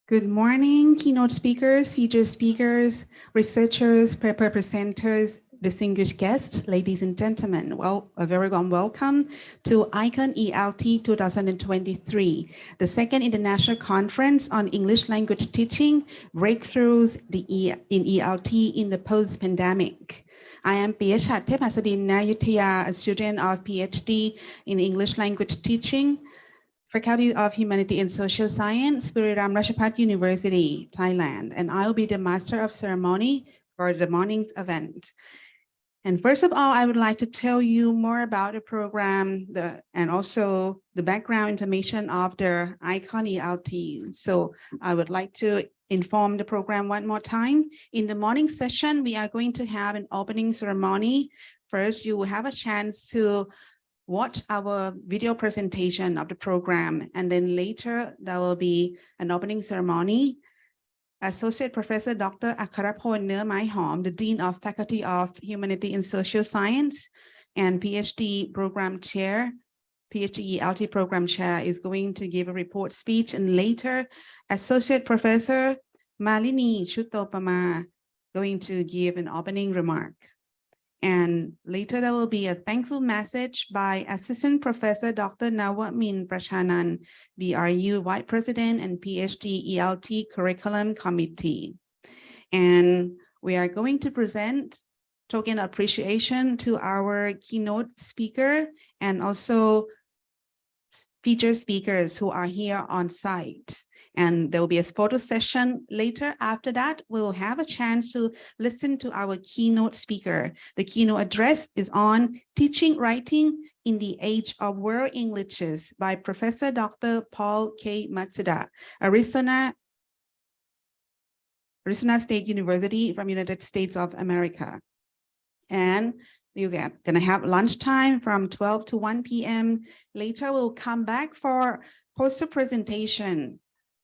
Good morning, keynote speakers, featured speakers, researchers, paper presenters, distinguished guests, ladies and gentlemen. Well, a very warm welcome to ICON-ELT 2023, the second international conference on English language teaching, breakthroughs in ELT in the post-pandemic. I am Ph.D. a student of Ph.D. in English language teaching, Faculty of Humanities and Social Science, Buriram Rajabhat University, Thailand, and I'll be the Master of Ceremony for the morning's event. And first of all, I would like to tell you more about the program and also the background information of the ICON-ELT. So I would like to inform the program one more time. In the morning session, we are going to have an opening ceremony. First, you will have a chance to watch our video presentation of the program, and then later there will be an opening ceremony. Associate Professor Dr. Akharapol Nermaihom, the Dean of Faculty of Humanities and Social Science and PhD Program Chair, PhD ELT Program Chair, is going to give a report speech, and later Associate Professor Malini Chutopama going to give an opening remark. And later there will be a thankful message by Assistant Professor Dr. Nawamin Prachanan, BRU Vice President and PhD ELT Curriculum Committee. And we are going to present token appreciation to our keynote speaker and also featured speakers who are here on site. And there will be a photo session later. After that, we'll have a chance to listen to our keynote speaker. The keynote address is on Teaching Writing in the Age of World Englishes by Professor Dr. Paul K. Matsuda, Arizona State University from United States of America. And you're gonna have lunchtime from 12 to 1 p.m. Later, we'll come back for poster presentation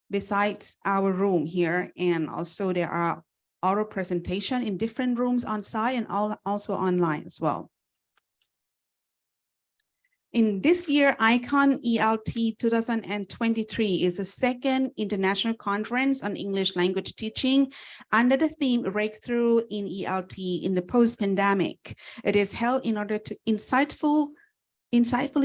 besides our room here, and also there are oral presentation in different rooms on site and also online as well. In this year, ICON-ELT 2023 is the second international conference on English language teaching under the theme Breakthrough in ELT in the Post-Pandemic. It is held in order to insightfully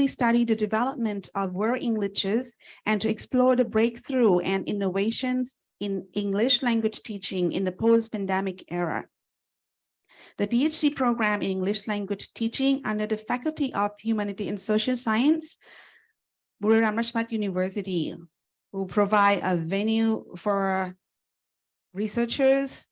study the development of world Englishes and to explore the breakthrough and innovations in English language teaching in the post-pandemic era. The PhD program in English language teaching under the Faculty of Humanities and Social Science, Buriram Rajabhat University, will provide a venue for researchers,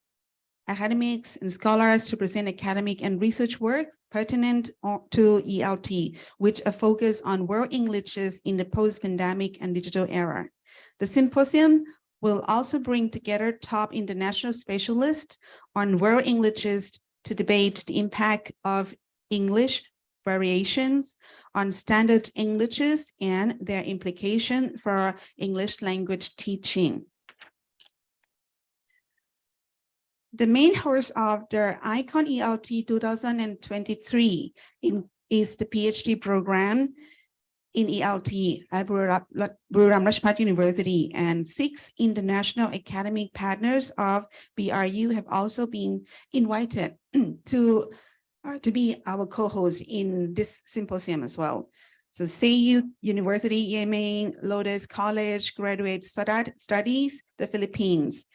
academics and scholars to present academic and research work pertinent to ELT, which are focused on world Englishes in the post-pandemic and digital era. The symposium will also bring together top international specialists on world Englishes to debate the impact of English variations on standard Englishes and their implication for English language teaching. The main host of the ICON-ELT 2023 is the PhD program in ELT at Buriram Rajabhat University, and 6 international academic partners of BRU have also been invited to be our co-hosts in this symposium as well. So CU University, Yemen, Lotus College, Graduate Studies, the Philippines.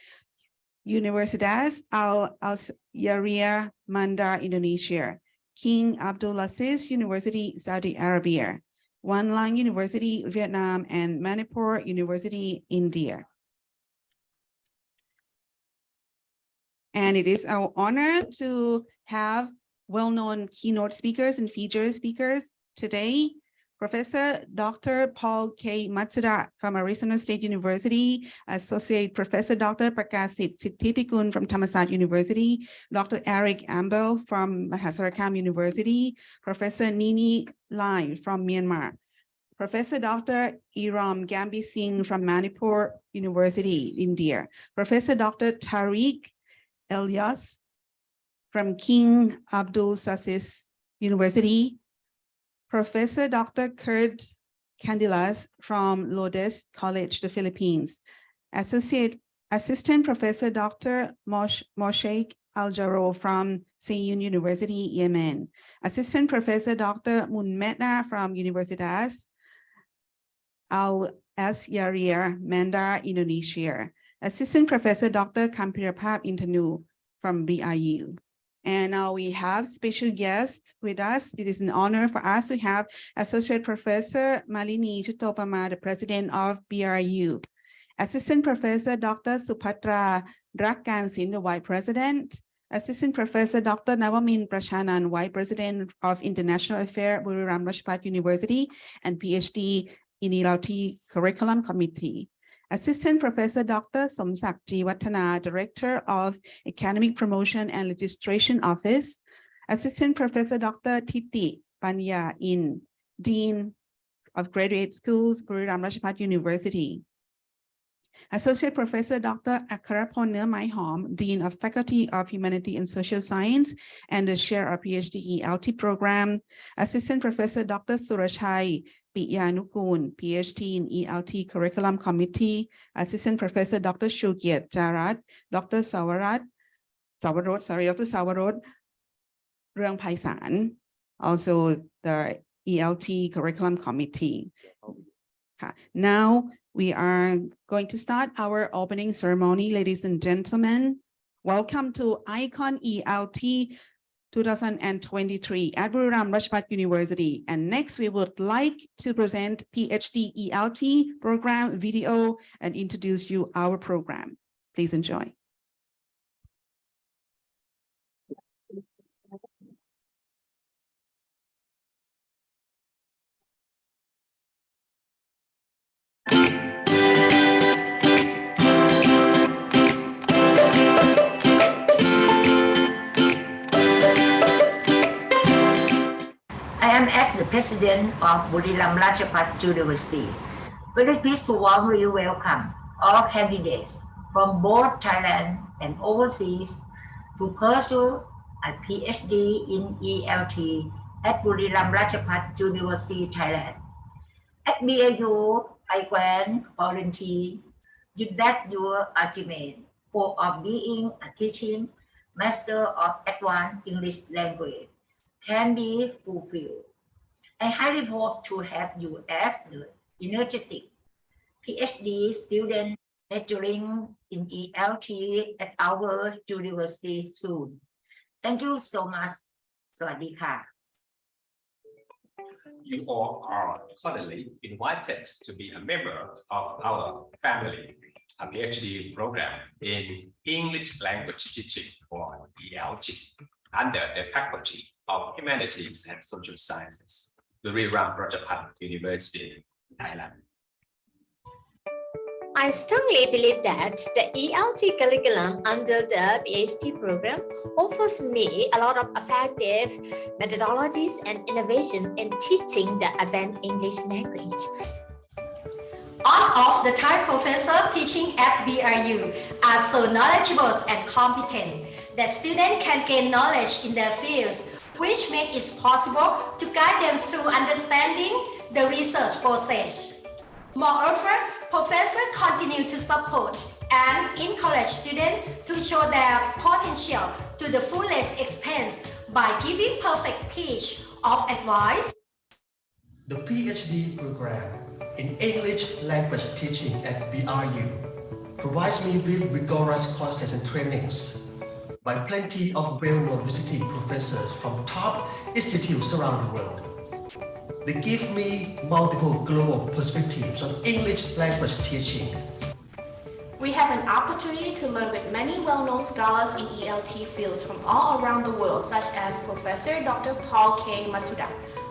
Universitas Al Yaria Manda, Indonesia, King Abdulaziz University, Saudi Arabia, Wan Lang University, Vietnam, and Manipur University, India. And it is our honor to have well-known keynote speakers and featured speakers today. Professor Dr. Paul K. Matsuda from Arizona State University, Associate Professor Dr. Prakasit Siddhitikun from Thammasat University, Dr. Eric Ambel from Mahasarakam University, Professor Nini Lai from Myanmar, Professor Dr. Iram Gambi Singh from Manipur University, India, Professor Dr. Tariq Elias from King Abdulaziz University, Professor Dr. Kurt Candilas from Lourdes College, the Philippines, Assistant Professor Dr. Moshe Al-Jaro from Siyun University, Yemen. Assistant Professor Dr. Munmeta from Universitas Al-Azhar, Mandar, Indonesia. Assistant Professor Dr. Kampirapap Intanu from BRU. And now we have special guests with us. It is an honor for us to have Associate Professor Malini Chutopama, the President of BRU. Assistant Professor Dr. Supatra Rakkansin, the Vice President. Assistant Professor Dr. Navamin Prashanan, Vice President of International Affairs, Buriram Rajabhat University, and Ph.D. in ICON-ELT Curriculum Committee. Assistant Professor Dr. Somsak Jiwattana, Director of Academic Promotion and Registration Office. Assistant Professor Dr. Titi Panya In, Dean of Graduate Schools, Buriram Rajabhat University. Associate Professor Dr. Akarapon Maihom, Dean of Faculty of Humanities and Social Science and the Chair of Ph.D. ELT program. Assistant Professor Dr. Surashai Piyanukun, Ph.D. in ELT Curriculum Committee. Assistant Professor Dr. Shugyet Jarat, Dr. Sawarot Rung Paisan, also the ELT Curriculum Committee. Now we are going to start our opening ceremony, ladies and gentlemen. Welcome to ICON-ELT 2023 at Buriram Rajabhat University. And next, we would like to present Ph.D. ELT program video and introduce you our program. Please enjoy. As the President of Buriram Rajabhat University, very pleased to warmly welcome all candidates from both Thailand and overseas to pursue a Ph.D. in ELT at Buriram Rajabhat University, Thailand. At BRU, I can guarantee you that your ultimate goal of being a teaching master of advanced English language can be fulfilled. I highly hope to have you as the energetic PhD student majoring in ELT at our university soon. Thank you so much. สวัสดีค่ะ You all are cordially invited to be a member of our family, a PhD program in English language teaching or ELT under the Faculty of Humanities and Social Sciences, Buriram Rajabhat University, Thailand. I strongly believe that the ELT curriculum under the PhD program offers me a lot of effective methodologies and innovation in teaching the advanced English language. All of the Thai professors teaching at BRU are so knowledgeable and competent that students can gain knowledge in their fields, which makes it possible to guide them through understanding the research process. Moreover, professors continue to support and encourage students to show their potential to the fullest extent by giving perfect pitch of advice. The PhD program in English language teaching at BRU provides me with rigorous courses and trainings by plenty of well-known visiting professors from top institutes around the world. They give me multiple global perspectives on English language teaching. We have an opportunity to learn with many well-known scholars in ELT fields from all around the world, such as Professor Dr. Paul K. Matsuda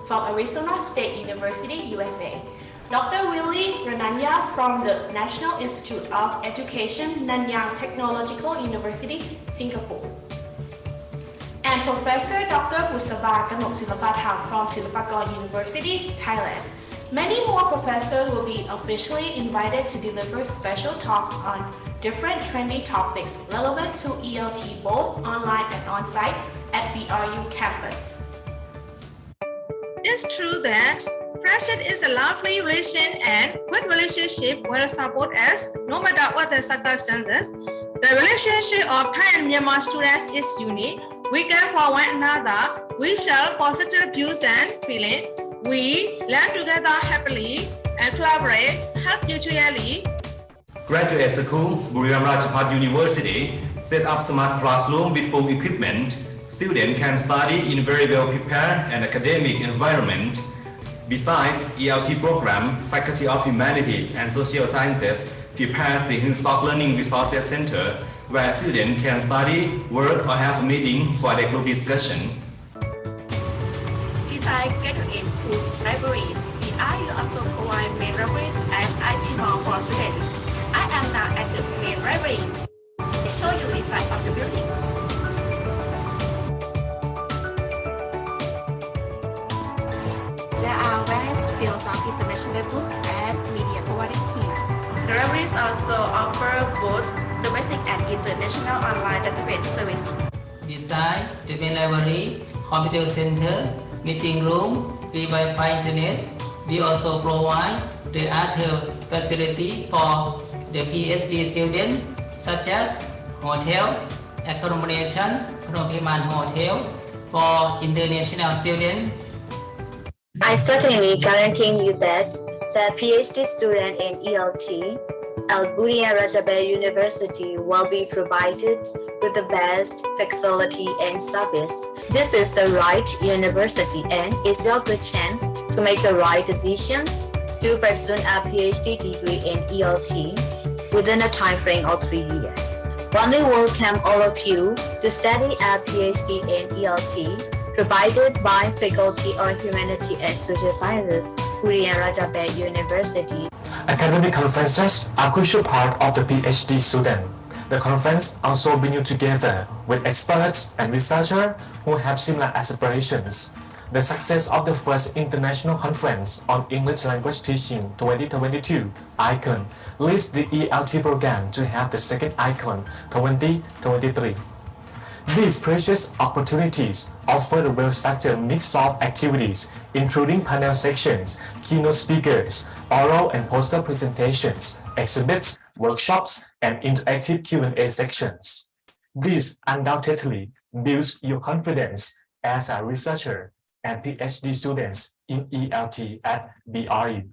from Arizona State University, USA, Dr. Willie Renanya from the National Institute of Education, Nanyang Technological University, Singapore, and Professor Dr. Busaba Kanok Silapatham from Silapakon University, Thailand. Many more professors will be officially invited to deliver special talks on different trendy topics relevant to ELT both online and on-site at BRU campus. It's true that Friendship is a lovely relation and good relationship will support us no matter what the circumstances. The relationship of Thai and Myanmar students is unique. We care for one another. We share positive views and feelings. We learn together happily and collaborate, help mutually. Graduate School, Buriram Rajabhat University, set up smart classroom with full equipment. Students can study in very well prepared and academic environment. Besides, ELT program, Faculty of Humanities and Social Sciences prepares the HUSOC Learning Resources Center, where students can study, work, or have a meeting for the group discussion. Besides graduate school libraries, BRU also provide main libraries and IT hall for students. I am now at the main libraries. I show you inside of the building. There are various fields of international book and media provided here. The libraries also offer both domestic and international online database service. Besides the main library, computer center, meeting room, free Wi-Fi internet, we also provide the other facility for the Ph.D. students, such as hotel, accommodation, Phnom Hotel for international students. I certainly guarantee you that the PhD student in ELT at Buriram Rajabhat University will be provided with the best facility and service. This is the right university and it's your good chance to make the right decision to pursue a PhD degree in ELT within a time frame of 3 years. Warmly welcome all of you to study a PhD in ELT provided by Faculty of Humanities and Social Sciences, Buriram Rajabhat University. Academic conferences are a crucial part of the PhD student. The conference also brings you together with experts and researchers who have similar aspirations. The success of the first International Conference on English Language Teaching 2022, ICON, leads the ELT program to have the second ICON 2023. These precious opportunities offer a well-structured mix of activities, including panel sections, keynote speakers, oral and poster presentations, exhibits, workshops, and interactive Q&A sections. This undoubtedly builds your confidence as a researcher and PhD students in ELT at BRU.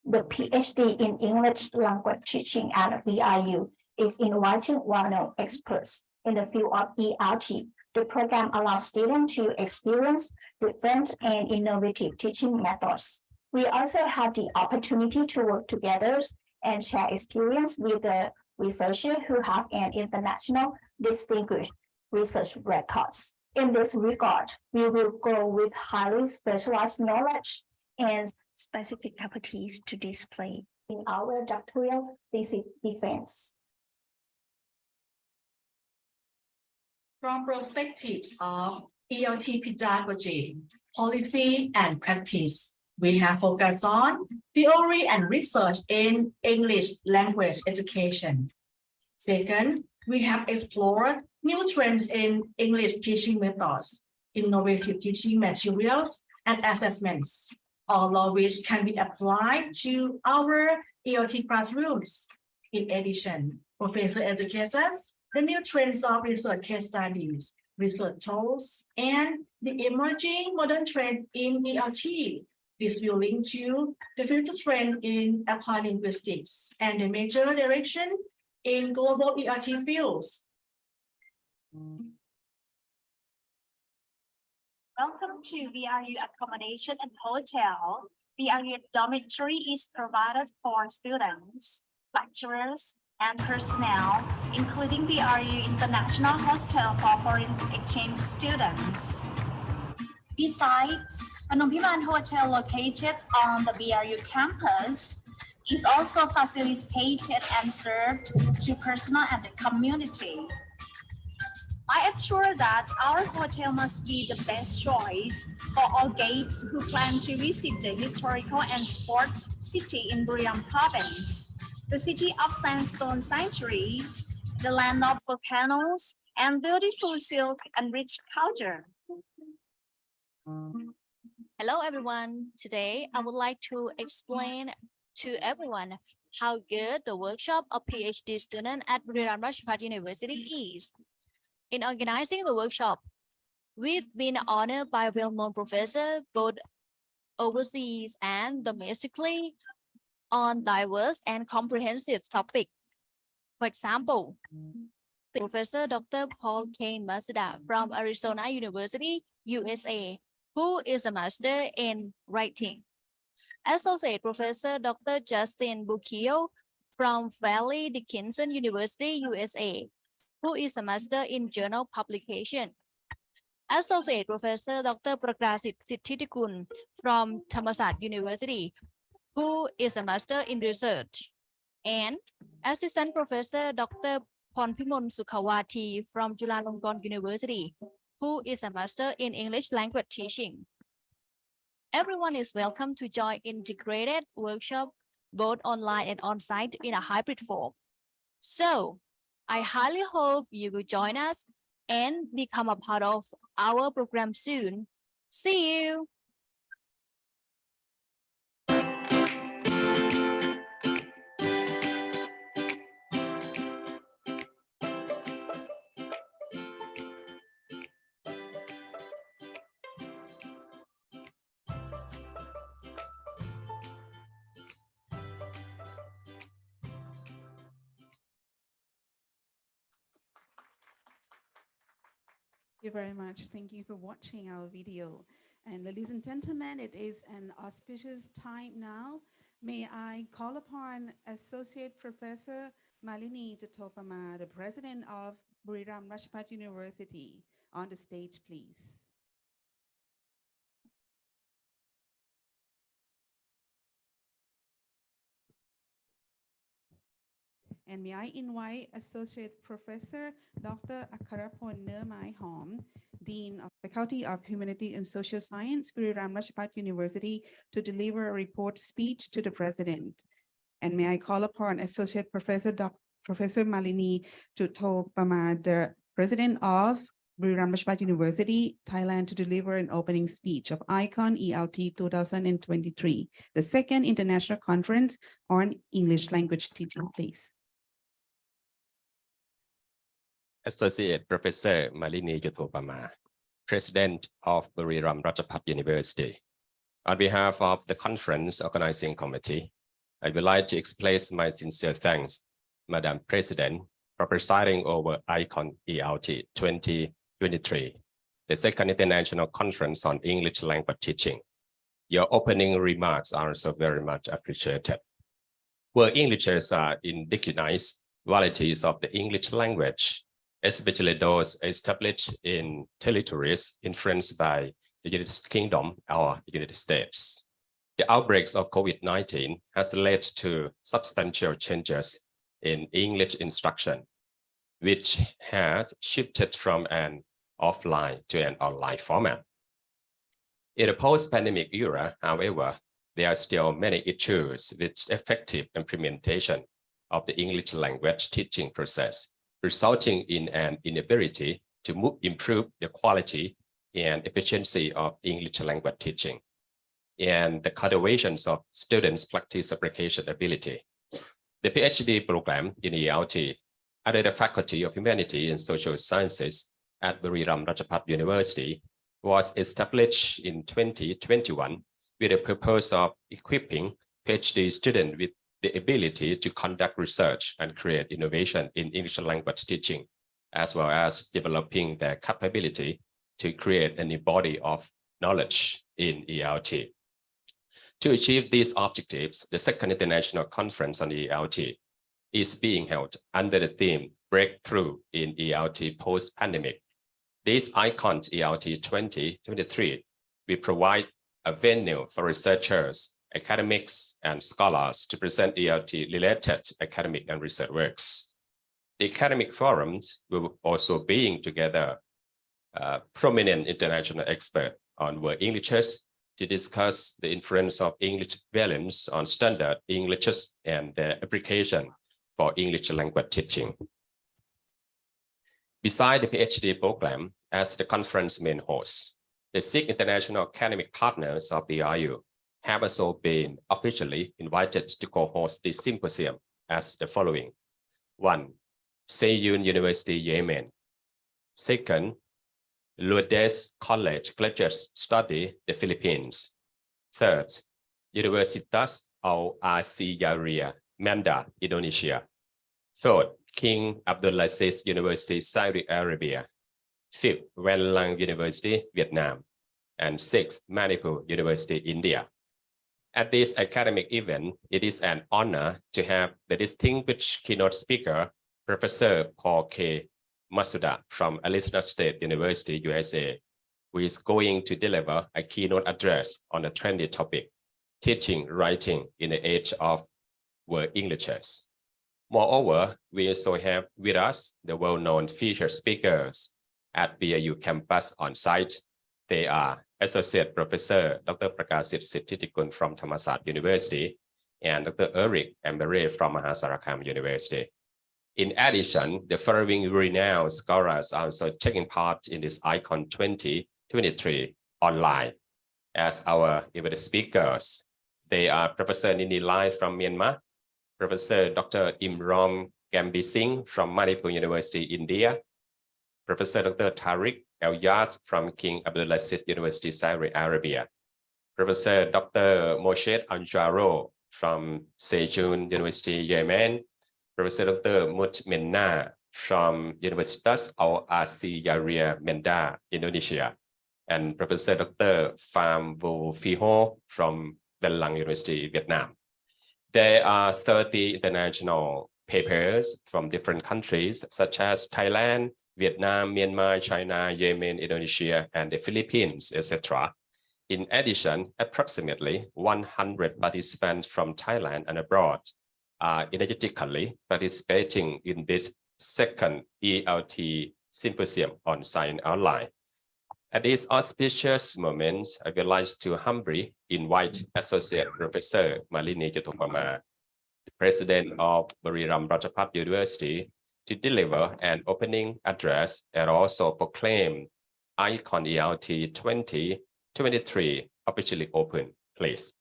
The PhD in English Language Teaching at BRU is inviting well-known experts in the field of ELT. The program allows students to experience different and innovative teaching methods. We also have the opportunity to work together and share experience with the researchers who have an international distinguished research records. In this regard, we will go with highly specialized knowledge and specific properties to display in our doctoral thesis defense. From perspectives of ELT pedagogy, policy, and practice, we have focused on theory and research in English language education. Second, we have explored new trends in English teaching methods, innovative teaching materials, and assessments, all of which can be applied to our ELT classrooms. In addition, Professor educates the new trends of research case studies, research tools, and the emerging modern trend in ELT. This will link to the future trend in applied linguistics and the major direction in global ELT fields. Welcome to BRU Accommodation and Hotel. BRU dormitory is provided for students, lecturers, and personnel, including BRU International Hostel for foreign exchange students. Besides, Phnom Hotel located on the BRU campus is also facilitated and served to personnel and the community. I assure that our hotel must be the best choice for all guests who plan to visit the historical and sport city in Buriram province, the city of sandstone sanctuaries, the land of volcanoes, and beautiful silk and rich culture. Hello everyone. Today I would like to explain to everyone how good the workshop of PhD student at Buriram Rajabhat University is. In organizing the workshop, we've been honored by well-known professors both overseas and domestically on diverse and comprehensive topics. For example, Professor Dr. Paul K. Matsuda from Arizona University, USA, who is a master in writing. Associate Professor Dr. Justin Bucchio from Valley Dickinson University, USA, who is a master in journal publication. Associate Professor Dr. Prakasit Siddhitikul from Thammasat University, who is a master in research. And Assistant Professor Dr. Ponpimon Sukhawati from Chulalongkorn University, who is a master in English language teaching. Everyone is welcome to join integrated workshop, both online and on-site in a hybrid form. So I highly hope you will join us and become a part of our program soon. See you. Thank you very much. Thank you for watching our video. And ladies and gentlemen, it is an auspicious time now. May I call upon Associate Professor Malini Jatopama, the President of Buriram Rajabhat University, on the stage, please. And may I invite Associate Professor Dr. Akarapon Nermai Hom, Dean of Faculty of Humanities and Social Science, Buriram Rajabhat University, to deliver a report speech to the President. And may I call upon Associate Professor Professor Malini Jutopama, the President of Buriram Rajabhat University, Thailand, to deliver an opening speech of ICON-ELT 2023, the second international conference on English language teaching, please. Associate Professor Malini Jutopama, President of Buriram Rajabhat University. On behalf of the conference organizing committee, I would like to express my sincere thanks, Madam President, for presiding over ICON-ELT 2023, the second international conference on English language teaching. Your opening remarks are so very much appreciated. Where Englishers are indigenous varieties of the English language, especially those established in territories influenced by the United Kingdom or the United States. The outbreaks of COVID-19 has led to substantial changes in English instruction, which has shifted from an offline to an online format. In the post-pandemic era, however, there are still many issues with effective implementation of the English language teaching process, resulting in an inability to improve the quality and efficiency of English language teaching, and the cultivations of students' practice application ability. The PhD program in ELT under the Faculty of Humanities and Social Sciences at Buriram Rajabhat University was established in 2021 with the purpose of equipping PhD students with the ability to conduct research and create innovation in English language teaching, as well as developing their capability to create a new body of knowledge in ELT. To achieve these objectives, the second international conference on ELT is being held under the theme Breakthrough in ELT Post-Pandemic. This ICON-ELT 2023 will provide a venue for researchers, academics, and scholars to present ELT-related academic and research works. The academic forums will also bring together prominent international experts on world Englishes to discuss the influence of English variants on standard Englishes and their application for English language teaching. Besides the PhD program, as the conference main host, The 6 international academic partners of BRU have also been officially invited to co-host this symposium as the following. 1. Seiyun University, Yemen. 2nd, Lourdes College Graduate Study, the Philippines. 3rd, Universitas Al-Azhar, Manda, Indonesia. 4th, King Abdulaziz University, Saudi Arabia. 5th, Wan Lang University, Vietnam. And 6th, Manipur University, India. At this academic event, it is an honor to have the distinguished keynote speaker, Professor Paul K. Matsuda from Arizona State University, USA, who is going to deliver a keynote address on a trendy topic, teaching writing in the age of world Englishes. Moreover, we also have with us the well-known featured speakers at BRU campus on site. They are Associate Professor Dr. Prakasit Siddhitikul from Thammasat University and Dr. Eric Ambere from Mahasarakam University. In addition, the following renowned scholars are also taking part in this ICON 2023 online as our invited speakers. They are Professor Nini Lai from Myanmar, Professor Dr. Imran Gambi Singh from Manipur University, India, Professor Dr. Tariq El-Yaz from King Abdulaziz University, Saudi Arabia, Professor Dr. Moshe Anjaro from Sejun University, Yemen, Professor Dr. Mutmenna from Universitas Al-Azhar, Menda, Indonesia, and Professor Dr. Pham Vu Phi Ho from Wan Lang University, Vietnam. There are 30 international papers from different countries such as Thailand, Vietnam, Myanmar, China, Yemen, Indonesia, and the Philippines, etc. In addition, approximately 100 participants from Thailand and abroad are energetically participating in this second ELT symposium on Science Online. At this auspicious moment, I would like to humbly invite Associate Professor Malini Jatupama, the President of Buriram Rajabhat University, to deliver an opening address and also proclaim ICON-ELT 2023 officially open, please.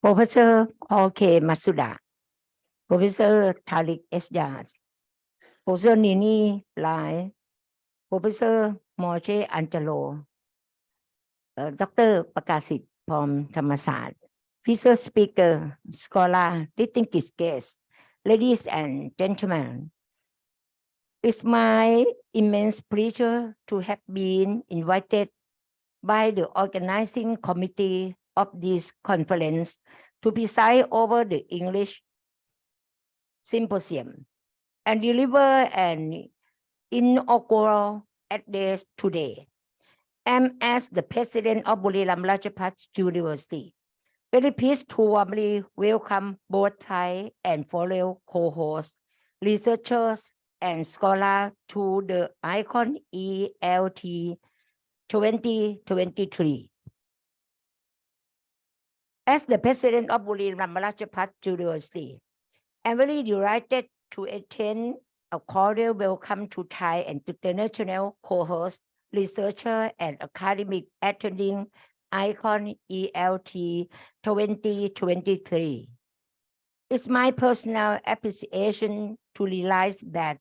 Professor Paul K. Matsuda, Professor Tariq El-Yaz, Professor Nini Lai, Professor Moshe Angelo, Dr. Prakasit from Thammasat, featured speaker, scholar, distinguished guests, ladies and gentlemen. It's my immense pleasure to have been invited by the organizing committee of this conference to preside over the English symposium and deliver an inaugural address today. I'm as the president of Buriram Rajabhat University, very pleased to warmly welcome both Thai and foreign co-hosts, researchers, and scholars to the ICON-ELT 2023. As the president of Buriram Rajabhat University, I'm very delighted to attend a cordial welcome to Thai and international co-hosts, researchers, and academic attending ICON-ELT 2023. It's my personal appreciation to realize that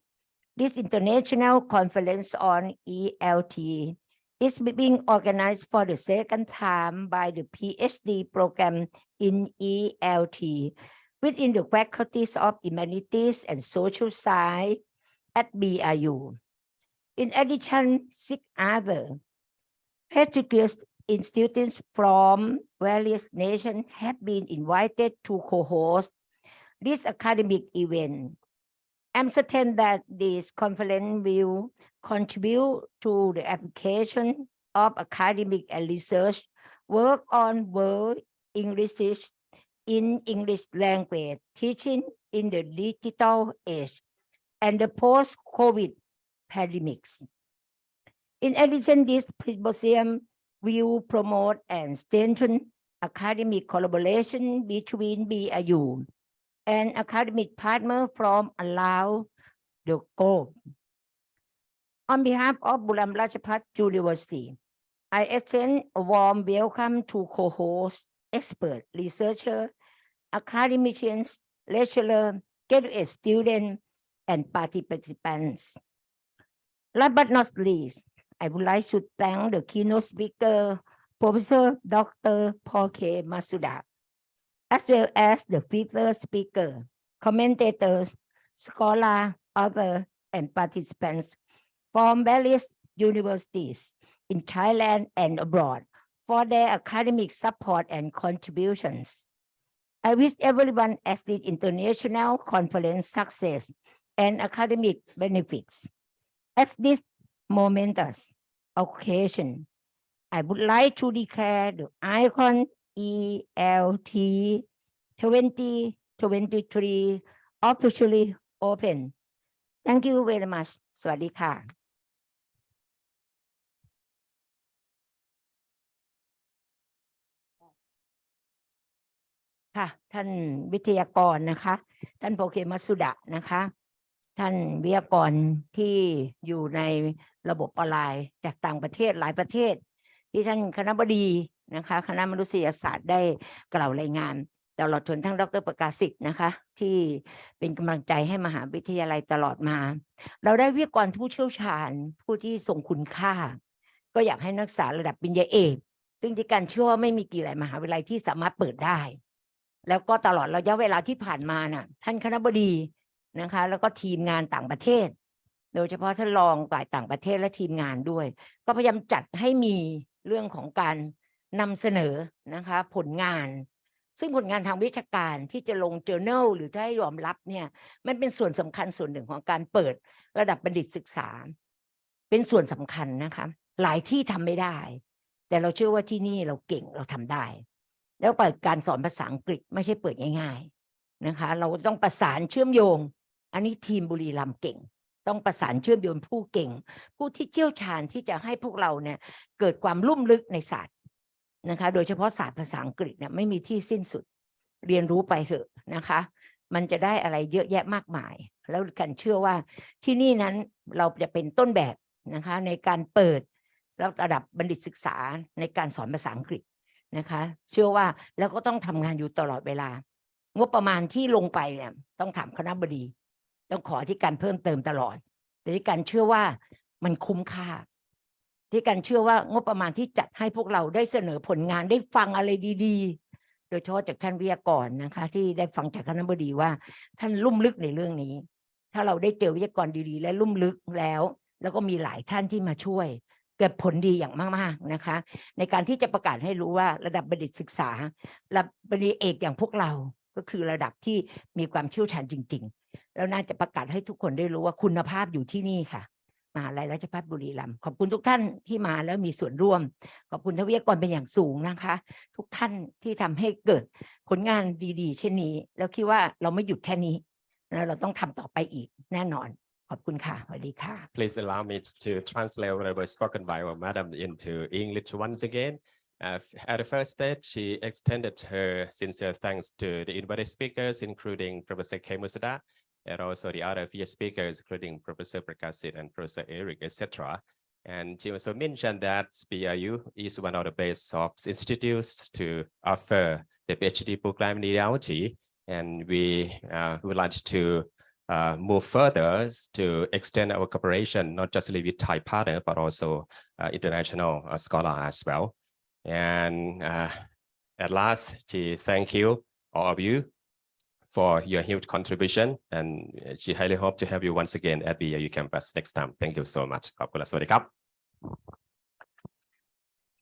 this international conference on ELT is being organized for the second time by the Ph.D. program in ELT within the faculties of Humanities and Social Science at BRU. In addition, 6 other prestigious institutions from various nations have been invited to co-host this academic event. I'm certain that this conference will contribute to the application of academic and research work on world English in English language teaching in the digital age and the post-COVID pandemics. In addition, this symposium will promote and strengthen academic collaboration between BRU and academic partners from around the globe. On behalf of Buriram Rajabhat University, I extend a warm welcome to co-hosts, experts, researchers, academicians, lecturers, graduate students, and participants. Last but not least, I would like to thank the keynote speaker, Professor Dr. Paul K. Matsuda, as well as the featured speaker, commentators, scholars, authors, and participants from various universities in Thailand and abroad for their academic support and contributions. I wish everyone at the international conference success and academic benefits. At this momentous occasion, I would like to declare the ICON-ELT 2023 officially open. Thank you very much. สวัสดีค่ะ ค่ะท่านวิทยากรนะคะท่านโปเคมัตสุดะนะคะท่านวิทยากรที่อยู่ในระบบออนไลน์จากต่างประเทศหลายประเทศที่ท่านคณบดีนะคะคณะมนุษยศาสตร์ได้กล่าวรายงานตลอดจนทั้งดร.ประกาศิษฐ์นะคะที่เป็นกำลังใจให้มหาวิทยาลัยตลอดมาเราได้วิทยากรผู้เชี่ยวชาญผู้ที่ทรงคุณค่าก็อยากให้นักศึกษาระดับปริญญาเอกซึ่งที่การเชื่อว่าไม่มีกี่หลายมหาวิทยาลัยที่สามารถเปิดได้แล้วก็ตลอดระยะเวลาที่ผ่านมาน่ะท่านคณบดีนะคะแล้วก็ทีมงานต่างประเทศโดยเฉพาะท่านรองฝ่ายต่างประเทศและทีมงานด้วยก็พยายามจัดให้มีเรื่องของการนำเสนอนะคะผลงานซึ่งผลงานทางวิชาการที่จะลง journal หรือได้ยอมรับเนี่ยมันเป็นส่วนสำคัญส่วนหนึ่งของการเปิดระดับบัณฑิตศึกษาเป็นส่วนสำคัญนะคะหลายที่ทำไม่ได้แต่เราเชื่อว่าที่นี่เราเก่งเราทำได้แล้วเปิดการสอนภาษาอังกฤษไม่ใช่เปิดง่ายๆนะคะเราต้องประสานเชื่อมโยงอันนี้ทีมบุรีรัมย์เก่งต้องประสานเชื่อมโยงผู้เก่งผู้ที่เชี่ยวชาญที่จะให้พวกเราเนี่ยเกิดความลุ่มลึกในศาสตร์นะคะโดยเฉพาะศาสตร์ภาษาอังกฤษเนี่ยไม่มีที่สิ้นสุดเรียนรู้ไปเถอะนะคะมันจะได้อะไรเยอะแยะมากมายแล้วกันเชื่อว่าที่นี่นั้นเราจะเป็นต้นแบบนะคะในการเปิดระดับบัณฑิตศึกษาในการสอนภาษาอังกฤษนะคะเชื่อว่าแล้วก็ต้องทำงานอยู่ตลอดเวลางบประมาณที่ลงไปเนี่ยต้องถามคณบดีต้องขอที่การเพิ่มเติมตลอดแต่ที่การเชื่อว่ามันคุ้มค่าที่การเชื่อว่างบประมาณที่จัดให้พวกเราได้เสนอผลงานได้ฟังอะไรดีๆโดยเฉพาะจากท่านวิทยากรนะคะที่ได้ฟังจากคณบดีว่าท่านลุ่มลึกในเรื่องนี้ถ้าเราได้เจอวิทยากรดีๆและลุ่มลึกแล้วก็มีหลายท่านที่มาช่วยเกิดผลดีอย่างมากๆนะคะในการที่จะประกาศให้รู้ว่าระดับบัณฑิตศึกษาระดับบัณฑิตเอกอย่างพวกเราก็คือระดับที่มีความเชี่ยวชาญจริงๆแล้วน่าจะประกาศให้ทุกคนได้รู้ว่าคุณภาพอยู่ที่นี่ค่ะมหาวิทยาลัยราชภัฏบุรีรัมย์ขอบคุณทุกท่านที่มาแล้วมีส่วนร่วมขอบคุณทวิทยากรเป็นอย่างสูงนะคะทุกท่านที่ทำให้เกิดผลงานดีๆเช่นนี้แล้วคิดว่าเราไม่หยุดแค่นี้นะเราต้องทำต่อไปอีกแน่นอนขอบคุณค่ะสวัสดีค่ะ Please allow me to translate whatever spoken by our madam into English once again. At the first stage, she extended her sincere thanks to the invited speakers, including Professor K. Matsuda, and also the other featured speakers, including Professor Prakasit and Professor Eric, etc. And she also mentioned that BRU is one of the best of institutes to offer the PhD program in ideology, and we would like to move further to extend our cooperation, not just with Thai partner, but also international scholar as well. And at last, she thank you, all of you, for your huge contribution, and she highly hope to have you once again at BRU campus next time. Thank you so much. ขอบคุณและสวัสดีครับ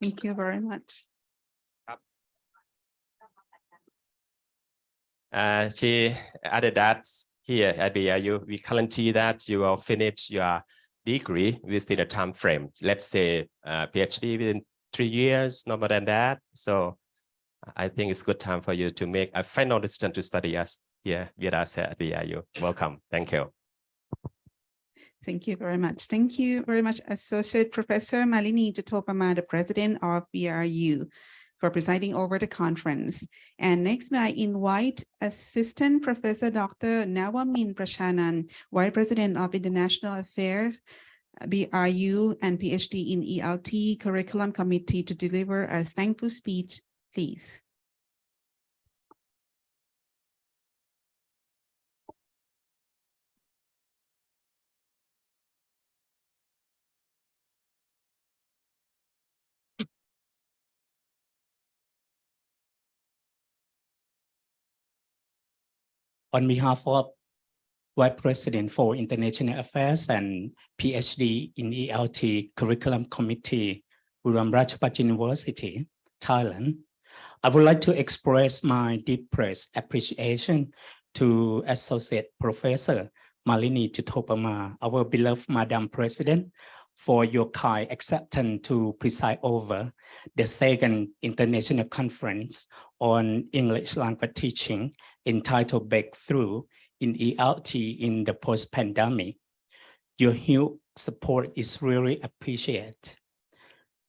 Thank you very much. She added that here at BRU, we guarantee that you will finish your degree within a time frame. Let's say PhD within 3 years, no more than that. So I think it's good time for you to make a final decision to study us here with us at BRU. Welcome. Thank you. Thank you very much. Thank you very much, Associate Professor Malini Jatopama, the President of BRU, for presiding over the conference. And next, may I invite Assistant Professor Dr. Nawamin Prashanan, Vice President of International Affairs BRU and PhD in ELT Curriculum Committee to deliver a thankful speech, please. On behalf of Vice President for International Affairs and PhD in ELT Curriculum Committee, Buriram Rajabhat University, Thailand, I would like to express my deepest appreciation to Associate Professor Malini Chutopama, our beloved Madam President, for your kind acceptance to preside over the second International Conference on English Language Teaching entitled Breakthrough in ELT in the Post-Pandemic. Your huge support is really appreciated.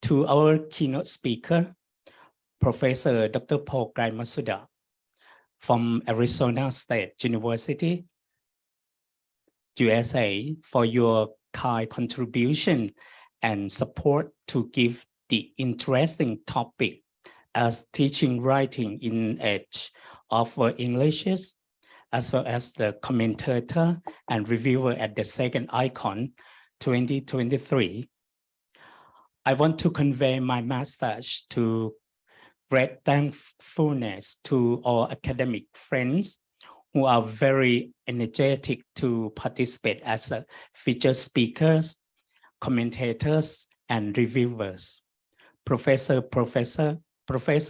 To our keynote speaker, Professor Dr. Paul K. Matsuda from Arizona State University, USA, for your kind contribution and support to give the interesting topic as teaching writing in age of English, as well as the commentator and reviewer at the second ICON 2023. I want to convey my message to great thankfulness to all academic friends who are very energetic to participate as featured speakers, commentators, and reviewers. Professor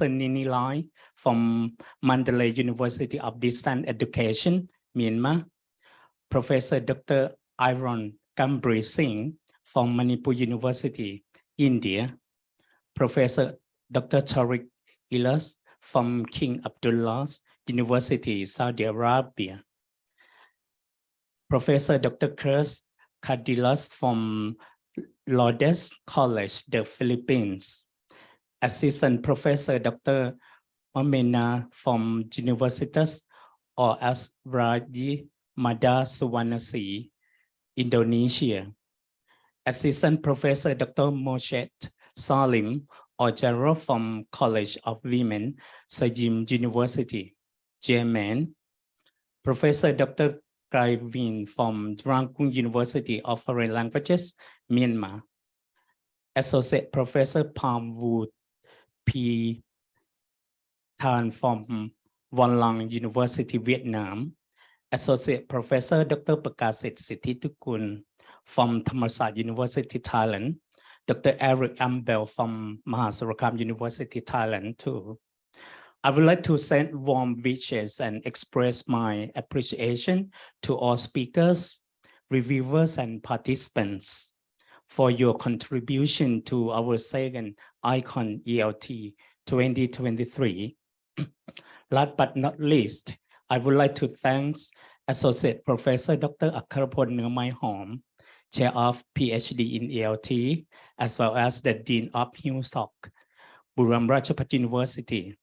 Nini Lai from Mandalay University of Distance Education, Myanmar. Professor Dr. Iron Kambri Singh from Manipur University, India. Professor Dr. Tariq Ilas from King Abdullah's University, Saudi Arabia. Professor Dr. Kurs Kadilas from Lourdes College, the Philippines. Assistant Professor Dr. Mamena from Universitas OS Raji Mada Suwanasi, Indonesia. Assistant Professor Dr. Moshet Salim Ojaro from College of Women, Sajim University, Yemen. Professor Dr. Kraivin from Rangoon University of Foreign Languages, Myanmar. Associate Professor Palmwood P. Tan from Von Lang University, Vietnam. Associate Professor Dr. Pakasit Sithitukun from Thammasat University, Thailand. Dr. Eric Ambel from Mahasarakam University, Thailand, too. I would like to send warm wishes and express my appreciation to all speakers, reviewers, and participants for your contribution to our second ICON-ELT 2023. Last but not least, I would like to thank Associate Professor Dr. Akarapon Nirmai-Hom, Chair of PhD in ELT, as well as the Dean of HUSOC, Buriram Rajabhat University,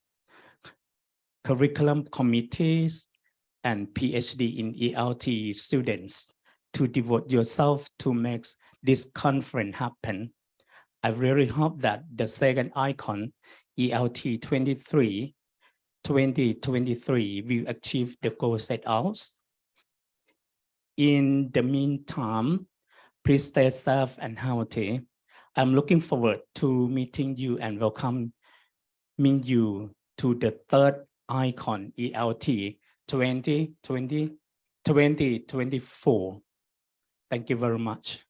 Curriculum Committees, and PhD in ELT students to devote yourself to make this conference happen. I really hope that the second ICON ELT 2023 will achieve the goal set out. In the meantime, please stay safe and healthy. I'm looking forward to meeting you and welcoming you to the third ICON ELT 2024. Thank you very much.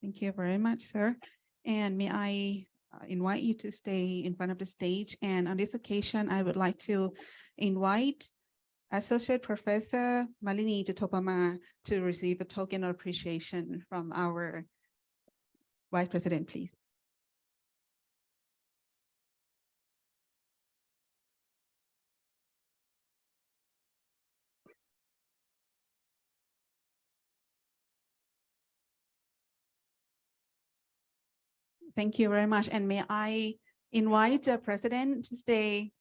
Thank you very much, sir. And may I invite you to stay in front of the stage. And on this occasion, I would like to invite Associate Professor Malini Chutopama to receive a token of appreciation from our Vice President, please. Thank you very much. And may I invite the President to stay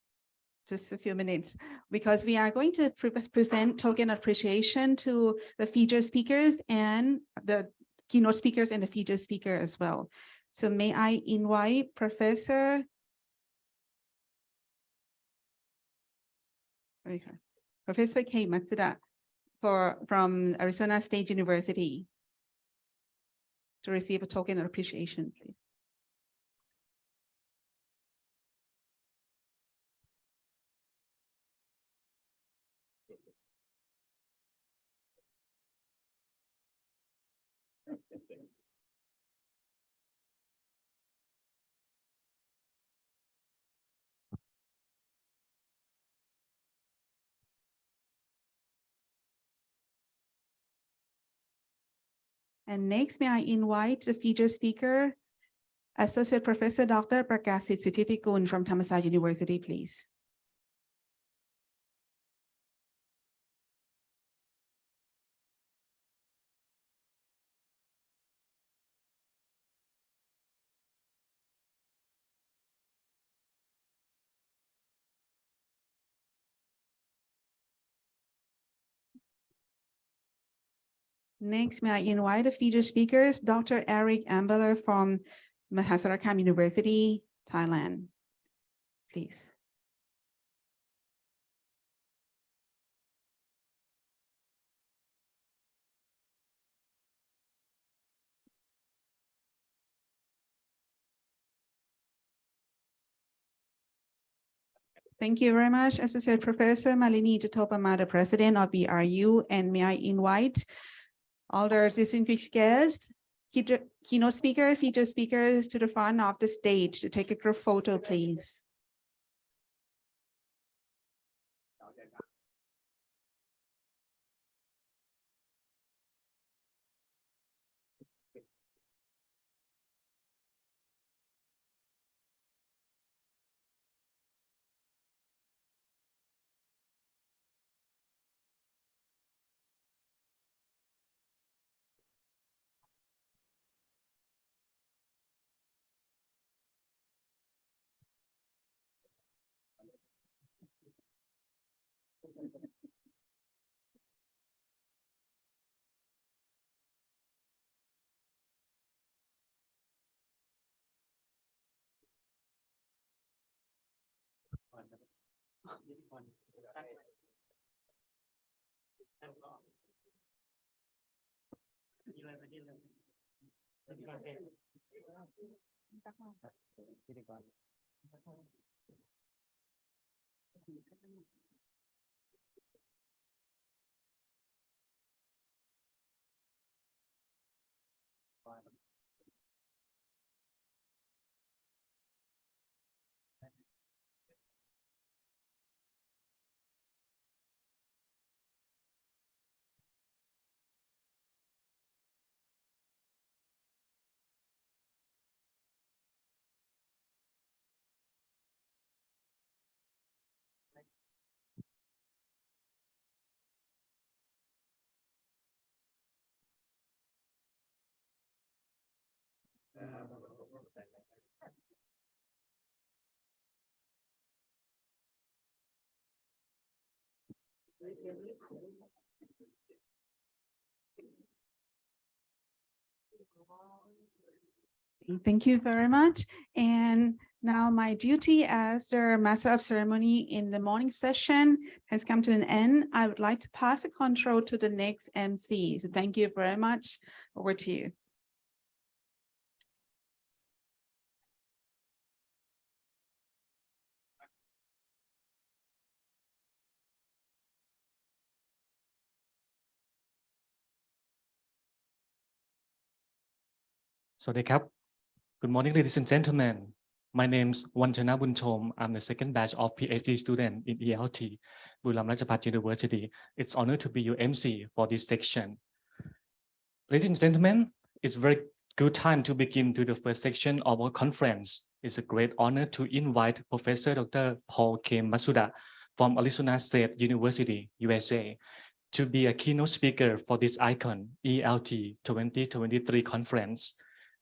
just a few minutes, because we are going to present token appreciation to the featured speakers and the keynote speakers and the featured speaker as well. So may I invite Professor Kei Matsuda from Arizona State University to receive a token of appreciation, please. And next, may I invite the featured speaker, Associate Professor Dr. Prakasit Sithitikul from Thammasat University, please. Next, may I invite the featured speakers, Dr. Eric Ambler from Mahasarkham University, Thailand, please. Thank you very much, Associate Professor Malini Jatopama, the President of BRU, and may I invite all the distinguished guests, keynote speakers, featured speakers to the front of the stage to take a group photo, please. Thank you very much. And now my duty as the Master of Ceremony in the morning session has come to an end. I would like to pass the control to the next MC. So thank you very much. Over to you. Good morning, ladies and gentlemen. My name is Wanchana Bunchom. I'm the second batch of PhD student in ELT, Buriram Rajabhat University. It's an honor to be your MC for this section. Ladies and gentlemen, it's a very good time to begin to the first section of our conference. It's a great honor to invite Professor Dr. Paul K. Matsuda from Arizona State University, USA, to be a keynote speaker for this ICON-ELT 2023 conference.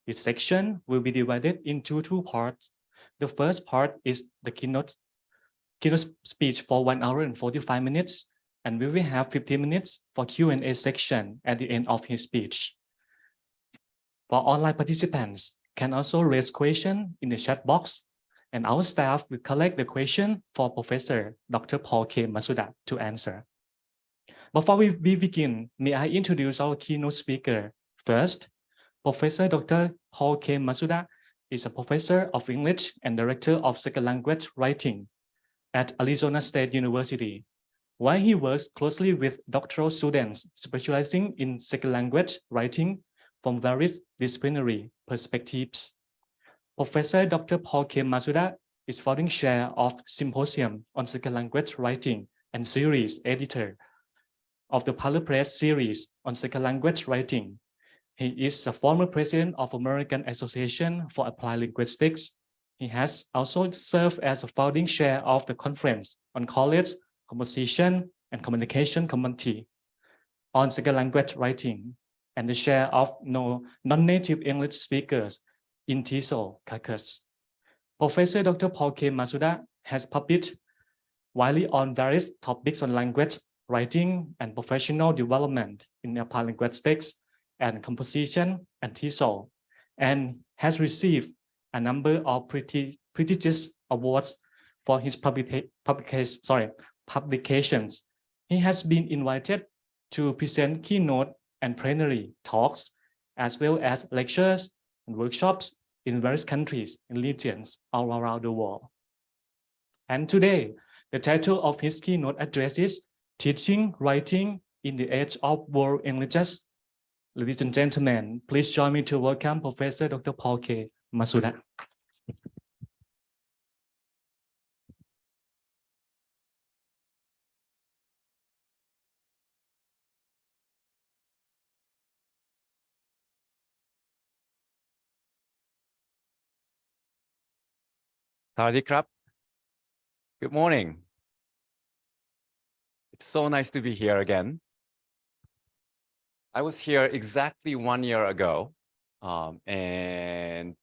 This section will be divided into two parts. The first part is the keynote keynote speech for 1 hour and 45 minutes, and we will have 15 minutes for Q&A section at the end of his speech. For online participants, can also raise questions in the chat box, and our staff will collect the question for Professor Dr. Paul K. Matsuda to answer. Before we begin, may I introduce our keynote speaker. First, Professor Dr. Paul K. Matsuda is a professor of English and director of second language writing at Arizona State University, while he works closely with doctoral students specializing in second language writing from various disciplinary perspectives. Professor Dr. Paul K. Matsuda is founding chair of Symposium on Second Language Writing and series editor of the Parlor Press series on second language writing. He is a former president of American Association for Applied Linguistics. He has also served as a founding chair of the Conference on College, Composition, and Communication Committee on Second Language Writing, and the chair of non-native English speakers in TESOL, Caucus. Professor Dr. Paul K. Matsuda has published widely on various topics on language writing and professional development in applied linguistics and composition and TESOL, and has received a number of prestigious awards for his publications. He has been invited to present keynote and plenary talks, as well as lectures and workshops in various countries and regions all around the world. And today, the title of his keynote address is Teaching Writing in the Age of World Languages. Ladies and gentlemen, please join me to welcome Professor Dr. Paul K. Matsuda. Sawasdee krap. Good morning. It's so nice to be here again. I was here exactly 1 year ago, and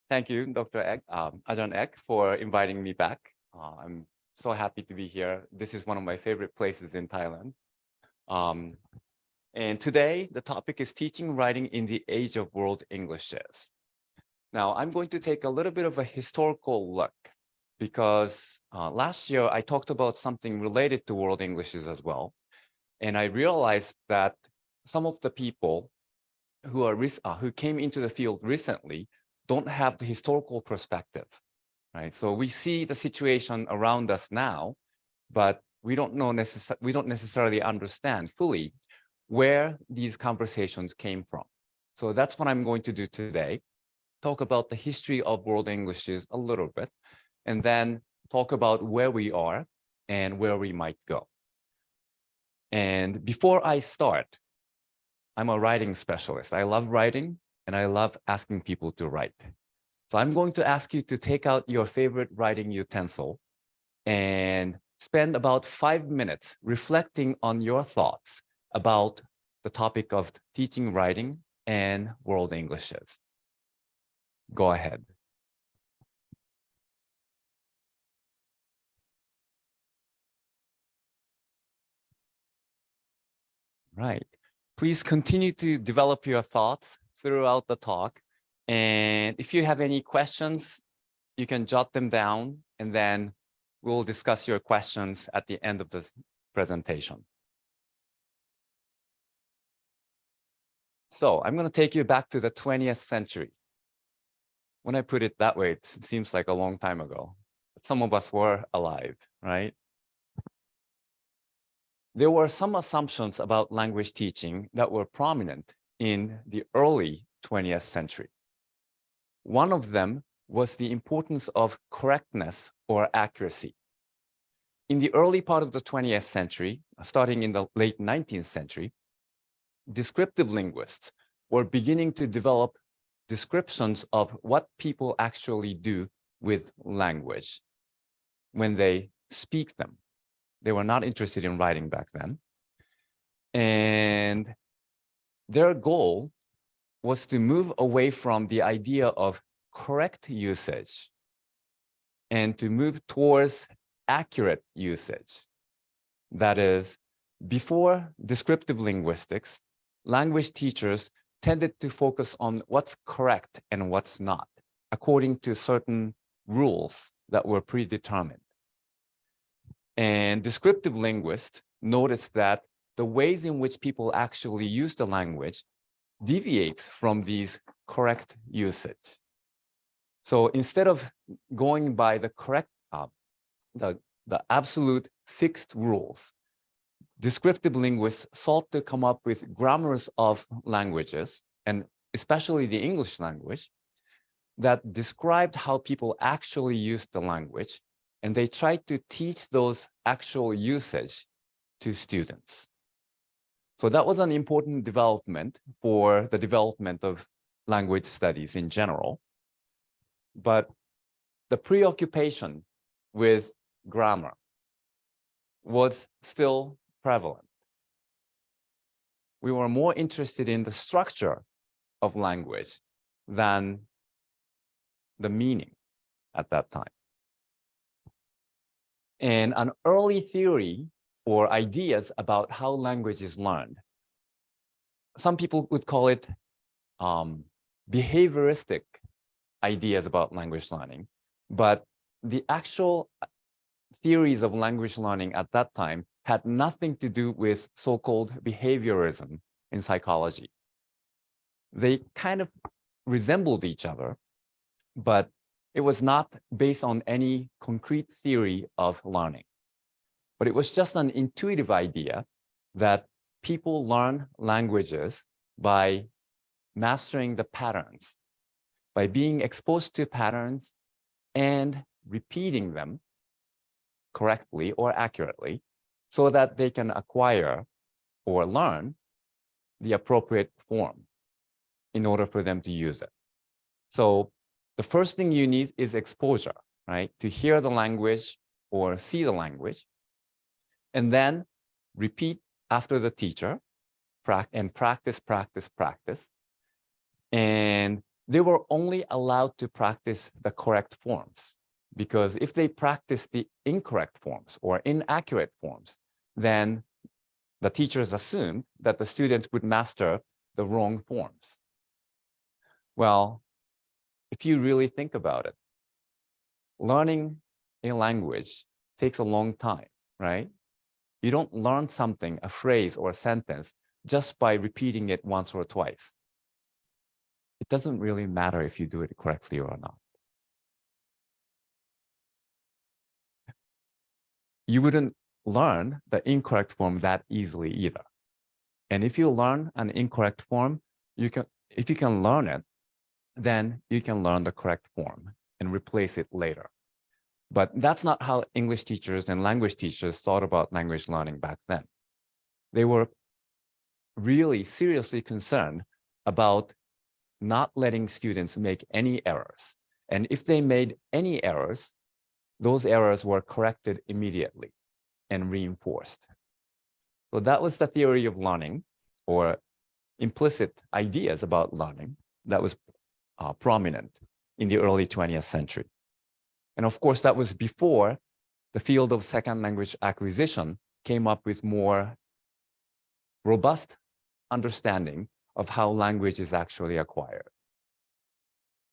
thank you, Dr. Ek, Ajahn Ek, for inviting me back. I'm so happy to be here. This is one of my favorite places in Thailand. And today, the topic is teaching writing in the age of world Englishes. Now, I'm going to take a little bit of a historical look because last year I talked about something related to world Englishes as well. And I realized that some of the people who came into the field recently don't have the historical perspective, right? So we see the situation around us now, but we don't necessarily understand fully where these conversations came from. So that's what I'm going to do today. Talk about the history of world Englishes a little bit, and then talk about where we are and where we might go. And before I start, I'm a writing specialist. I love writing and I love asking people to write. So I'm going to ask you to take out your favorite writing utensil and spend about 5 minutes reflecting on your thoughts about the topic of teaching writing and world Englishes. Go ahead. Right. Please continue to develop your thoughts throughout the talk. And if you have any questions, you can jot them down and then we'll discuss your questions at the end of this presentation. So I'm going to take you back to the 20th century. When I put it that way, it seems like a long time ago. But some of us were alive, right? There were some assumptions about language teaching that were prominent in the early 20th century. One of them was the importance of correctness or accuracy. In the early part of the 20th century, starting in the late 19th century, descriptive linguists were beginning to develop descriptions of what people actually do with language when they speak them. They were not interested in writing back then. And their goal was to move away from the idea of correct usage and to move towards accurate usage. That is, before descriptive linguistics, language teachers tended to focus on what's correct and what's not, according to certain rules that were predetermined. And descriptive linguists noticed that the ways in which people actually use the language deviates from these correct usage. So instead of going by the correct, the absolute fixed rules, descriptive linguists sought to come up with grammars of languages, and especially the English language, that described how people actually use the language, and they tried to teach those actual usage to students. So that was an important development for the development of language studies in general. But the preoccupation with grammar was still prevalent. We were more interested in the structure of language than the meaning at that time. And an early theory or ideas about how language is learned, some people would call it behavioristic ideas about language learning, but the actual theories of language learning at that time had nothing to do with so-called behaviorism in psychology. They kind of resembled each other, but it was not based on any concrete theory of learning. But it was just an intuitive idea that people learn languages by mastering the patterns, by being exposed to patterns and repeating them correctly or accurately so that they can acquire or learn the appropriate form in order for them to use it. So the first thing you need is exposure, right? To hear the language or see the language, and then repeat after the teacher and practice. And they were only allowed to practice the correct forms, because if they practice the incorrect forms or inaccurate forms, then the teachers assumed that the students would master the wrong forms. Well, if you really think about it, learning a language takes a long time, right? You don't learn something, a phrase or a sentence, just by repeating it once or twice. It doesn't really matter if you do it correctly or not. You wouldn't learn the incorrect form that easily either. And if you learn an incorrect form, if you can learn it, then you can learn the correct form and replace it later. But that's not how English teachers and language teachers thought about language learning back then. They were really seriously concerned about not letting students make any errors. And if they made any errors, those errors were corrected immediately and reinforced. So that was the theory of learning, or implicit ideas about learning, that was prominent in the early 20th century. And of course, that was before the field of second language acquisition came up with more robust understanding of how language is actually acquired.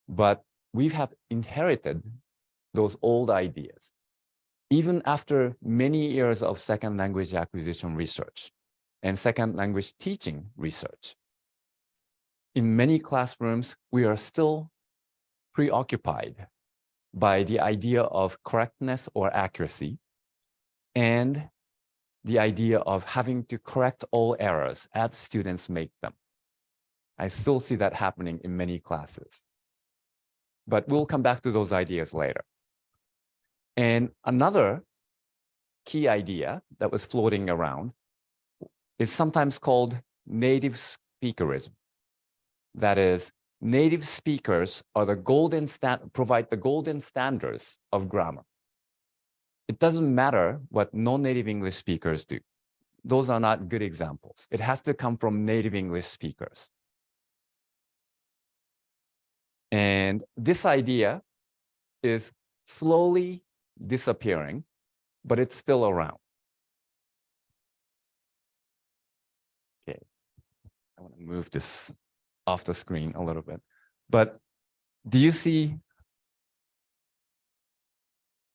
But we have inherited those old ideas, even after many years of second language acquisition research and second language teaching research. In many classrooms, we are still preoccupied by the idea of correctness or accuracy, and the idea of having to correct all errors as students make them. I still see that happening in many classes. But we'll come back to those ideas later. And another key idea that was floating around is sometimes called native speakerism. That is, native speakers are provide the golden standards of grammar. It doesn't matter what non-native English speakers do. Those are not good examples. It has to come from native English speakers. And this idea is slowly disappearing, but it's still around. Okay, I want to move this off the screen a little bit. But do you see?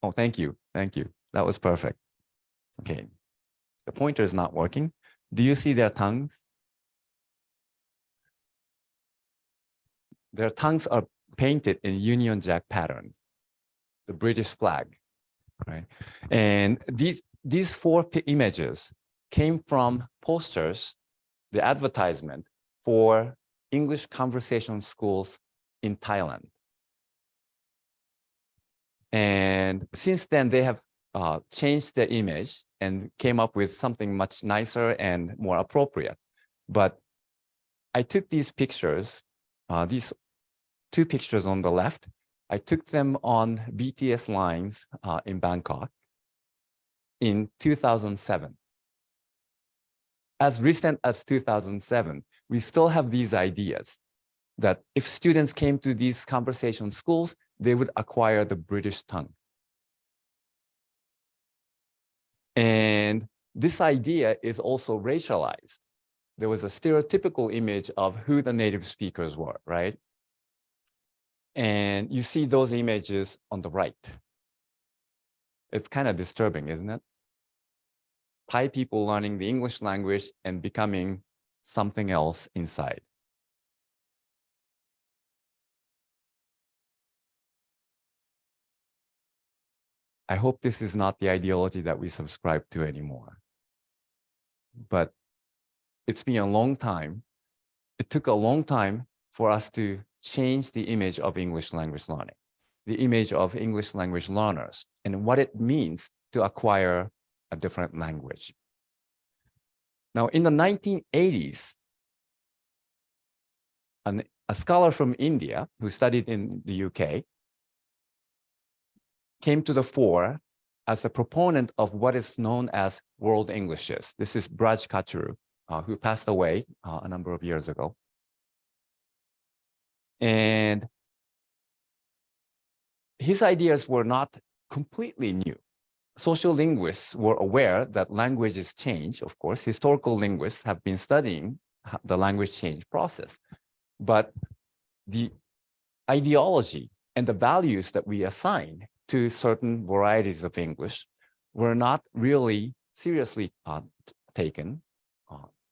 Oh, thank you. Thank you. That was perfect. Okay. The pointer is not working. Do you see their tongues? Their tongues are painted in Union Jack patterns, the British flag, right? And these four images came from posters, the advertisement for English conversation schools in Thailand. And since then, they have changed their image and came up with something much nicer and more appropriate. But I took these pictures, these two pictures on the left, I took them on BTS lines in Bangkok in 2007. As recent as 2007, we still have these ideas that if students came to these conversation schools, they would acquire the British tongue. And this idea is also racialized. There was a stereotypical image of who the native speakers were, right? And you see those images on the right. It's kind of disturbing, isn't it? Thai people learning the English language and becoming something else inside. I hope this is not the ideology that we subscribe to anymore. But it's been a long time. It took a long time for us to change the image of English language learning, the image of English language learners, and what it means to acquire a different language. Now, in the 1980s, a scholar from India who studied in the UK came to the fore as a proponent of what is known as world Englishes. This is Rajabhat, who passed away a number of years ago. And his ideas were not completely new. Social linguists were aware that languages change. Of course, historical linguists have been studying the language change process. But the ideology and the values that we assign to certain varieties of English were not really seriously taken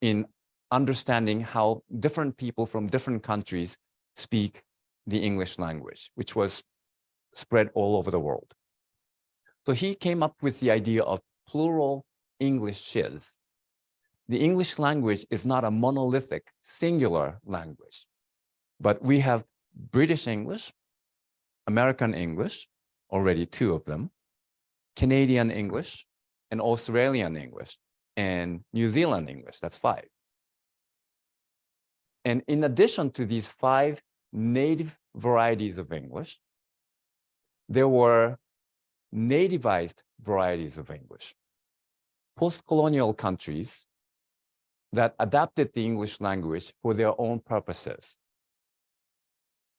in understanding how different people from different countries speak the English language, which was spread all over the world. So he came up with the idea of plural Englishes. The English language is not a monolithic, singular language, but we have British English, American English, already two of them, Canadian English, and Australian English, and New Zealand English, that's 5. And in addition to these 5 native varieties of English, there were nativized varieties of English. Post-colonial countries that adapted the English language for their own purposes,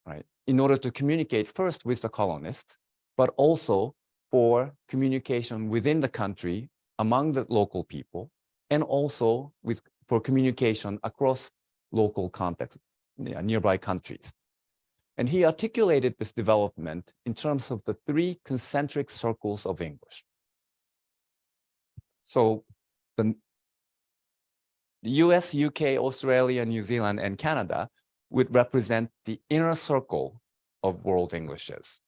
right? In order to communicate first with the colonists, but also for communication within the country among the local people, and also for communication across local context, nearby countries. And he articulated this development in terms of the 3 concentric circles of English. So the US, UK, Australia, New Zealand, and Canada would represent the inner circle of world Englishes.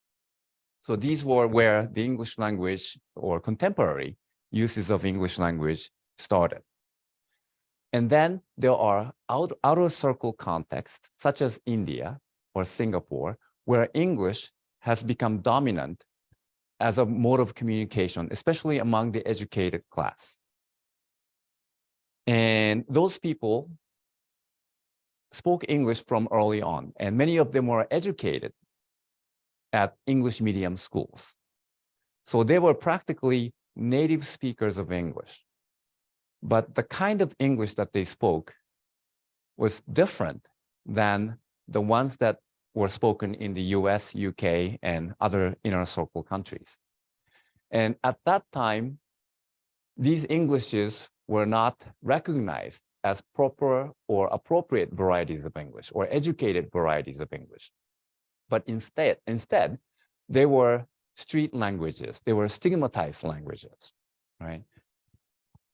So these were where the English language or contemporary uses of English language started. And then there are outer circle contexts, such as India or Singapore, where English has become dominant as a mode of communication, especially among the educated class. And those people spoke English from early on, and many of them were educated at English medium schools. So they were practically native speakers of English. But the kind of English that they spoke was different than the ones that were spoken in the US, UK, and other inner circle countries. And at that time, these Englishes were not recognized as proper or appropriate varieties of English or educated varieties of English. But instead, they were street languages. They were stigmatized languages, right?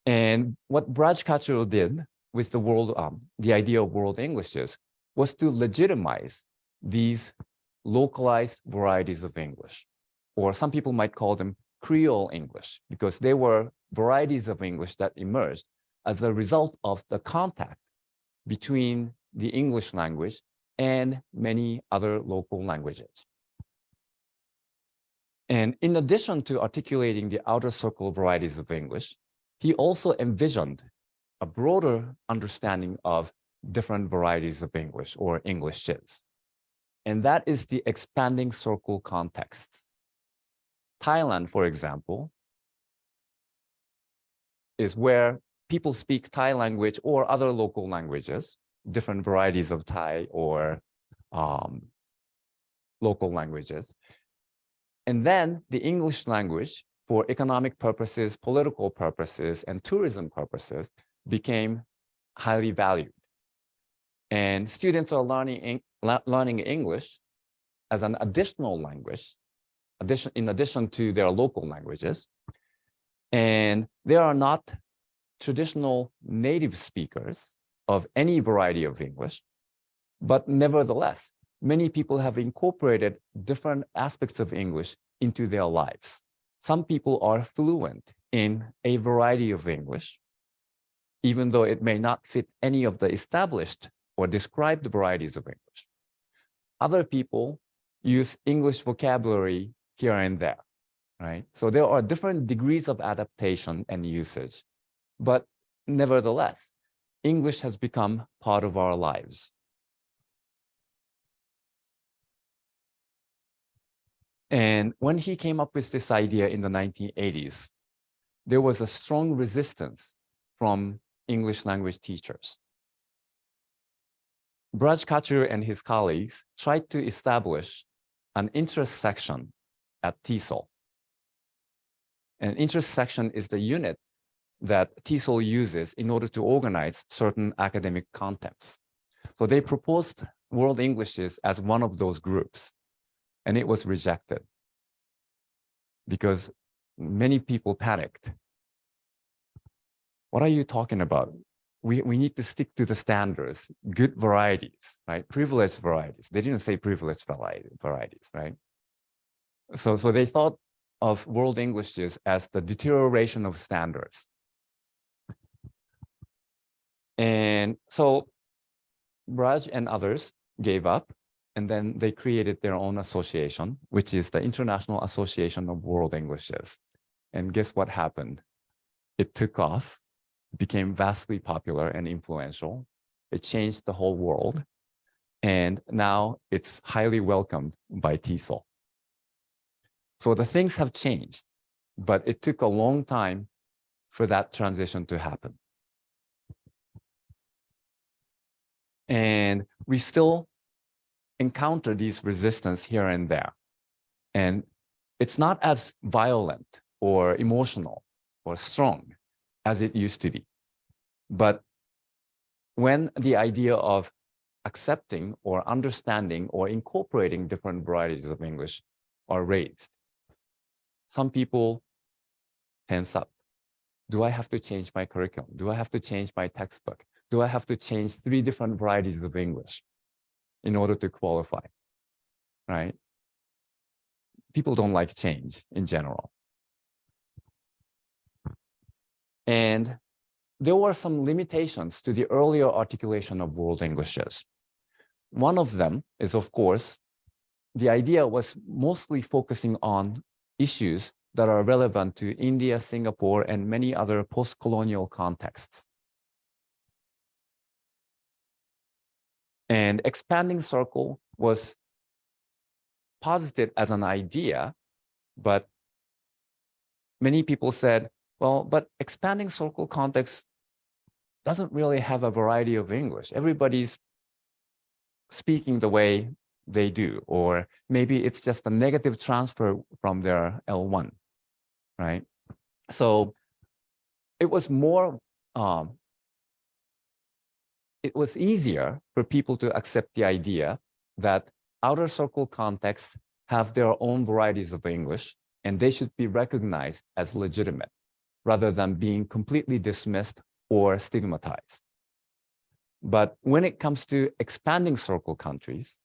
And what Rajabhat did with the idea of world Englishes was to legitimize these localized varieties of English, or some people might call them Creole English, because they were varieties of English that emerged as a result of the contact between the English language and many other local languages. And in addition to articulating the outer circle varieties of English, he also envisioned a broader understanding of different varieties of English or Englishes. And that is the expanding circle context. Thailand, for example, is where people speak Thai language or other local languages, different varieties of Thai or local languages. And then the English language, for economic purposes, political purposes, and tourism purposes, became highly valued. And students are learning English as an additional language, in addition to their local languages. And they are not traditional native speakers of any variety of English, but nevertheless, many people have incorporated different aspects of English into their lives. Some people are fluent in a variety of English, even though it may not fit any of the established or described varieties of English. Other people use English vocabulary here and there, right? So there are different degrees of adaptation and usage, but nevertheless, English has become part of our lives. And when he came up with this idea in the 1980s, there was a strong resistance from English language teachers. Rajabhat and his colleagues tried to establish an interest section at TESOL. An interest section is the unit that TESOL uses in order to organize certain academic contents. So they proposed World Englishes as one of those groups, and it was rejected because many people panicked. What are you talking about? We need to stick to the standards, good varieties, right? Privileged varieties. They didn't say privileged varieties, right? So they thought of World Englishes as the deterioration of standards. And so Raj and others gave up, and then they created their own association, which is the International Association of World Englishes. And guess what happened? It took off, became vastly popular and influential. It changed the whole world. And now it's highly welcomed by TESOL. So the things have changed, but it took a long time for that transition to happen. And we still encounter these resistance here and there. And it's not as violent or emotional or strong as it used to be. But when the idea of accepting or understanding or incorporating different varieties of English are raised, some people tense up. Do I have to change my curriculum? Do I have to change my textbook? Do I have to change 3 different varieties of English in order to qualify, right? People don't like change in general. And there were some limitations to the earlier articulation of World Englishes. One of them is, of course, the idea was mostly focusing on issues that are relevant to India, Singapore, and many other post-colonial contexts. And expanding circle was posited as an idea, but many people said, well, but expanding circle context doesn't really have a variety of English. Everybody's speaking the way they do, or maybe it's just a negative transfer from their L1, right? So it was more, it was easier for people to accept the idea that outer circle contexts have their own varieties of English, and they should be recognized as legitimate, rather than being completely dismissed or stigmatized. But when it comes to expanding circle countries,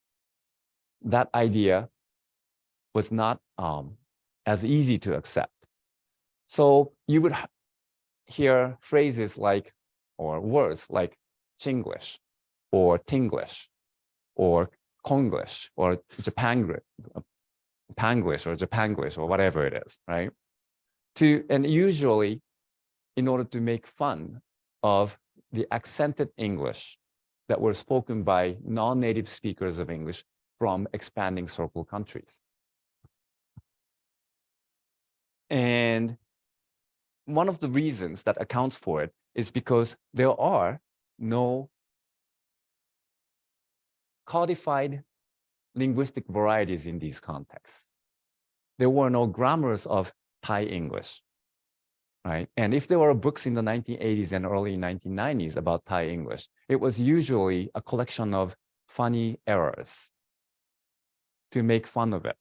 that idea was not as easy to accept. So you would hear phrases like, or words like Chinglish, or Tinglish, or Konglish, or Panglish, or Japanglish, or whatever it is, right? And usually, in order to make fun of the accented English that were spoken by non-native speakers of English from expanding circle countries. And one of the reasons that accounts for it is because there are no codified linguistic varieties in these contexts. There were no grammars of Thai English, right? And if there were books in the 1980s and early 1990s about Thai English, it was usually a collection of funny errors to make fun of it,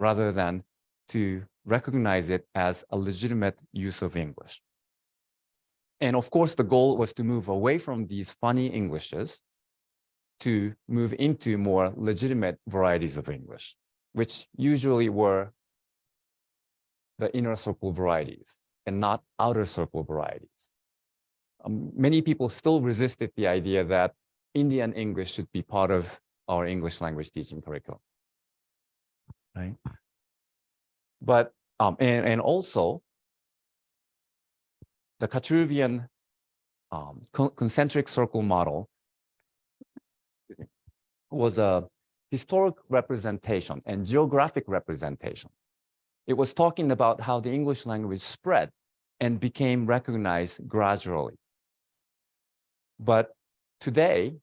rather than to recognize it as a legitimate use of English. And of course, the goal was to move away from these funny Englishes to move into more legitimate varieties of English, which usually were the inner circle varieties and not outer circle varieties. Many people still resisted the idea that Indian English should be part of our English language teaching curriculum, right? But, and also, the Kachuvian concentric circle model was a historic representation and geographic representation. It was talking about how the English language spread and became recognized gradually. But today,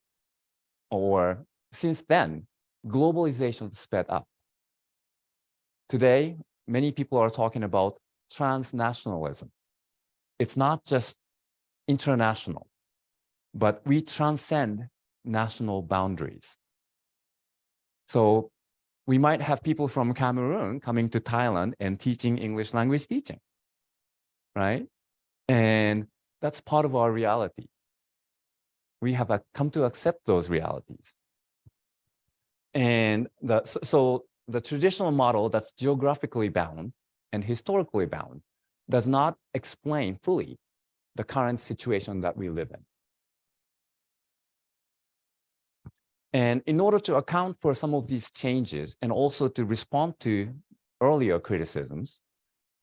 or since then, globalization sped up. Today, many people are talking about transnationalism. It's not just international, but we transcend national boundaries. So we might have people from Cameroon coming to Thailand and teaching English language teaching, right? And that's part of our reality. We have come to accept those realities. And so the traditional model that's geographically bound and historically bound does not explain fully the current situation that we live in. And in order to account for some of these changes and also to respond to earlier criticisms,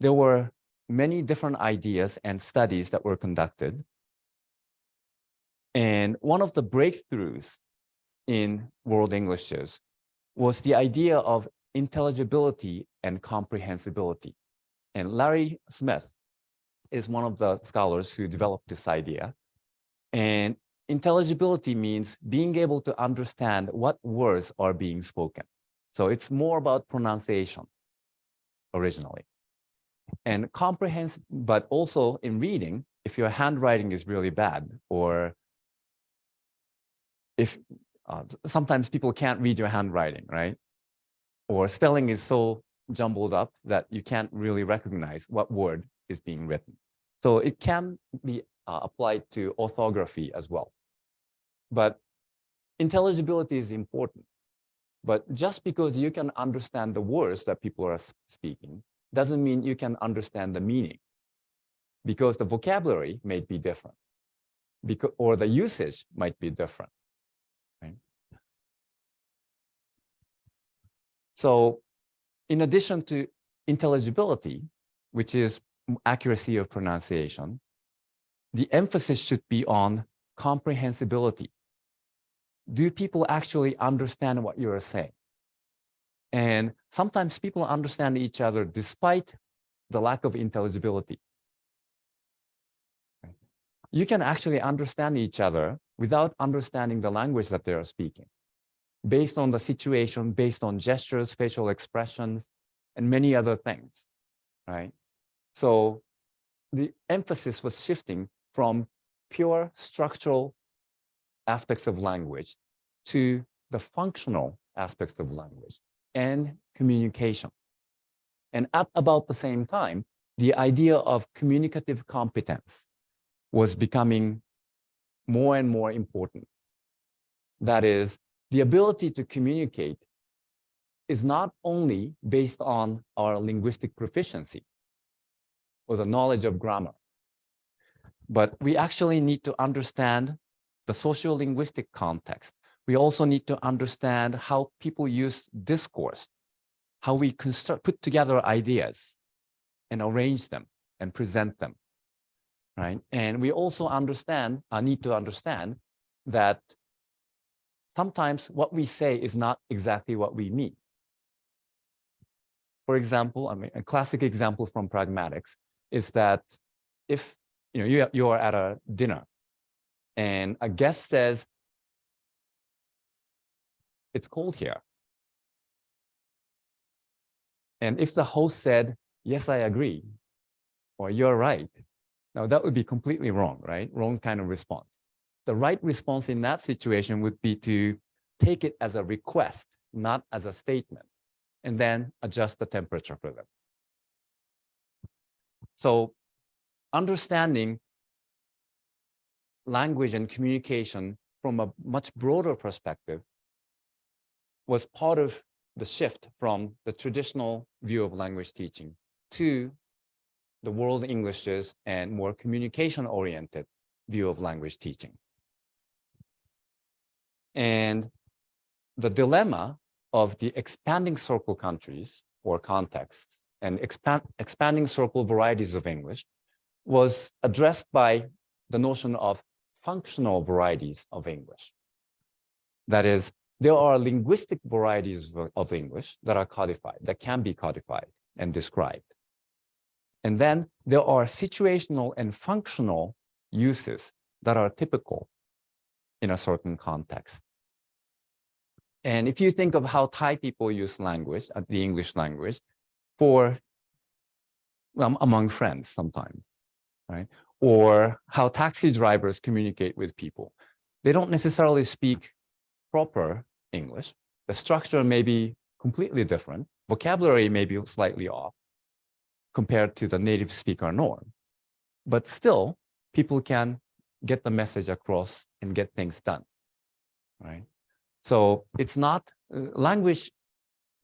there were many different ideas and studies that were conducted. And one of the breakthroughs in world Englishes was the idea of intelligibility and comprehensibility. And Larry Smith is one of the scholars who developed this idea. And intelligibility means being able to understand what words are being spoken. So it's more about pronunciation originally. And but also in reading, if your handwriting is really bad, or if sometimes people can't read your handwriting, right? Or spelling is so jumbled up that you can't really recognize what word is being written. So it can be applied to orthography as well. But intelligibility is important. But just because you can understand the words that people are speaking doesn't mean you can understand the meaning, because the vocabulary may be different, or the usage might be different. Right? So in addition to intelligibility, which is accuracy of pronunciation, the emphasis should be on comprehensibility. Do people actually understand what you're saying? And sometimes people understand each other despite the lack of intelligibility. You can actually understand each other without understanding the language that they are speaking. based on the situation, based on gestures, facial expressions, and many other things, right? So the emphasis was shifting from pure structural aspects of language to the functional aspects of language and communication. And at about the same time, the idea of communicative competence was becoming more and more important. That is, the ability to communicate is not only based on our linguistic proficiency or the knowledge of grammar, but we actually need to understand the sociolinguistic context. We also need to understand how people use discourse, how we put together ideas and arrange them and present them, right? And we also need to understand that sometimes what we say is not exactly what we mean. For example, a classic example from pragmatics is that if you are at a dinner and a guest says, "It's cold here." And if the host said, "Yes, I agree," or "You're right," now that would be completely wrong, right? Wrong kind of response. The right response in that situation would be to take it as a request, not as a statement, and then adjust the temperature for them. So understanding language and communication from a much broader perspective was part of the shift from the traditional view of language teaching to the world Englishes and more communication-oriented view of language teaching. And the dilemma of the expanding circle countries or contexts and expanding circle varieties of English was addressed by the notion of functional varieties of English. That is, there are linguistic varieties of English that are codified, that can be codified and described. And then there are situational and functional uses that are typical in a certain context. And if you think of how Thai people use language, the English language, among friends sometimes, right? Or how taxi drivers communicate with people. They don't necessarily speak proper English. The structure may be completely different. Vocabulary may be slightly off compared to the native speaker norm. But still, people can get the message across and get things done, right? So it's not language,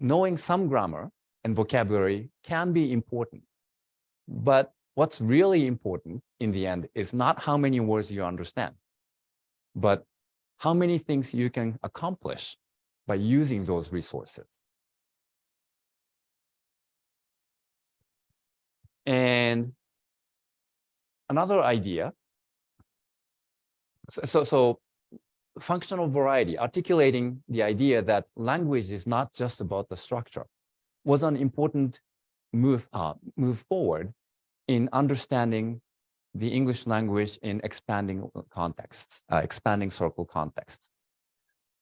knowing some grammar and vocabulary can be important. But what's really important in the end is not how many words you understand, but how many things you can accomplish by using those resources. And another idea, so functional variety, articulating the idea that language is not just about the structure, was an important move forward in understanding the English language in expanding contexts, expanding circle contexts.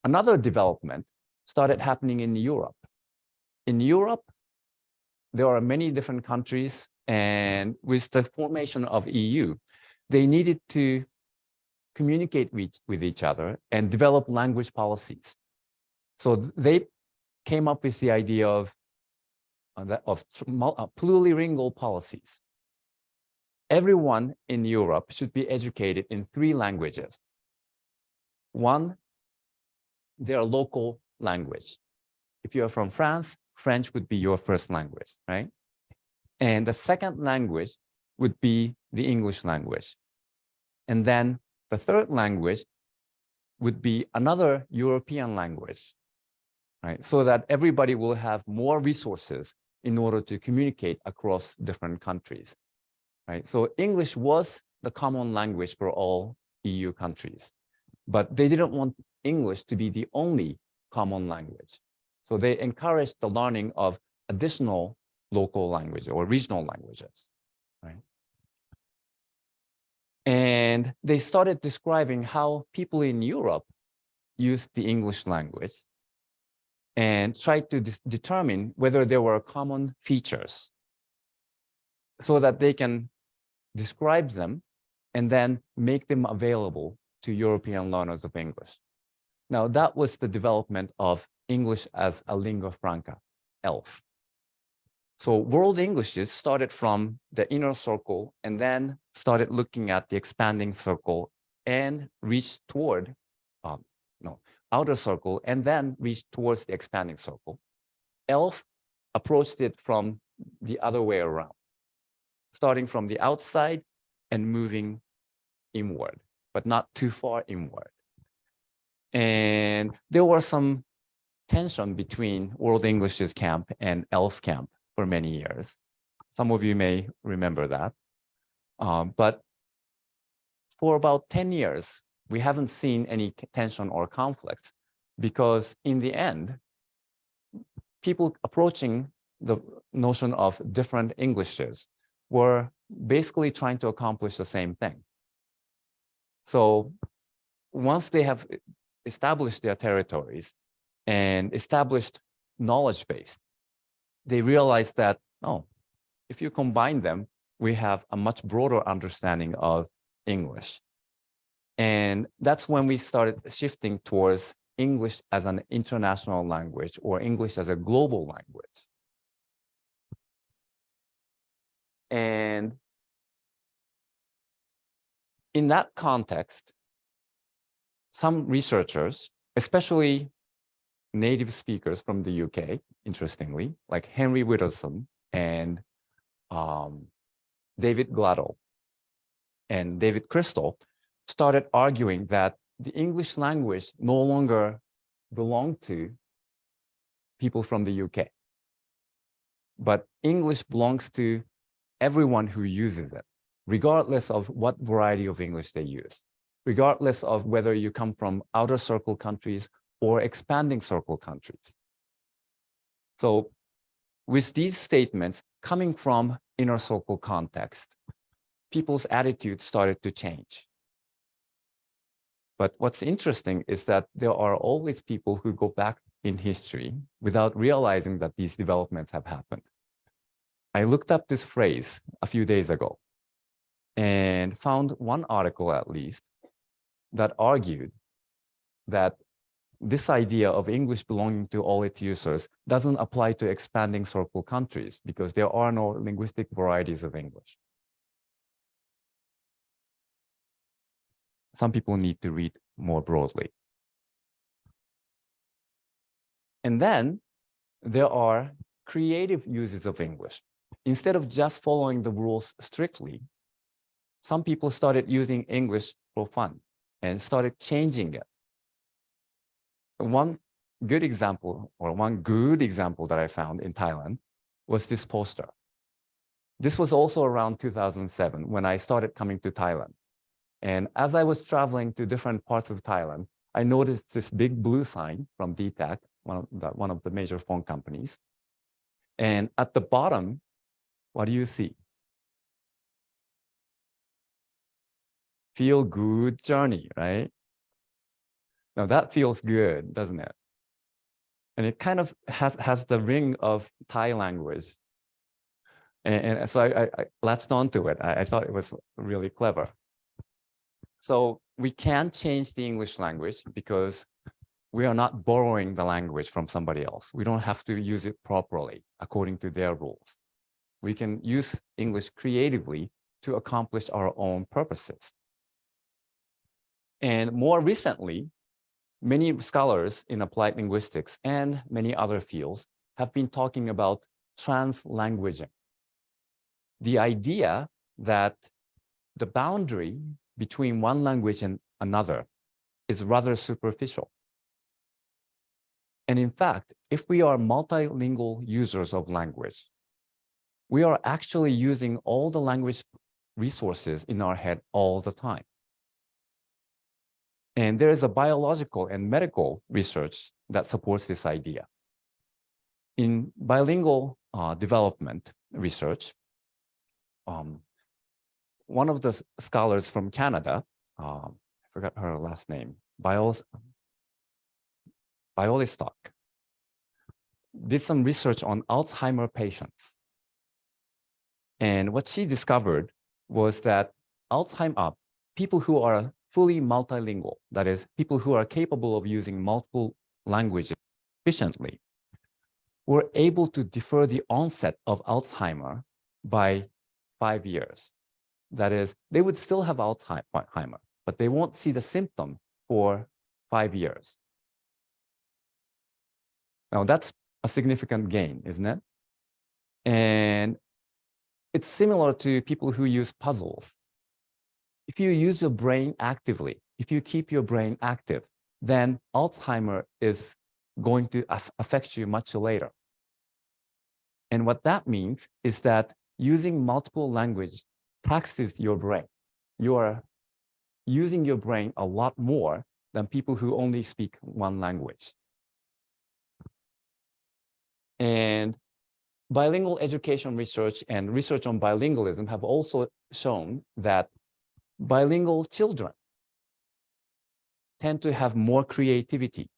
Another development started happening in Europe. In Europe, there are many different countries, and with the formation of EU, they needed to communicate with each other and develop language policies. So they came up with the idea of plurilingual policies. Everyone in Europe should be educated in 3 languages. One, their local language. If you're from France, French would be your first language, right? And the second language would be the English language. And then the third language would be another European language, right? So that everybody will have more resources in order to communicate across different countries, right? So English was the common language for all EU countries, but they didn't want English to be the only common language. So they encouraged the learning of additional local languages or regional languages, right? And they started describing how people in Europe used the English language and tried to determine whether there were common features so that they can describe them and then make them available to European learners of English. Now, that was the development of English as a lingua franca, ELF. So world Englishes started from the inner circle and then started looking at the expanding circle and reached toward, outer circle and then reached towards the expanding circle. ELF approached it from the other way around, starting from the outside and moving inward, but not too far inward. And there was some tension between World English's camp and ELF camp for many years. Some of you may remember that. But for about 10 years, we haven't seen any tension or conflict because in the end, people approaching the notion of different Englishes were basically trying to accomplish the same thing. So once they have established their territories and established knowledge base, they realized that, oh, if you combine them, we have a much broader understanding of English. And that's when we started shifting towards English as an international language or English as a global language. And in that context, some researchers, especially native speakers from the UK, interestingly, like Henry Whittleson and David Gladwell and David Crystal, started arguing that the English language no longer belonged to people from the UK, but English belongs to everyone who uses it, regardless of what variety of English they use, regardless of whether you come from outer circle countries or expanding circle countries. So with these statements coming from inner circle context, people's attitudes started to change. But what's interesting is that there are always people who go back in history without realizing that these developments have happened. I looked up this phrase a few days ago and found one article at least that argued that this idea of English belonging to all its users doesn't apply to expanding circle countries because there are no linguistic varieties of English. Some people need to read more broadly. And then there are creative uses of English. Instead of just following the rules strictly, some people started using English for fun and started changing it. One good example that I found in Thailand was this poster. This was also around 2007 when I started coming to Thailand. And as I was traveling to different parts of Thailand, I noticed this big blue sign from DTAC, one of the major phone companies. And at the bottom, what do you see? Feel good journey, right? Now that feels good, doesn't it? And it kind of has the ring of Thai language. And so I latched onto it. I thought it was really clever. So we can change the English language because we are not borrowing the language from somebody else. We don't have to use it properly according to their rules. We can use English creatively to accomplish our own purposes. And more recently, many scholars in applied linguistics and many other fields have been talking about translanguaging. The idea that the boundary between one language and another is rather superficial. And in fact, if we are multilingual users of language, we are actually using all the language resources in our head all the time. And there is a biological and medical research that supports this idea. In bilingual development research, one of the scholars from Canada, I forgot her last name, Biolistock, did some research on Alzheimer patients. And what she discovered was that people who are fully multilingual, that is, people who are capable of using multiple languages efficiently, were able to defer the onset of Alzheimer by 5 years. That is, they would still have Alzheimer, but they won't see the symptom for 5 years. Now that's a significant gain, isn't it? And it's similar to people who use puzzles. If you use your brain actively, if you keep your brain active, then Alzheimer is going to affect you much later. And what that means is that using multiple languages taxes your brain. You are using your brain a lot more than people who only speak one language. And bilingual education research and research on bilingualism have also shown that bilingual children tend to have more creativity.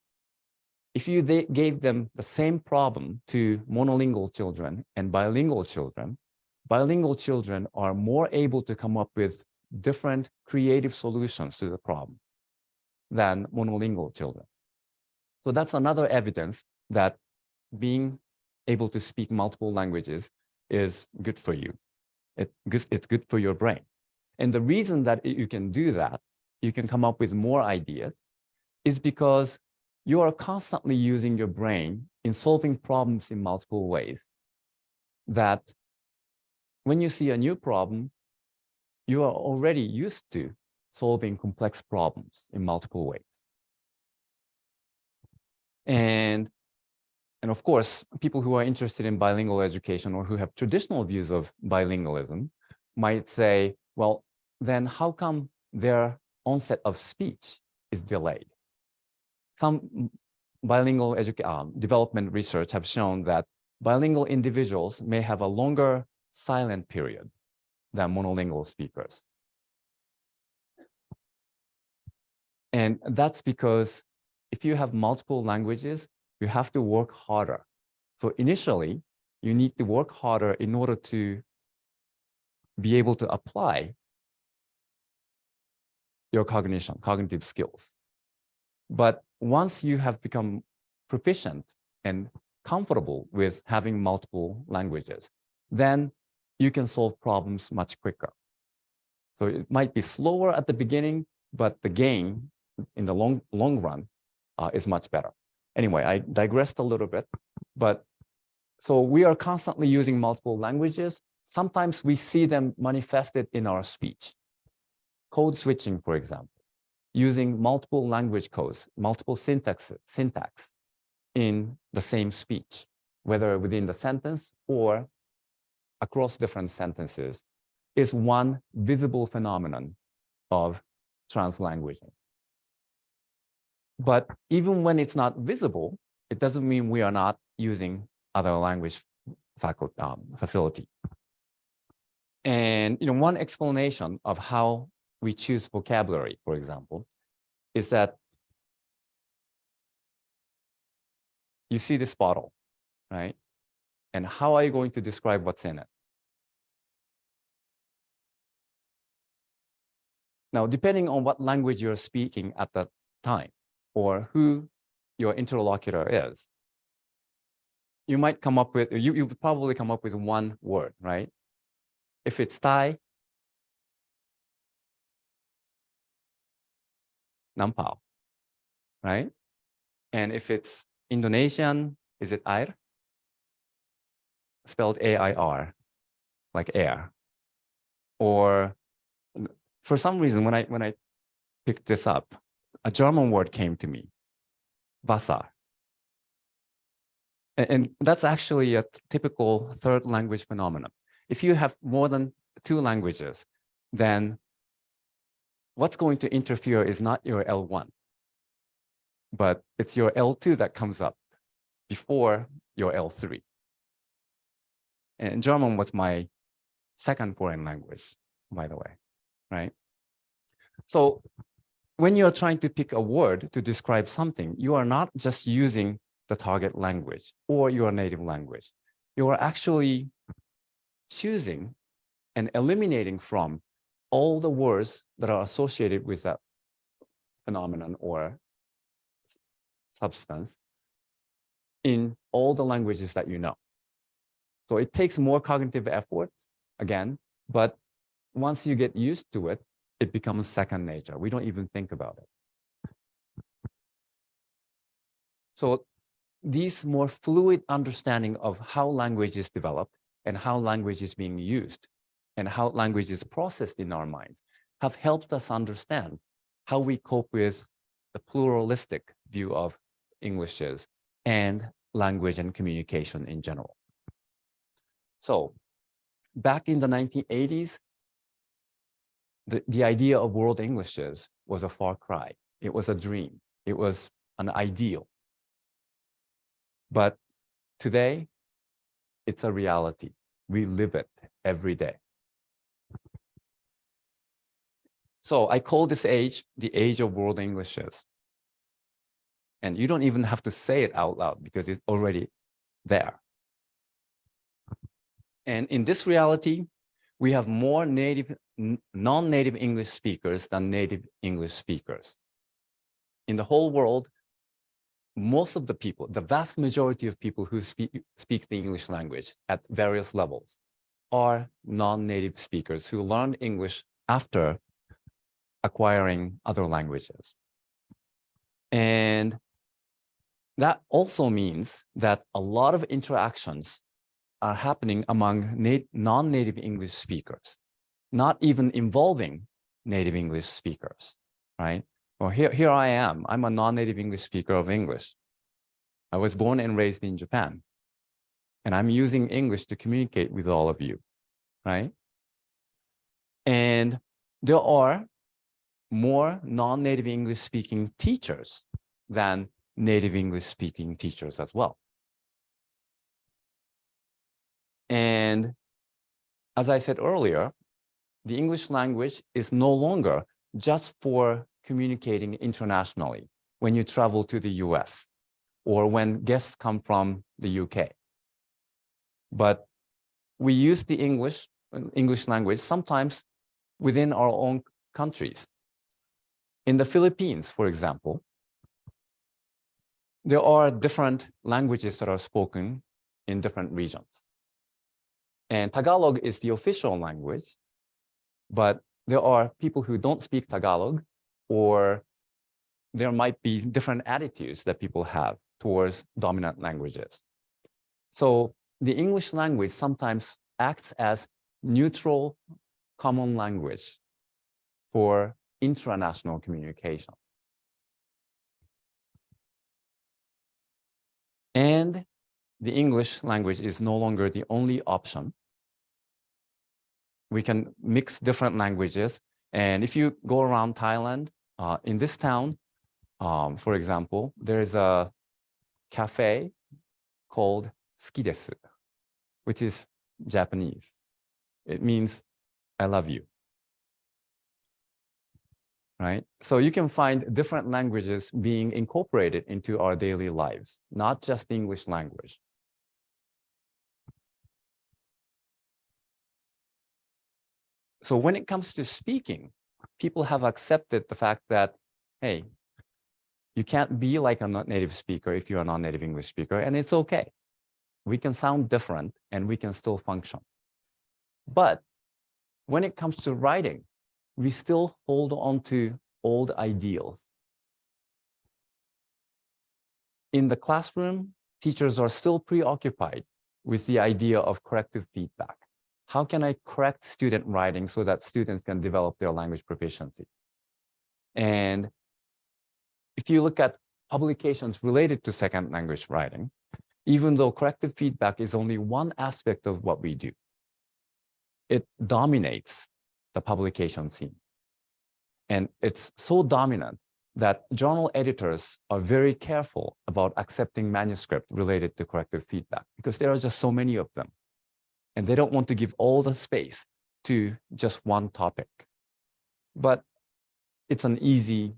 If you gave them the same problem to monolingual children and bilingual children are more able to come up with different creative solutions to the problem than monolingual children. So that's another evidence that being able to speak multiple languages is good for you. It's good for your brain. And the reason that you can do that, you can come up with more ideas, is because you are constantly using your brain in solving problems in multiple ways. That when you see a new problem, you are already used to solving complex problems in multiple ways. And of course, people who are interested in bilingual education or who have traditional views of bilingualism might say, well, then how come their onset of speech is delayed? Some bilingual development research have shown that bilingual individuals may have a longer silent period than monolingual speakers. And that's because if you have multiple languages, you have to work harder. So initially, you need to work harder in order to be able to apply your cognitive skills. But once you have become proficient and comfortable with having multiple languages, then you can solve problems much quicker. So it might be slower at the beginning, but the gain in the long run is much better. Anyway, I digressed a little bit, but so we are constantly using multiple languages. Sometimes we see them manifested in our speech. Code switching, for example, using multiple language codes, multiple syntax in the same speech, whether within the sentence or across different sentences, is one visible phenomenon of translanguaging. But even when it's not visible, it doesn't mean we are not using other language facility. And one explanation of how we choose vocabulary, for example, is that you see this bottle, right? And how are you going to describe what's in it? Now, depending on what language you're speaking at that time, or who your interlocutor is, you might come up with, you would probably come up with one word, right? If it's Thai, nampao, right? And if it's Indonesian, is it air? Spelled A-I-R, like air. Or for some reason, when I picked this up, a German word came to me, Wasser. And that's actually a typical third language phenomenon. If you have more than 2 languages, then what's going to interfere is not your L1, but it's your L2 that comes up before your L3. And German was my second foreign language, by the way, right? So when you're trying to pick a word to describe something, you are not just using the target language or your native language. You are actually choosing and eliminating from all the words that are associated with that phenomenon or substance in all the languages that you know. So it takes more cognitive efforts, again, but once you get used to it, it becomes second nature. We don't even think about it. So these more fluid understanding of how language is developed and how language is being used and how language is processed in our minds have helped us understand how we cope with the pluralistic view of Englishes and language and communication in general. So back in the 1980s, the idea of world Englishes was a far cry. It was a dream. It was an ideal. But today, it's a reality. We live it every day. So I call this age the age of world Englishes. And you don't even have to say it out loud because it's already there. And in this reality, we have more non-native English speakers than native English speakers. In the whole world, most of the people, the vast majority of people who speak the English language at various levels are non-native speakers who learned English after acquiring other languages. And that also means that a lot of interactions are happening among non-native English speakers, not even involving native English speakers, right? Well, here I am. I'm a non-native English speaker of English. I was born and raised in Japan, and I'm using English to communicate with all of you, right? And there are more non-native English speaking teachers than native English speaking teachers as well. And as I said earlier, the English language is no longer just for communicating internationally when you travel to the US or when guests come from the UK. But we use the English language sometimes within our own countries. In the Philippines, for example, there are different languages that are spoken in different regions. And Tagalog is the official language, but there are people who don't speak Tagalog, or there might be different attitudes that people have towards dominant languages. So the English language sometimes acts as neutral common language for international communication. And the English language is no longer the only option. We can mix different languages. And if you go around Thailand, in this town, for example, there's a cafe called Suki desu, which is Japanese. It means I love you, right? So you can find different languages being incorporated into our daily lives, not just the English language. So when it comes to speaking, people have accepted the fact that, hey, you can't be like a native speaker if you're a non-native English speaker, and it's okay. We can sound different and we can still function. But when it comes to writing, we still hold on to old ideals. In the classroom, teachers are still preoccupied with the idea of corrective feedback. How can I correct student writing so that students can develop their language proficiency? And if you look at publications related to second language writing, even though corrective feedback is only one aspect of what we do, it dominates the publication scene. And it's so dominant that journal editors are very careful about accepting manuscript related to corrective feedback because there are just so many of them. And they don't want to give all the space to just one topic. But it's an easy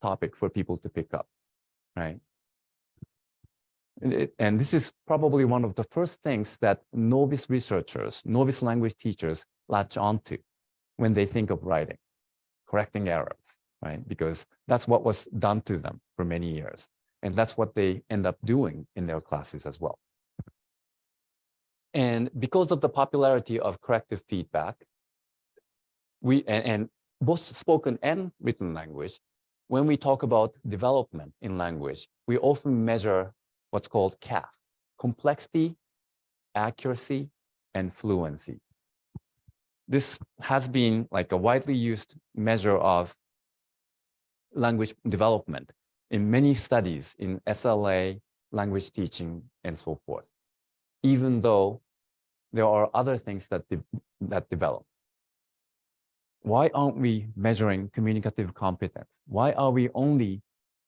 topic for people to pick up, right? And this is probably one of the first things that novice researchers, novice language teachers latch onto when they think of writing, correcting errors, right? Because that's what was done to them for many years. And that's what they end up doing in their classes as well. And because of the popularity of corrective feedback, and both spoken and written language, when we talk about development in language, we often measure what's called CAF, complexity, accuracy, and fluency. This has been like a widely used measure of language development in many studies in SLA, language teaching, and so forth, even though there are other things that develop. Why aren't we measuring communicative competence? Why are we only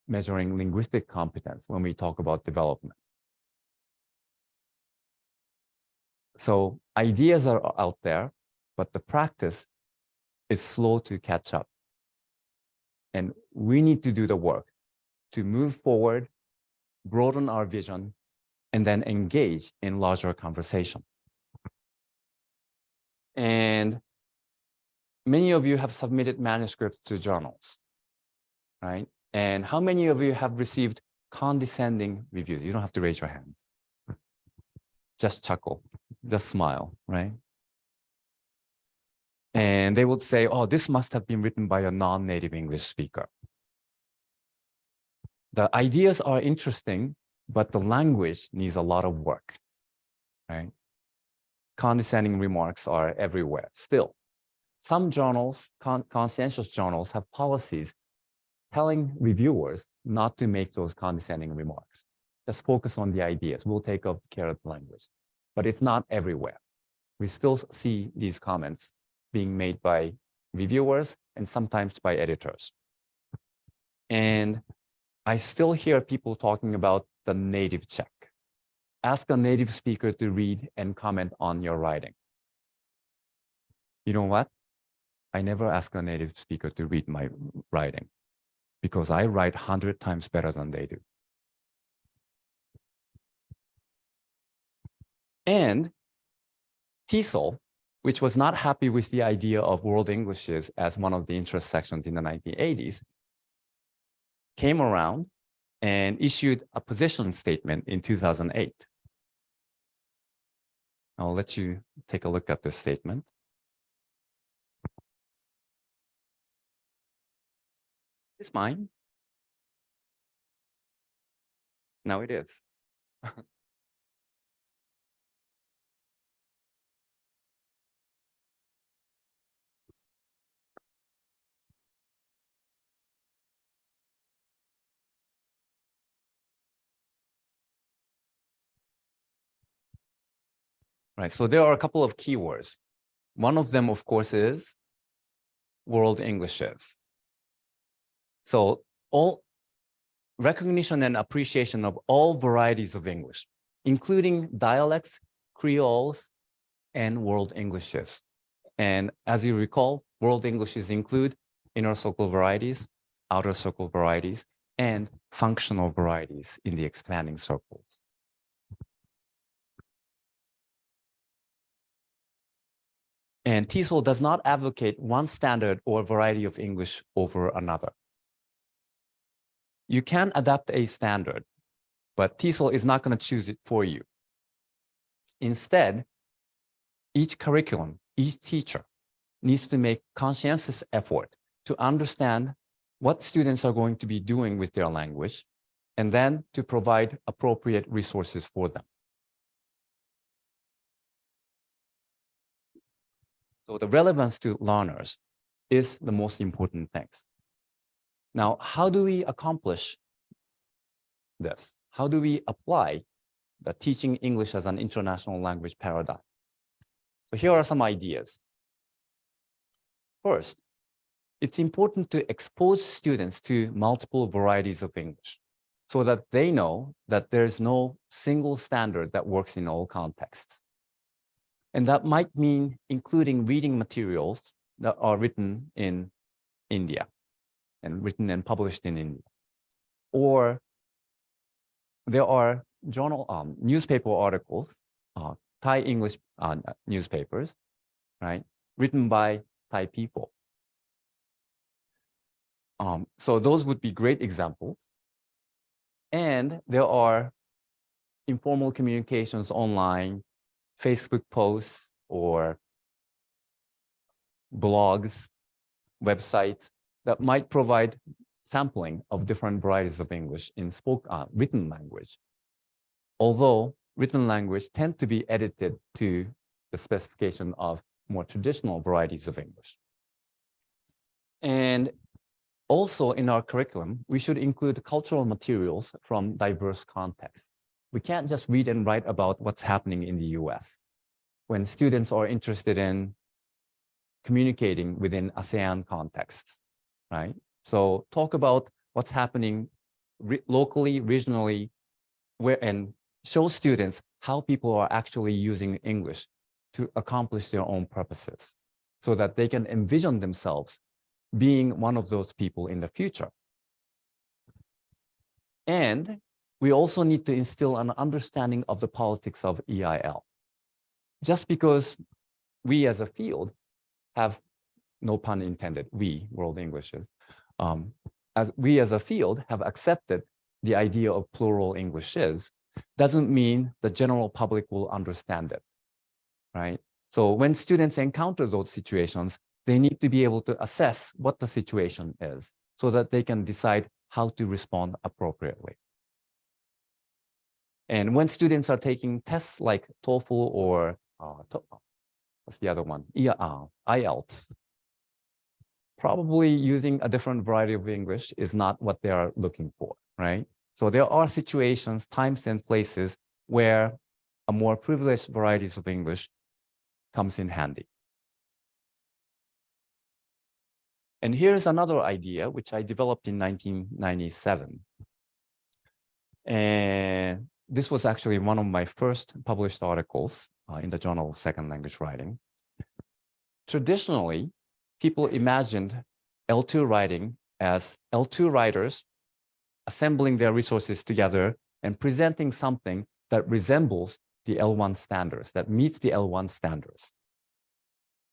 measuring linguistic competence when we talk about development? So ideas are out there, but the practice is slow to catch up. And we need to do the work to move forward, broaden our vision, and then engage in larger conversation. And many of you have submitted manuscripts to journals, right? And how many of you have received condescending reviews? You don't have to raise your hands. Just chuckle, just smile, right? And they would say, oh, this must have been written by a non-native English speaker. The ideas are interesting, but the language needs a lot of work, right? Condescending remarks are everywhere still. Some journals, conscientious journals, have policies telling reviewers not to make those condescending remarks. Just focus on the ideas. We'll take care of the language. But it's not everywhere. We still see these comments being made by reviewers and sometimes by editors. And I still hear people talking about the native check. Ask a native speaker to read and comment on your writing. You know what? I never ask a native speaker to read my writing because I write 100 times better than they do. And TESOL, which was not happy with the idea of world Englishes as one of the interest sections in the 1980s, came around and issued a position statement in 2008. I'll let you take a look at this statement. Is mine? No, it is. Right, so there are a couple of keywords. One of them, of course, is world Englishes. So all recognition and appreciation of all varieties of English, including dialects, Creoles, and world Englishes. And as you recall, world Englishes include inner circle varieties, outer circle varieties, and functional varieties in the expanding circles. And TESOL does not advocate one standard or variety of English over another. You can adapt a standard, but TESOL is not going to choose it for you. Instead, each curriculum, each teacher needs to make conscientious effort to understand what students are going to be doing with their language, and then to provide appropriate resources for them. So the relevance to learners is the most important thing. Now, how do we accomplish this? How do we apply the teaching English as an international language paradigm? So here are some ideas. First, it's important to expose students to multiple varieties of English so that they know that there's no single standard that works in all contexts. And that might mean including reading materials that are written in India and written and published in India. Or there are newspaper articles, Thai English newspapers, right, written by Thai people. So those would be great examples. And there are informal communications online, Facebook posts or blogs, websites that might provide sampling of different varieties of English in written language. Although written language tend to be edited to the specification of more traditional varieties of English. And also in our curriculum, we should include cultural materials from diverse contexts. We can't just read and write about what's happening in the US. When students are interested in communicating within ASEAN contexts, right? So talk about what's happening locally, regionally, and show students how people are actually using English to accomplish their own purposes so that they can envision themselves being one of those people in the future. And we also need to instill an understanding of the politics of EIL. Just because we as a field have, no pun intended, we, World Englishes, as we as a field have accepted the idea of plural Englishes, doesn't mean the general public will understand it, right? So when students encounter those situations, they need to be able to assess what the situation is so that they can decide how to respond appropriately. And when students are taking tests like TOEFL or what's the other one? IELTS, probably using a different variety of English is not what they are looking for, right? So there are situations, times and places where a more privileged varieties of English comes in handy. And here's another idea, which I developed in 1997. And this was actually one of my first published articles in the Journal of Second Language Writing. Traditionally, people imagined L2 writing as L2 writers assembling their resources together and presenting something that resembles the L1 standards, that meets the L1 standards.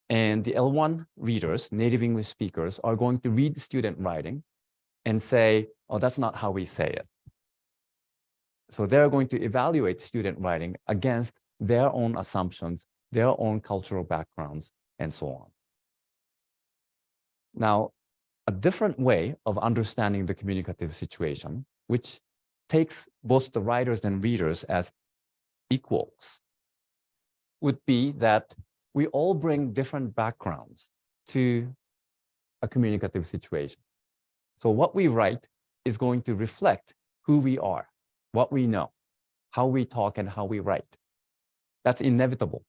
And the L1 readers, native English speakers, are going to read student writing and say, oh, that's not how we say it. So they're going to evaluate student writing against their own assumptions, their own cultural backgrounds, and so on. Now, a different way of understanding the communicative situation, which takes both the writers and readers as equals, would be that we all bring different backgrounds to a communicative situation. So what we write is going to reflect who we are, what we know, how we talk and how we write. That's inevitable,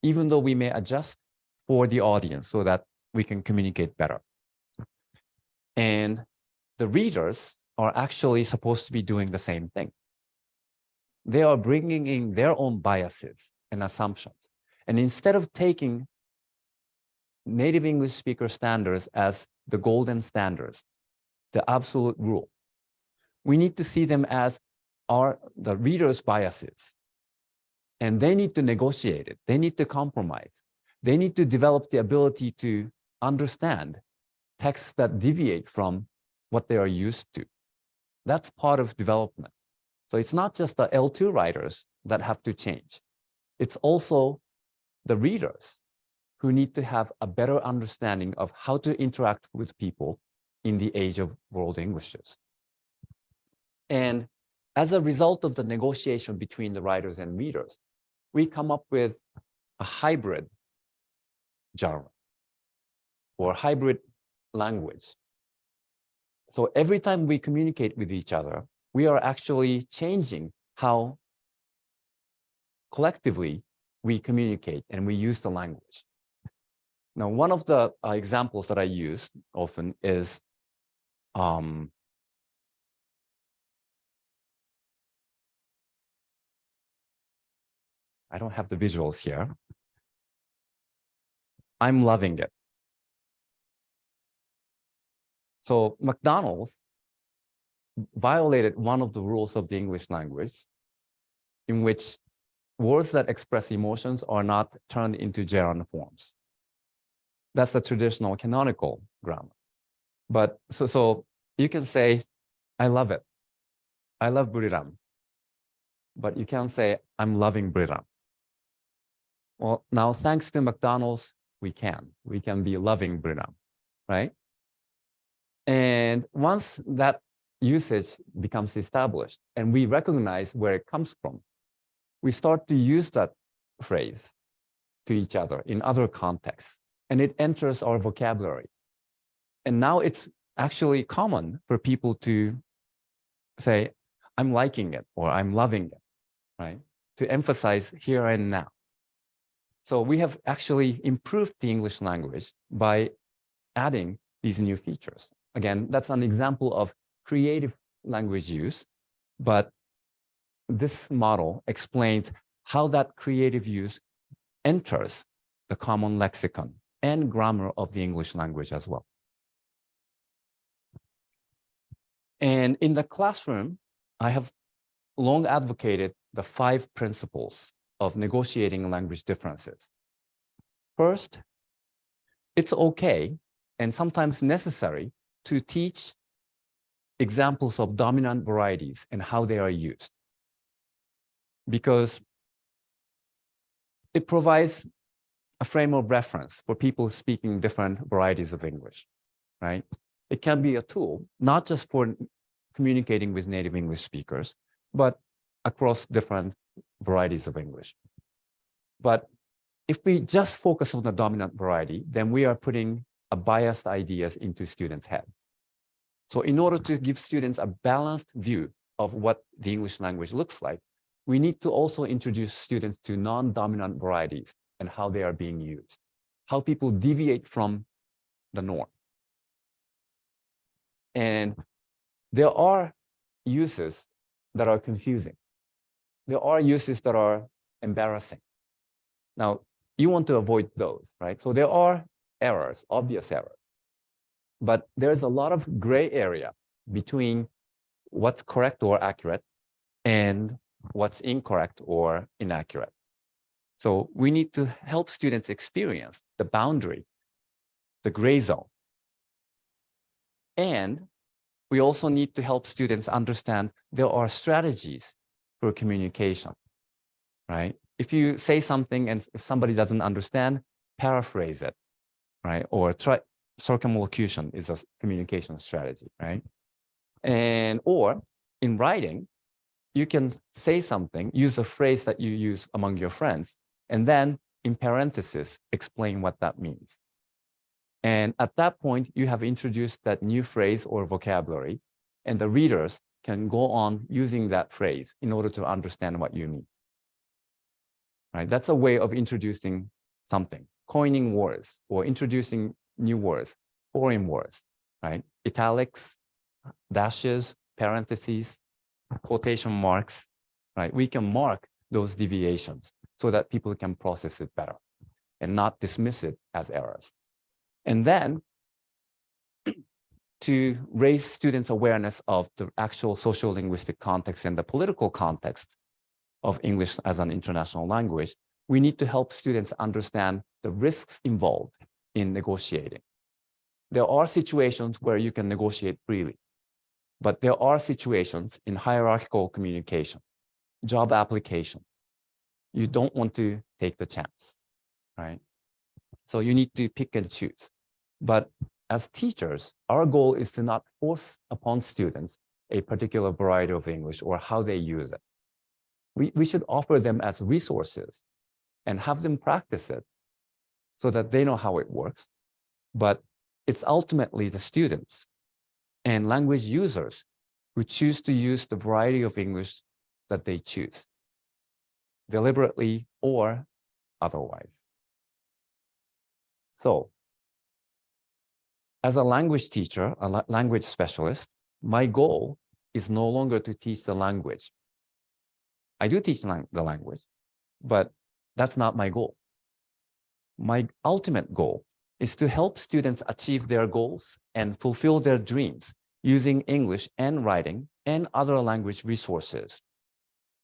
even though we may adjust for the audience so that we can communicate better. And the readers are actually supposed to be doing the same thing. They are bringing in their own biases and assumptions. And instead of taking native English speaker standards as the golden standards, the absolute rule, we need to see them as the reader's biases. And they need to negotiate it. They need to compromise. They need to develop the ability to understand texts that deviate from what they are used to. That's part of development. So it's not just the L2 writers that have to change. It's also the readers who need to have a better understanding of how to interact with people in the age of world Englishes. And as a result of the negotiation between the writers and readers, we come up with a hybrid genre or hybrid language. So every time we communicate with each other, we are actually changing how collectively we communicate and we use the language. Now, one of the examples that I use often is I don't have the visuals here. I'm loving it. So McDonald's violated one of the rules of the English language in which words that express emotions are not turned into gerund forms. That's the traditional canonical grammar. But so you can say, I love it. I love Buriram. But you can't say, I'm loving Buriram. Well, now thanks to McDonald's, we can be loving Buriram, right? And once that usage becomes established and we recognize where it comes from, we start to use that phrase to each other in other contexts, and it enters our vocabulary. And now it's actually common for people to say, I'm liking it or I'm loving it, right? To emphasize here and now. So we have actually improved the English language by adding these new features. Again, that's an example of creative language use, but this model explains how that creative use enters the common lexicon and grammar of the English language as well. And in the classroom, I have long advocated the 5 principles of negotiating language differences. First, it's okay and sometimes necessary to teach examples of dominant varieties and how they are used, because it provides a frame of reference for people speaking different varieties of English, right? It can be a tool, not just for communicating with native English speakers, but across different varieties of English. But if we just focus on the dominant variety, then we are putting a biased ideas into students' heads. So in order to give students a balanced view of what the English language looks like, we need to also introduce students to non-dominant varieties and how they are being used, how people deviate from the norm. And there are uses that are confusing. There are uses that are embarrassing. Now, you want to avoid those, right? So there are errors, obvious errors. But there's a lot of gray area between what's correct or accurate and what's incorrect or inaccurate. So we need to help students experience the boundary, the gray zone. And we also need to help students understand there are strategies for communication, right? If you say something and if somebody doesn't understand, paraphrase it, right? Or try circumlocution is a communication strategy, right? And or in writing, you can say something, use a phrase that you use among your friends, and then in parentheses, explain what that means. And at that point, you have introduced that new phrase or vocabulary, and the readers can go on using that phrase in order to understand what you mean. Right? That's a way of introducing something, coining words or introducing new words, foreign words, right? Italics, dashes, parentheses, quotation marks, right? We can mark those deviations so that people can process it better and not dismiss it as errors. And then to raise students' awareness of the actual social linguistic context and the political context of English as an international language, we need to help students understand the risks involved in negotiating. There are situations where you can negotiate freely, but there are situations in hierarchical communication, job application. You don't want to take the chance, right? So you need to pick and choose. But as teachers, our goal is to not force upon students a particular variety of English or how they use it. We should offer them as resources and have them practice it so that they know how it works. But it's ultimately the students and language users who choose to use the variety of English that they choose, deliberately or otherwise. So, as a language teacher, a language specialist, my goal is no longer to teach the language. I do teach the language, but that's not my goal. My ultimate goal is to help students achieve their goals and fulfill their dreams using English and writing and other language resources.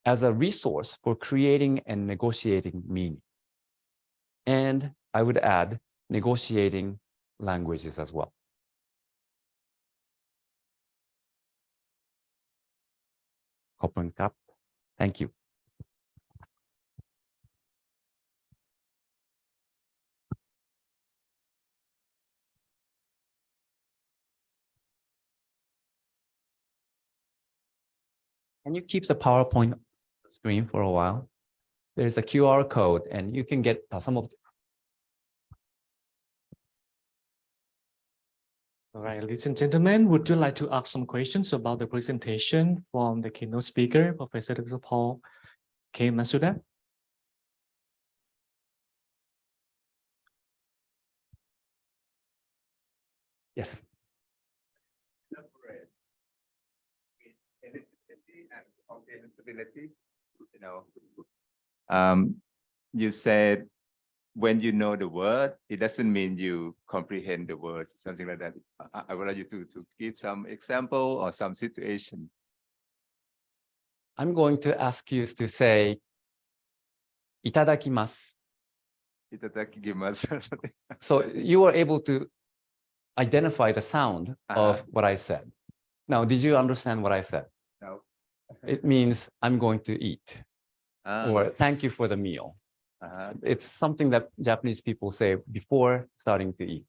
as a resource for creating and negotiating meaning. And I would add negotiating languages as well. Khop kap. Thank you. Can you keep the PowerPoint screen for a while? There's a QR code and you can get some of. All right, ladies and gentlemen, would you like to ask some questions about the presentation from the keynote speaker, Professor Dr. Paul K. Matsuda? Yes. You know, you said when you know the word, it doesn't mean you comprehend the word, something like that. I would like you to give some example or some situation. I'm going to ask you to say, itadakimasu. Itadakimasu. So you were able to identify the sound of what I said. Now, did you understand what I said? No. It means I'm going to eat, or thank you for the meal. It's something that Japanese people say before starting to eat.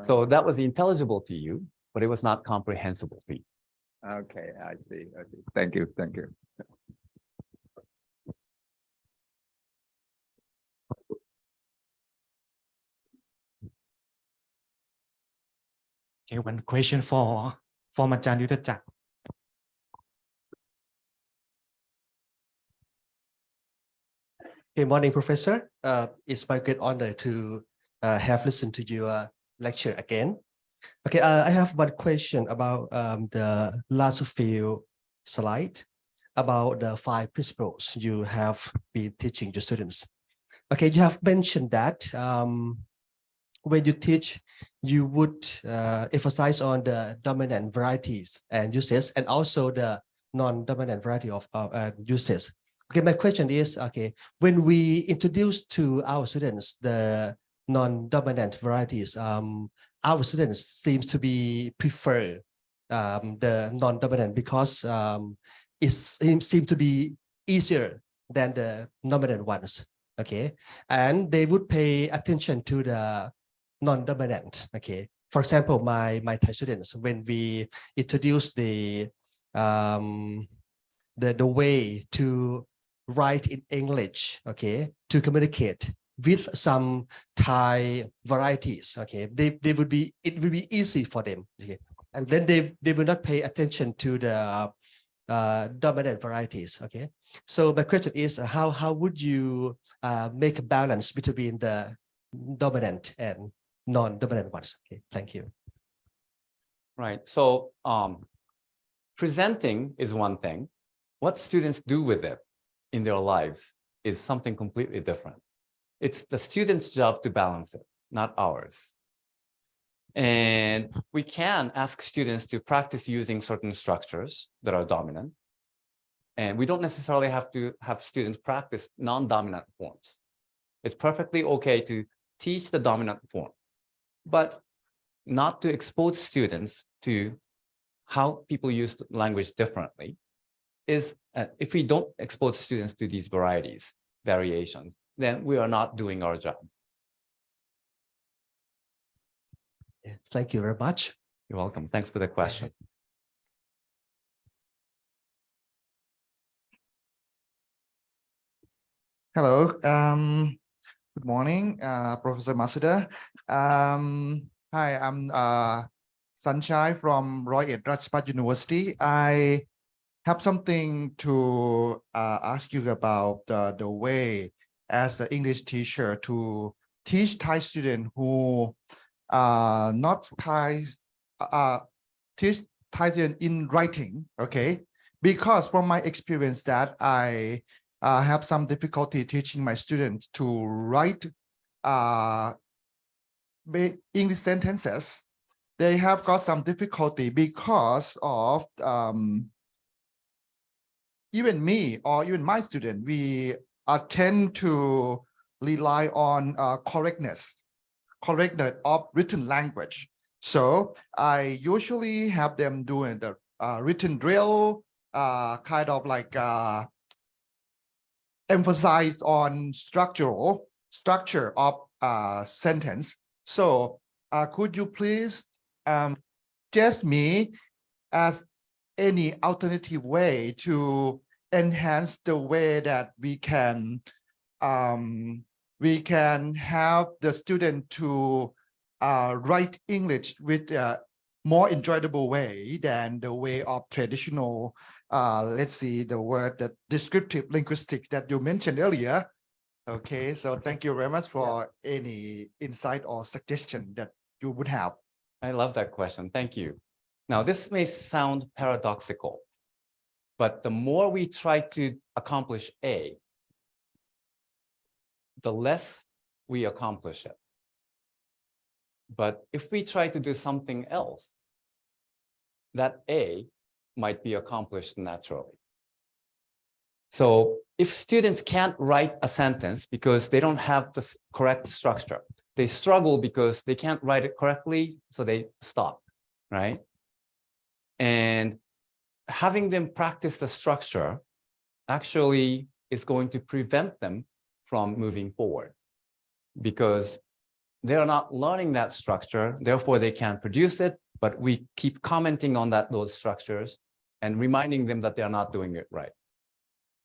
So that was intelligible to you, but it was not comprehensible to you. Okay, I see. Okay. Thank you. Thank you. Okay, one question for Ajahn Yuthachak. Good morning, Professor. It's my great honor to have listened to your lecture again. Okay, I have one question about the last few slides about the 5 principles you have been teaching your students. Okay, you have mentioned that when you teach, you would emphasize on the dominant varieties and uses, and also the non-dominant variety of uses. Okay, my question is, okay, when we introduce to our students the non-dominant varieties, our students seems to be prefer the non-dominant because it seems to be easier than the dominant ones. Okay, and they would pay attention to the non-dominant. Okay, for example, my Thai students, when we introduce the way to write in English, okay, to communicate with some Thai varieties, okay, it would be easy for them, okay, and then they will not pay attention to the dominant varieties. Okay, so my question is, how would you make a balance between the dominant and non-dominant ones? Okay, thank you. Right. So presenting is one thing. What students do with it in their lives is something completely different. It's the student's job to balance it, not ours. And we can ask students to practice using certain structures that are dominant. And we don't necessarily have to have students practice non-dominant forms. It's perfectly okay to teach the dominant form, but not to expose students to how people use language differently. Is if we don't expose students to these variations, then we are not doing our job. Thank you very much. You're welcome. Thanks for the question. Hello. Good morning, Professor Matsuda. Hi, I'm Sunshine from Rajabhat University. I have something to ask you about the way as an English teacher to teach Thai students who are not Thai, teach Thai students in writing, okay? Because from my experience that I have some difficulty teaching my students to write English sentences. They have got some difficulty because of even me or even my student, we tend to rely on correctness of written language. So I usually have them doing the written drill, kind of like emphasize on structure of sentence. So could you please suggest me as any alternative way to enhance the way that we can have the student to write English with a more enjoyable way than the way of traditional, let's see, the word, the descriptive linguistics that you mentioned earlier. Okay, so thank you very much for any insight or suggestion that you would have. I love that question. Thank you. Now, this may sound paradoxical, but the more we try to accomplish A, the less we accomplish it. But if we try to do something else, that A might be accomplished naturally. So if students can't write a sentence because they don't have the correct structure, they struggle because they can't write it correctly, so they stop, right? And having them practice the structure actually is going to prevent them from moving forward because they're not learning that structure, therefore they can't produce it, but we keep commenting on those structures and reminding them that they're not doing it right,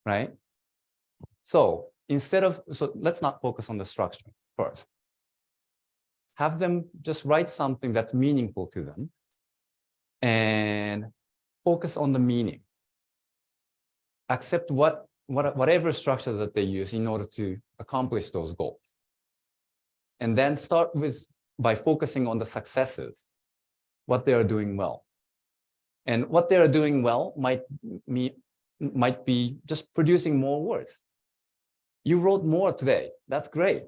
right? So let's not focus on the structure first. Have them just write something that's meaningful to them and focus on the meaning. Accept whatever structure that they use in order to accomplish those goals. And then start by focusing on the successes, what they are doing well. And what they are doing well might be just producing more words. You wrote more today. That's great.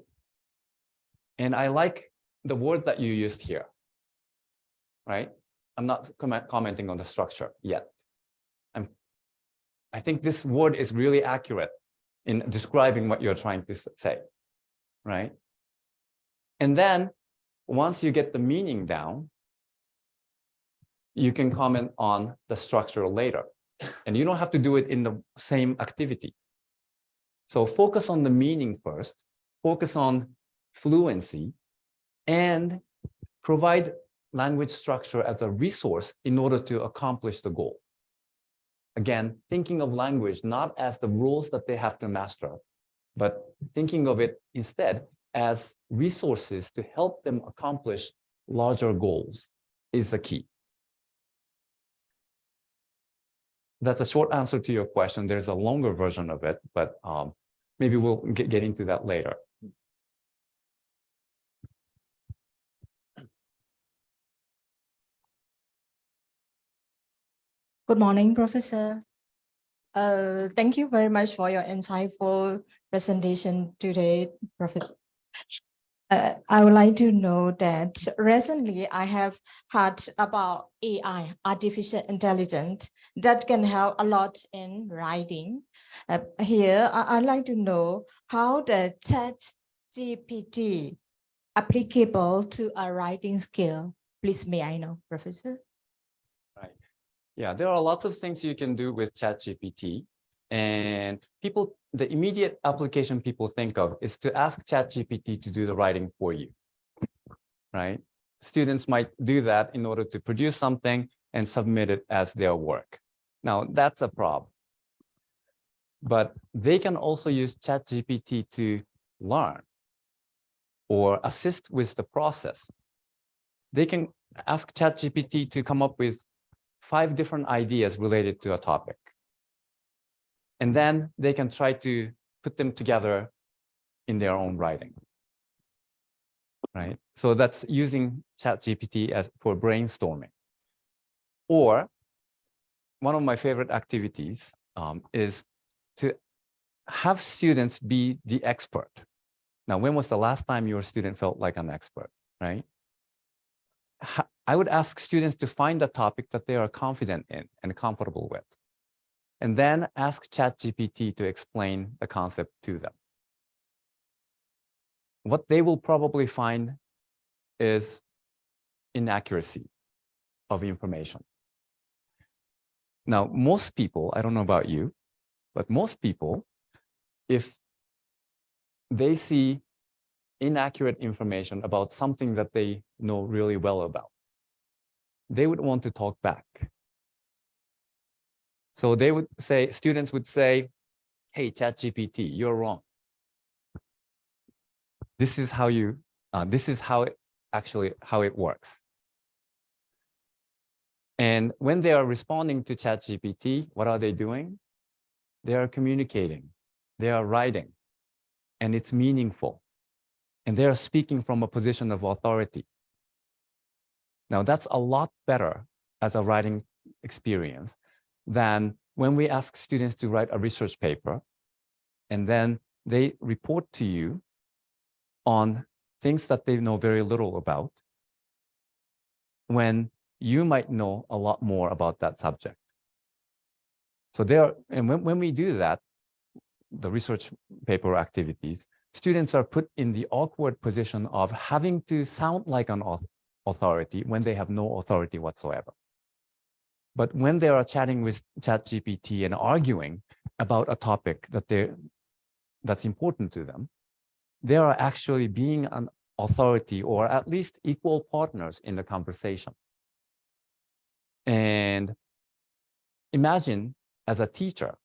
And I like the word that you used here, right? I'm not commenting on the structure yet. I think this word is really accurate in describing what you're trying to say, right? And then once you get the meaning down, you can comment on the structure later. And you don't have to do it in the same activity. So focus on the meaning first, focus on fluency, and provide language structure as a resource in order to accomplish the goal. Again, thinking of language not as the rules that they have to master, but thinking of it instead as resources to help them accomplish larger goals is the key. That's a short answer to your question. There's a longer version of it, but maybe we'll get into that later. Good morning, Professor. Thank you very much for your insightful presentation today, Professor. I would like to know that recently I have heard about AI, artificial intelligence, that can help a lot in writing. Here, I'd like to know how the ChatGPT applicable to a writing skill. Please, may I know, Professor? Right. Yeah, there are lots of things you can do with ChatGPT. And the immediate application people think of is to ask ChatGPT to do the writing for you, right? Students might do that in order to produce something and submit it as their work. Now, that's a problem. But they can also use ChatGPT to learn or assist with the process. They can ask ChatGPT to come up with 5 different ideas related to a topic. And then they can try to put them together in their own writing, right? So that's using ChatGPT for brainstorming. Or one of my favorite activities is to have students be the expert. Now, when was the last time your student felt like an expert, right? I would ask students to find a topic that they are confident in and comfortable with. and then ask ChatGPT to explain the concept to them. What they will probably find is inaccuracy of information. Now, most people, I don't know about you, but most people, if they see inaccurate information about something that they know really well about, they would want to talk back. So they would say, students would say, hey, ChatGPT, you're wrong. This is how it works. And when they are responding to ChatGPT, what are they doing? They are communicating, they are writing, and it's meaningful. And they are speaking from a position of authority. Now, that's a lot better as a writing experience than when we ask students to write a research paper, and then they report to you on things that they know very little about, when you might know a lot more about that subject. So when we do that, the research paper activities, students are put in the awkward position of having to sound like an authority when they have no authority whatsoever. But when they are chatting with ChatGPT and arguing about a topic that's important to them, they are actually being an authority, or at least equal partners in the conversation. And imagine as a teacher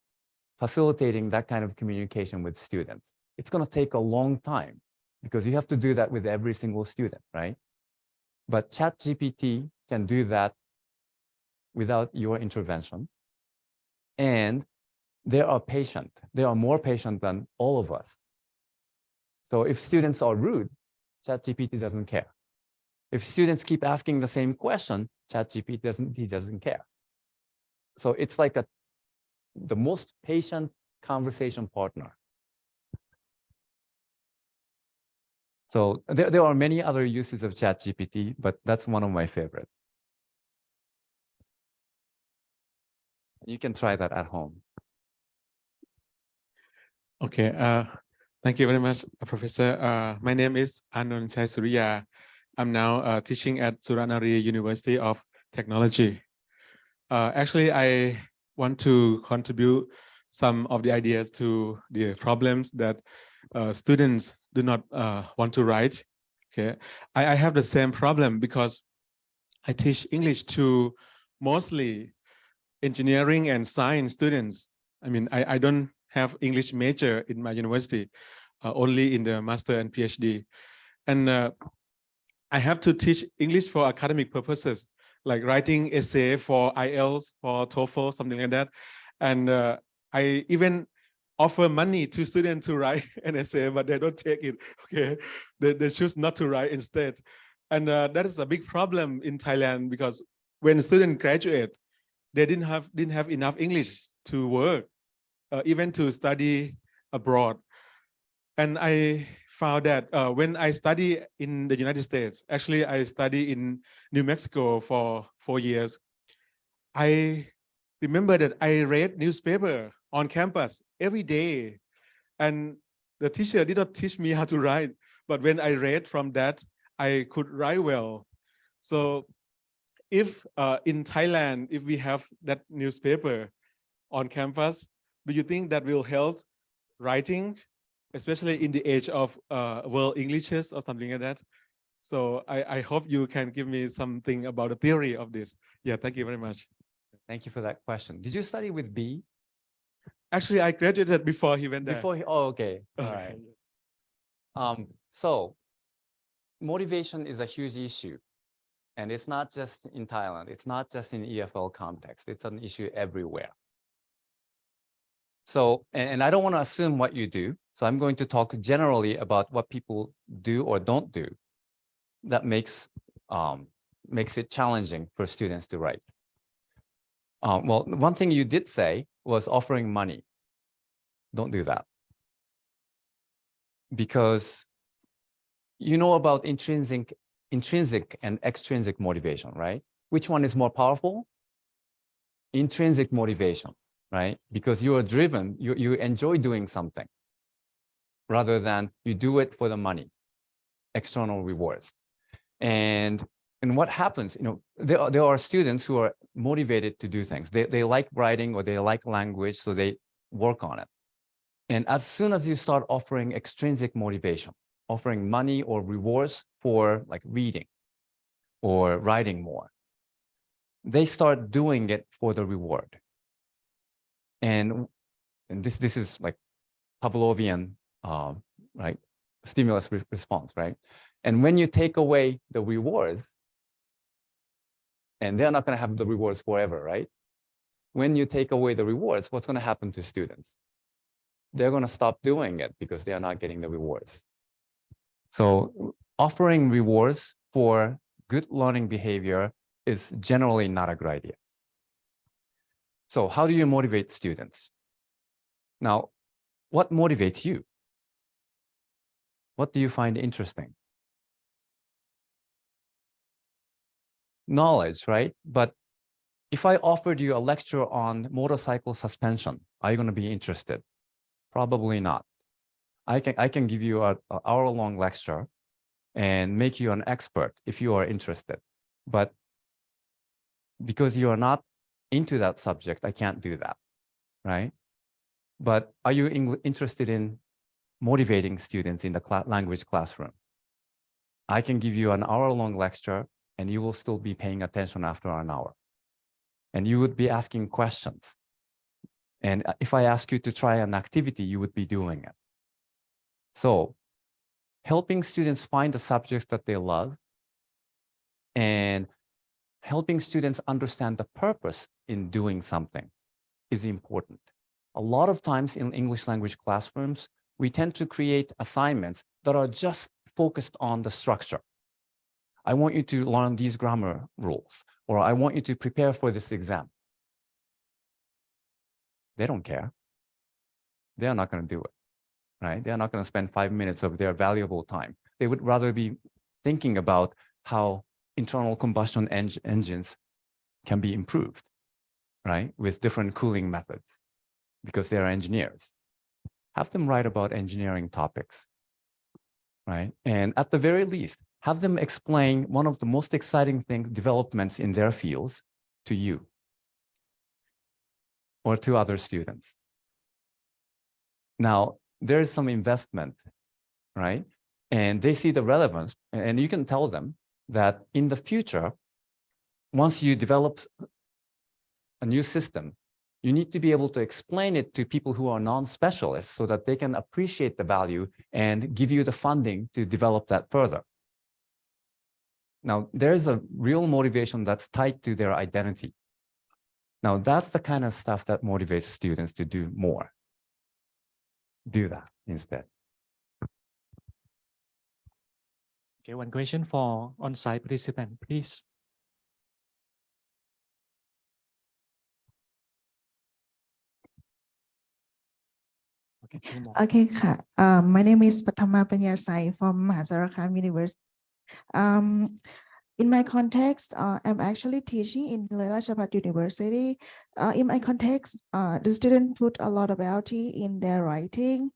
facilitating that kind of communication with students. It's going to take a long time because you have to do that with every single student, right? But ChatGPT can do that without your intervention. And they are patient. They are more patient than all of us. So if students are rude, ChatGPT doesn't care. If students keep asking the same question, ChatGPT doesn't care. So it's like the most patient conversation partner. So there are many other uses of ChatGPT, but that's one of my favorites. You can try that at home. Okay, thank you very much, Professor. My name is Anon Chai Surya. I'm now teaching at Suranari University of Technology. Actually, I want to contribute some of the ideas to the problems that students do not want to write. Okay, I have the same problem because I teach English to mostly engineering and science students. I mean, I don't have English major in my university, only in the master and PhD. And I have to teach English for academic purposes, like writing essay for IELTS, for TOEFL, something like that. And I even offer money to students to write an essay, but they don't take it. Okay, they choose not to write instead. And that is a big problem in Thailand because when students graduate, they didn't have enough English to work, even to study abroad. And I found that when I study in the United States, actually I study in New Mexico for 4 years. I remember that I read newspaper on campus every day, and the teacher did not teach me how to write. But when I read from that, I could write well. So if in Thailand, if we have that newspaper on campus, do you think that will help writing, especially in the age of world Englishes or something like that? So I hope you can give me something about the theory of this. Yeah, thank you very much. Thank you for that question. Did you study with B? Actually, I graduated before he went there. Oh, okay. All right. So motivation is a huge issue. And it's not just in Thailand. It's not just in EFL context. It's an issue everywhere. So, and I don't want to assume what you do. So I'm going to talk generally about what people do or don't do that makes it challenging for students to write. Well, one thing you did say was offering money. Don't do that. Because you know about intrinsic and extrinsic motivation, right? Which one is more powerful? Intrinsic motivation. right? Because you are driven, you enjoy doing something rather than you do it for the money, external rewards. And what happens, there are students who are motivated to do things. They like writing or they like language, so they work on it. And as soon as you start offering extrinsic motivation, offering money or rewards for like reading or writing more, they start doing it for the reward. And this is like Pavlovian, right? Stimulus response, right? And when you take away the rewards, and they're not going to have the rewards forever, right? When you take away the rewards, what's going to happen to students? They're going to stop doing it because they are not getting the rewards. So offering rewards for good learning behavior is generally not a good idea. So how do you motivate students? Now, what motivates you? What do you find interesting? Knowledge, right? But if I offered you a lecture on motorcycle suspension, are you going to be interested? Probably not. I can give you an hour-long lecture and make you an expert if you are interested. But because you are not into that subject, I can't do that, right? But are you interested in motivating students in the language classroom? I can give you an hour-long lecture and you will still be paying attention after an hour. And you would be asking questions. And if I ask you to try an activity, you would be doing it. So helping students find the subjects that they love and helping students understand the purpose in doing something is important. A lot of times in English language classrooms, we tend to create assignments that are just focused on the structure. I want you to learn these grammar rules, or I want you to prepare for this exam. They don't care. They're not going to do it, right? They're not going to spend 5 minutes of their valuable time. They would rather be thinking about how internal combustion engines can be improved, right? With different cooling methods, because they're engineers. Have them write about engineering topics, right? And at the very least, have them explain one of the most exciting developments in their fields to you or to other students. Now, there is some investment, right? And they see the relevance, and you can tell them that in the future, once you develop a new system, you need to be able to explain it to people who are non-specialists so that they can appreciate the value and give you the funding to develop that further. Now, there is a real motivation that's tied to their identity. Now, that's the kind of stuff that motivates students to do more. Do that instead. Okay, one question for on-site participant, please. Okay, two more. Okay, my name is Pathama Panyasai from Mahasarakham University. In my context, I'm actually teaching in Rajabhat University. In my context, the students put a lot of LT in their writing.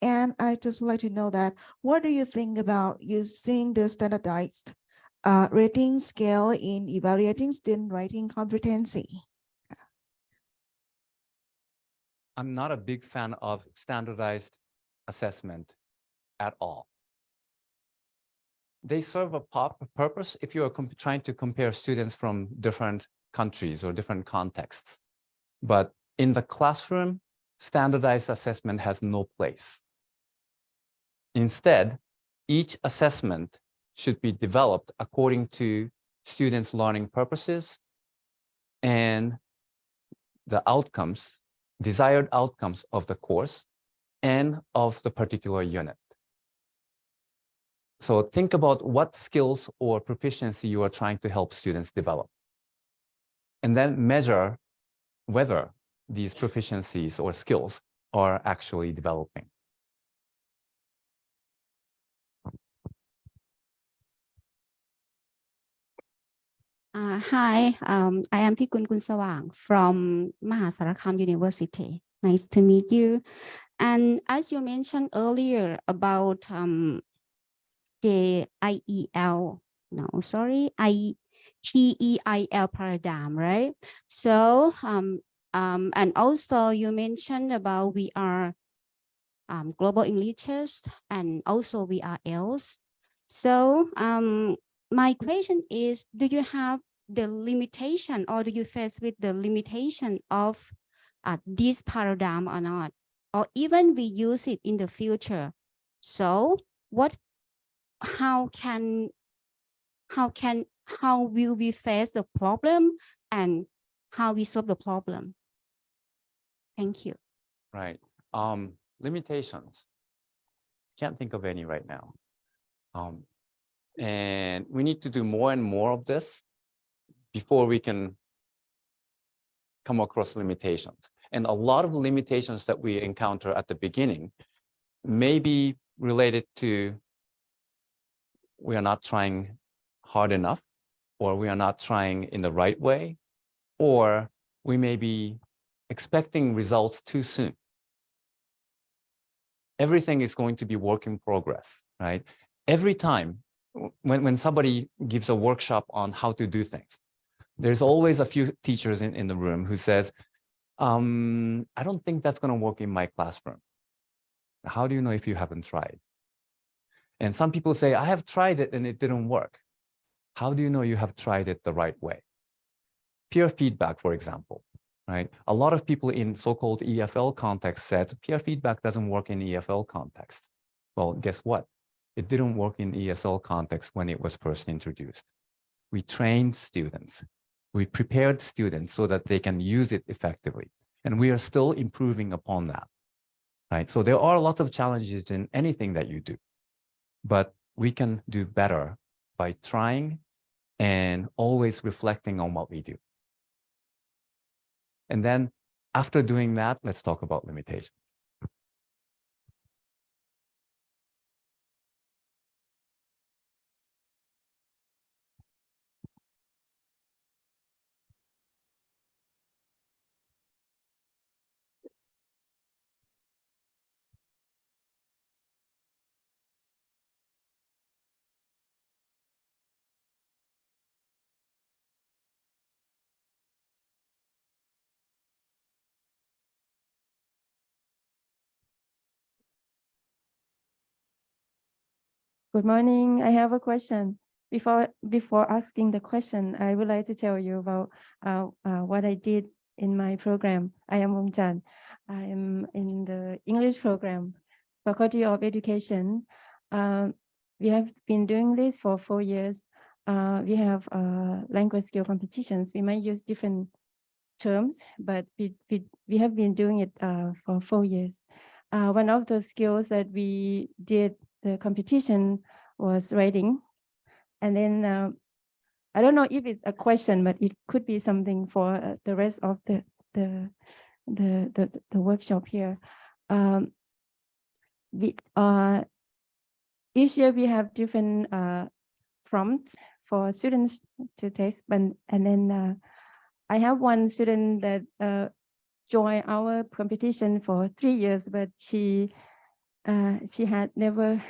And I just would like to know that, what do you think about using the standardized rating scale in evaluating student writing competency? I'm not a big fan of standardized assessment at all. They serve a purpose if you are trying to compare students from different countries or different contexts. But in the classroom, standardized assessment has no place. Instead, each assessment should be developed according to students' learning purposes and the outcomes, desired outcomes of the course and of the particular unit. So think about what skills or proficiency you are trying to help students develop. And then measure whether these proficiencies or skills are actually developing. Hi, I am Pikun Kunsawang from Mahasarakham University. Nice to meet you. And as you mentioned earlier about the IEL, TEIL paradigm, right? So, and also you mentioned about we are global Englishes and also we are ELs. So my question is, do you have the limitation or do you face with the limitation of this paradigm or not? Or even we use it in the future. So how will we face the problem and how we solve the problem? Thank you. Right. Limitations. Can't think of any right now. And we need to do more and more of this before we can come across limitations. And a lot of limitations that we encounter at the beginning may be related to we are not trying hard enough, or we are not trying in the right way, or we may be expecting results too soon. Everything is going to be work in progress, right? Every time when somebody gives a workshop on how to do things, there's always a few teachers in the room who says, I don't think that's going to work in my classroom. How do you know if you haven't tried? And some people say, I have tried it and it didn't work. How do you know you have tried it the right way? Peer feedback, for example, right? A lot of people in so-called EFL context said peer feedback doesn't work in EFL context. Well, guess what? It didn't work in ESL context when it was first introduced. We trained students. We prepared students so that they can use it effectively. And we are still improving upon that, right? So there are lots of challenges in anything that you do, but we can do better by trying and always reflecting on what we do. And then after doing that, let's talk about limitations. Good morning. I have a question. Before asking the question, I would like to tell you about what I did in my program. I am Wong Chan. I am in the English program, Faculty of Education. We have been doing this for 4 years. We have language skill competitions. We might use different terms, but we have been doing it for 4 years. One of the skills that we did the competition was writing. And then I don't know if it's a question, but it could be something for the rest of the workshop here. Each year we have different prompts for students to take, and then I have one student that joined our competition for 3 years, but she had never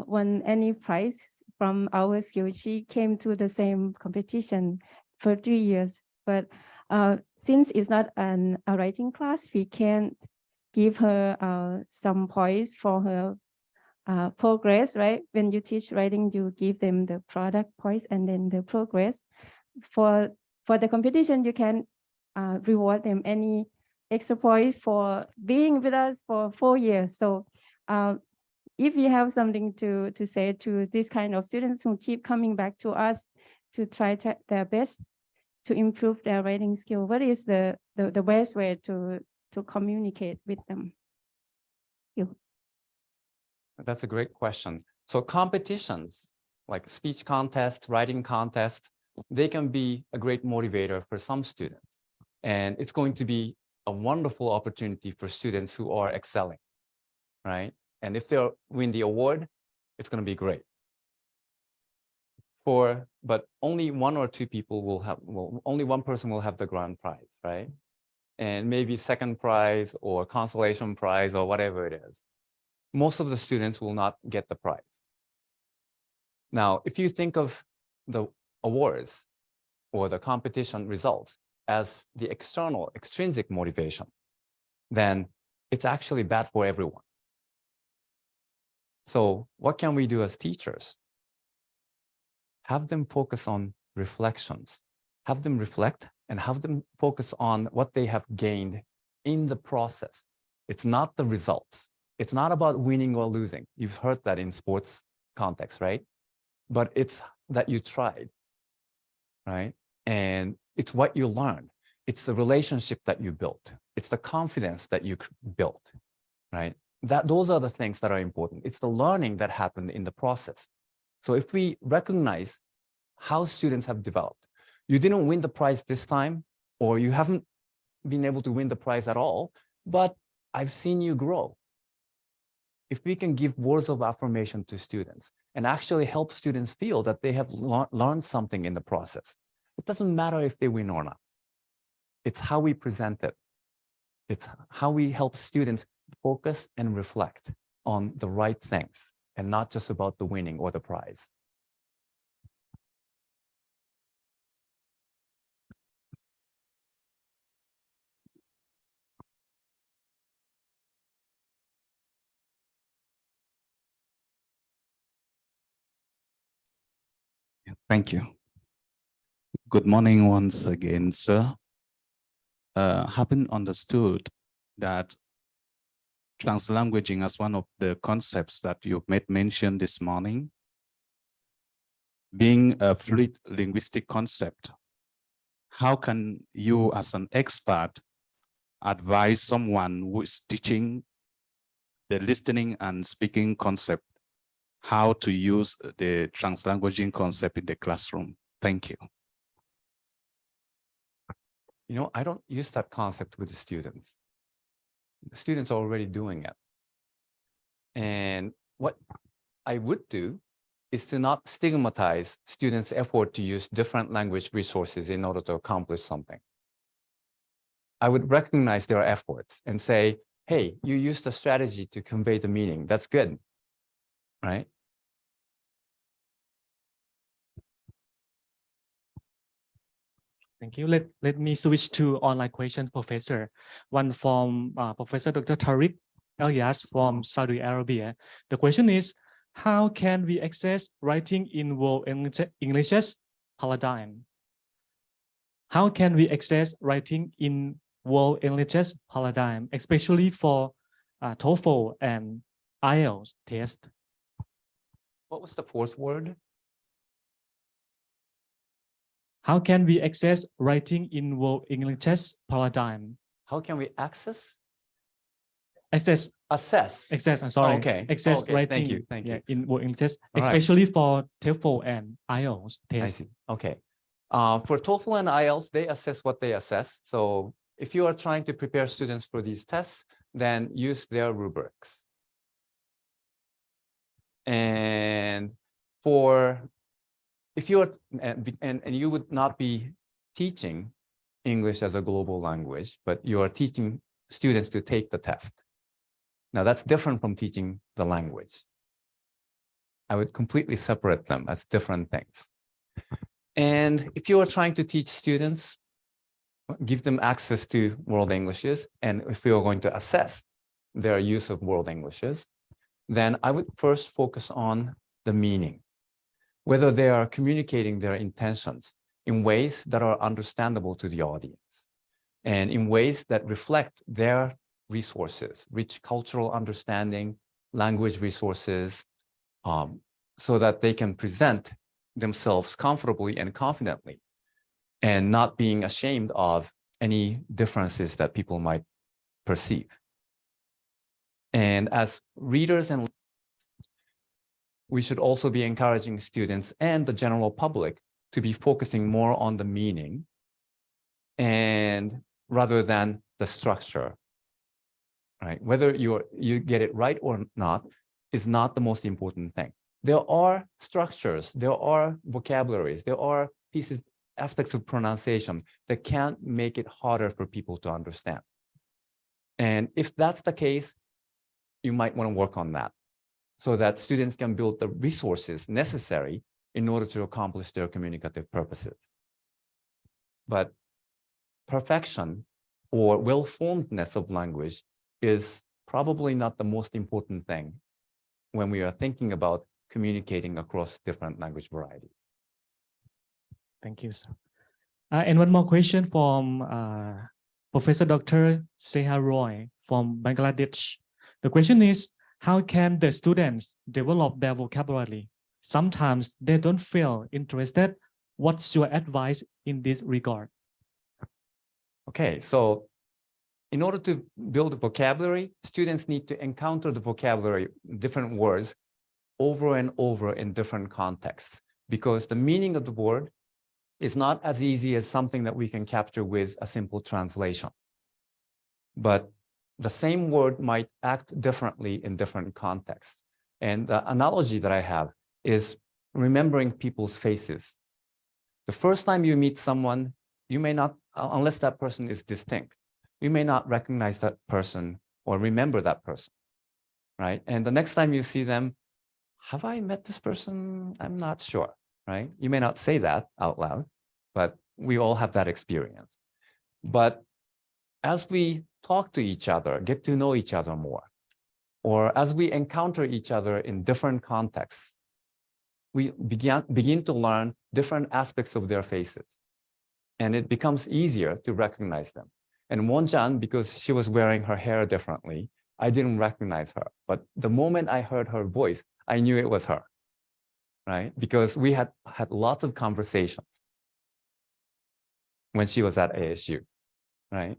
won any prize from our skill. She came to the same competition for 3 years, but since it's not a writing class, we can't give her some points for her progress, right? When you teach writing, you give them the product points and then the progress. For the competition, you can reward them any extra points for being with us for 4 years. So if you have something to say to this kind of students who keep coming back to us to try their best to improve their writing skill, what is the best way to communicate with them? Thank you. That's a great question. So competitions like speech contest, writing contest, they can be a great motivator for some students. And it's going to be a wonderful opportunity for students who are excelling, right? And if they win the award, it's going to be great. but only one or two people will have, well, only one person will have the grand prize, right? And maybe second prize or consolation prize or whatever it is. Most of the students will not get the prize. Now, if you think of the awards or the competition results as the external, extrinsic motivation, then it's actually bad for everyone. So what can we do as teachers? Have them focus on reflections, have them reflect and have them focus on what they have gained in the process. It's not the results. It's not about winning or losing. You've heard that in sports context, right? But it's that you tried, right? And it's what you learned. It's the relationship that you built. It's the confidence that you built, right? Those are the things that are important. It's the learning that happened in the process. So if we recognize how students have developed, you didn't win the prize this time, or you haven't been able to win the prize at all, but I've seen you grow. If we can give words of affirmation to students and actually help students feel that they have learned something in the process, it doesn't matter if they win or not. It's how we present it. It's how we help students focus and reflect on the right things and not just about the winning or the prize. Thank you. Good morning once again, sir. Haven't understood that translanguaging as one of the concepts that you've made mention this morning, being a fluid linguistic concept. How can you as an expert advise someone who is teaching the listening and speaking concept how to use the translanguaging concept in the classroom? Thank you. You know, I don't use that concept with the students. The students are already doing it. And what I would do is to not stigmatize students' effort to use different language resources in order to accomplish something. I would recognize their efforts and say, hey, you used a strategy to convey the meaning. That's good, right? Thank you. Let me switch to online questions, Professor. One from Professor Dr. Tariq Elias from Saudi Arabia. The question is, how can we access writing in world English's paradigm? How can we access writing in world English's paradigm, especially for TOEFL and IELTS test? What was the fourth word? How can we access writing in world English's paradigm? How can we access? Access. Assess. I'm sorry. Oh, okay. Access okay. writing. Thank you. In world English, All especially for TOEFL and IELTS test. I see. Okay. For TOEFL and IELTS, they assess what they assess. So if you are trying to prepare students for these tests, then use their rubrics. And if you are, and you would not be teaching English as a global language, but you are teaching students to take the test. Now that's different from teaching the language. I would completely separate them as different things. And if you are trying to teach students, give them access to world Englishes, and if you are going to assess their use of world Englishes, then I would first focus on the meaning, whether they are communicating their intentions in ways that are understandable to the audience and in ways that reflect their resources, rich cultural understanding, language resources, so that they can present themselves comfortably and confidently and not being ashamed of any differences that people might perceive. And as readers, and we should also be encouraging students and the general public to be focusing more on the meaning and rather than the structure, right? Whether you get it right or not is not the most important thing. there are structures, there are vocabularies, there are aspects of pronunciation that can make it harder for people to understand. And if that's the case, you might want to work on that so that students can build the resources necessary in order to accomplish their communicative purposes. But perfection or well-formedness of language is probably not the most important thing when we are thinking about communicating across different language varieties. Thank you, sir. And one more question from Professor Dr. Seha Roy from Bangladesh. The question is, how can the students develop their vocabulary? Sometimes they don't feel interested. What's your advice in this regard? Okay, so in order to build vocabulary, students need to encounter the vocabulary, different words, over and over in different contexts, because the meaning of the word is not as easy as something that we can capture with a simple translation. But the same word might act differently in different contexts. And the analogy that I have is remembering people's faces. The first time you meet someone, you may not, unless that person is distinct, you may not recognize that person or remember that person, right? And the next time you see them, have I met this person? I'm not sure, right? You may not say that out loud, but we all have that experience. But as we talk to each other, get to know each other more, or as we encounter each other in different contexts, we begin to learn different aspects of their faces. And it becomes easier to recognize them. And Wonjan, because she was wearing her hair differently, I didn't recognize her. But the moment I heard her voice, I knew it was her, right? Because we had lots of conversations when she was at ASU, right?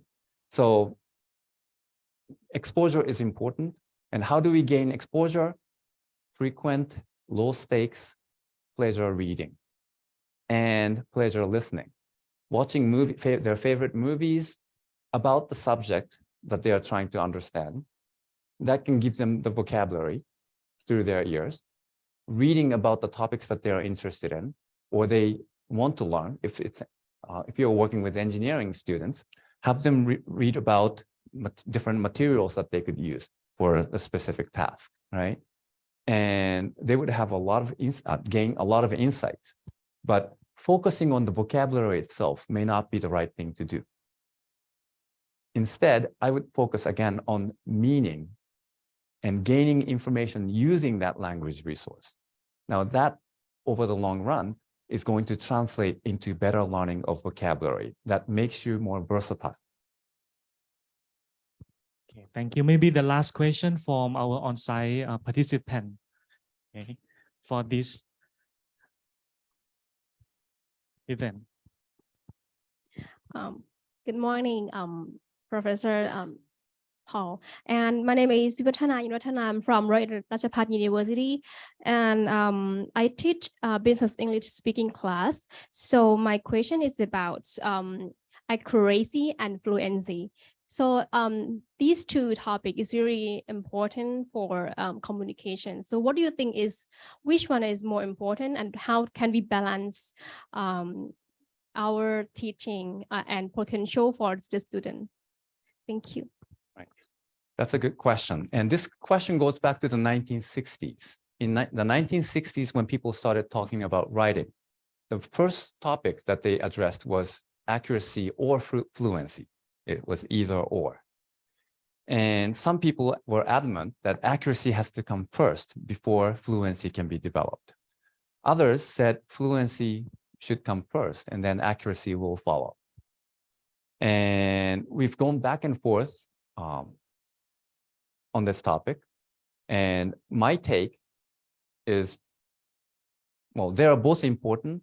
So exposure is important. And how do we gain exposure? Frequent, low stakes, pleasure reading and pleasure listening. Watching their favorite movies about the subject that they are trying to understand. That can give them the vocabulary through their ears. Reading about the topics that they are interested in or they want to learn. If you're working with engineering students, have them read about different materials that they could use for a specific task, right? And they would have a lot of gain a lot of insights. But focusing on the vocabulary itself may not be the right thing to do. Instead, I would focus again on meaning and gaining information using that language resource. Now that, over the long run, is going to translate into better learning of vocabulary that makes you more versatile. Okay, thank you. Maybe the last question from our on-site participant, okay, for this event. Good morning, Professor Paul. And my name is Sivatana Inwatana. I'm from Rajabhat University. And I teach business English speaking class. So my question is about accuracy and fluency. So these two topics is really important for communication. So what do you think is, which one is more important and how can we balance our teaching and potential for the student? Thank you. Right. That's a good question. And this question goes back to the 1960s. In the 1960s, when people started talking about writing, the first topic that they addressed was accuracy or fluency. It was either or. And some people were adamant that accuracy has to come first before fluency can be developed. Others said fluency should come first and then accuracy will follow. And we've gone back and forth on this topic. And my take is, well, they are both important,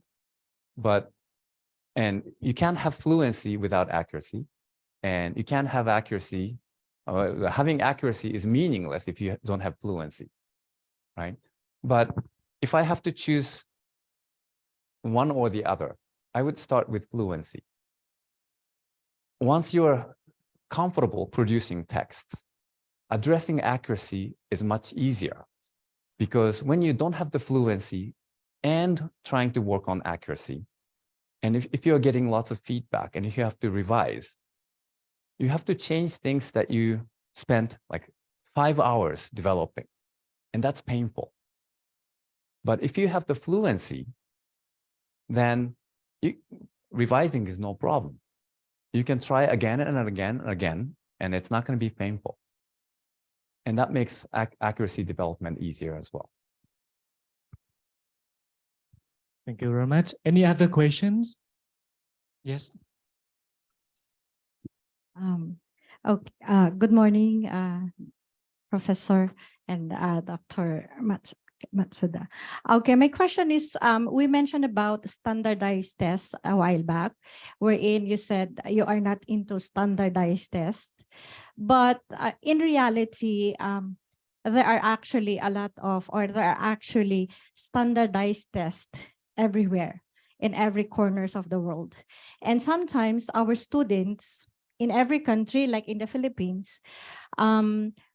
and you can't have fluency without accuracy. And you can't have accuracy, having accuracy is meaningless if you don't have fluency, right? But if I have to choose one or the other, I would start with fluency. Once you're comfortable producing texts, addressing accuracy is much easier Because when you don't have the fluency and trying to work on accuracy, and if you're getting lots of feedback and if you have to revise, you have to change things that you spent like 5 hours developing, and that's painful. But if you have the fluency, then revising is no problem. You can try again and again and again, and it's not going to be painful. And that makes accuracy development easier as well. Thank you very much. Any other questions? Yes. Okay. Good morning, Professor and Dr. Matsuda. Okay, my question is, we mentioned about standardized tests a while back, wherein you said you are not into standardized tests, but in reality, there are actually there are actually standardized tests everywhere in every corners of the world. And sometimes our students in every country, like in the Philippines,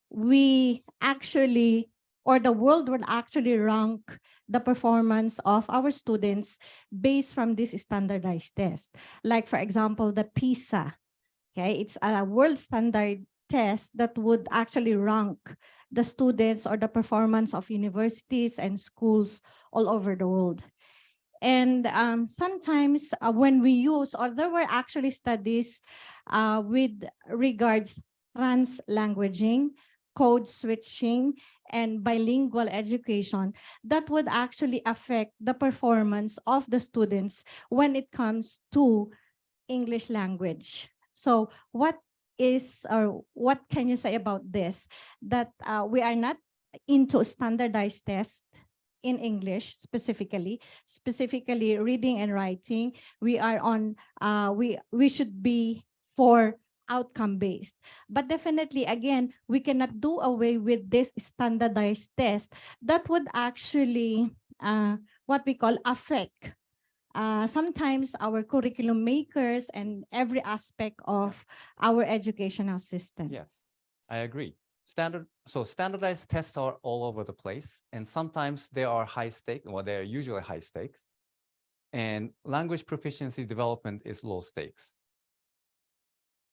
we actually, or the world will actually rank the performance of our students based from this standardized test. Like, for example, the PISA, okay? It's a world standard test that would actually rank the students or the performance of universities and schools all over the world. And sometimes when we use, or there were actually studies with regards trans-languaging, code switching, and bilingual education that would actually affect the performance of the students when it comes to English language. So what can you say about this? That we are not into standardized tests in English specifically reading and writing. We are on, we should be for outcome-based. But definitely, again, we cannot do away with this standardized test that would actually, what we call, affect sometimes our curriculum makers and every aspect of our educational system. Yes, I agree. Standardized tests are all over the place, and sometimes they are high stakes, well, they're usually high stakes, and language proficiency development is low stakes.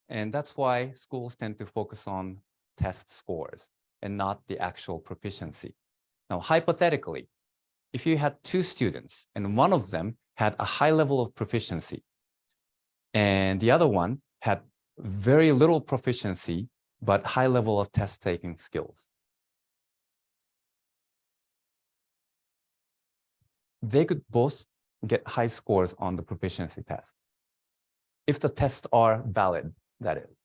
And that's why schools tend to focus on test scores and not the actual proficiency. Now, hypothetically, if you had 2 students and one of them had a high level of proficiency and the other one had very little proficiency but high level of test-taking skills, they could both get high scores on the proficiency test, if the tests are valid, that is,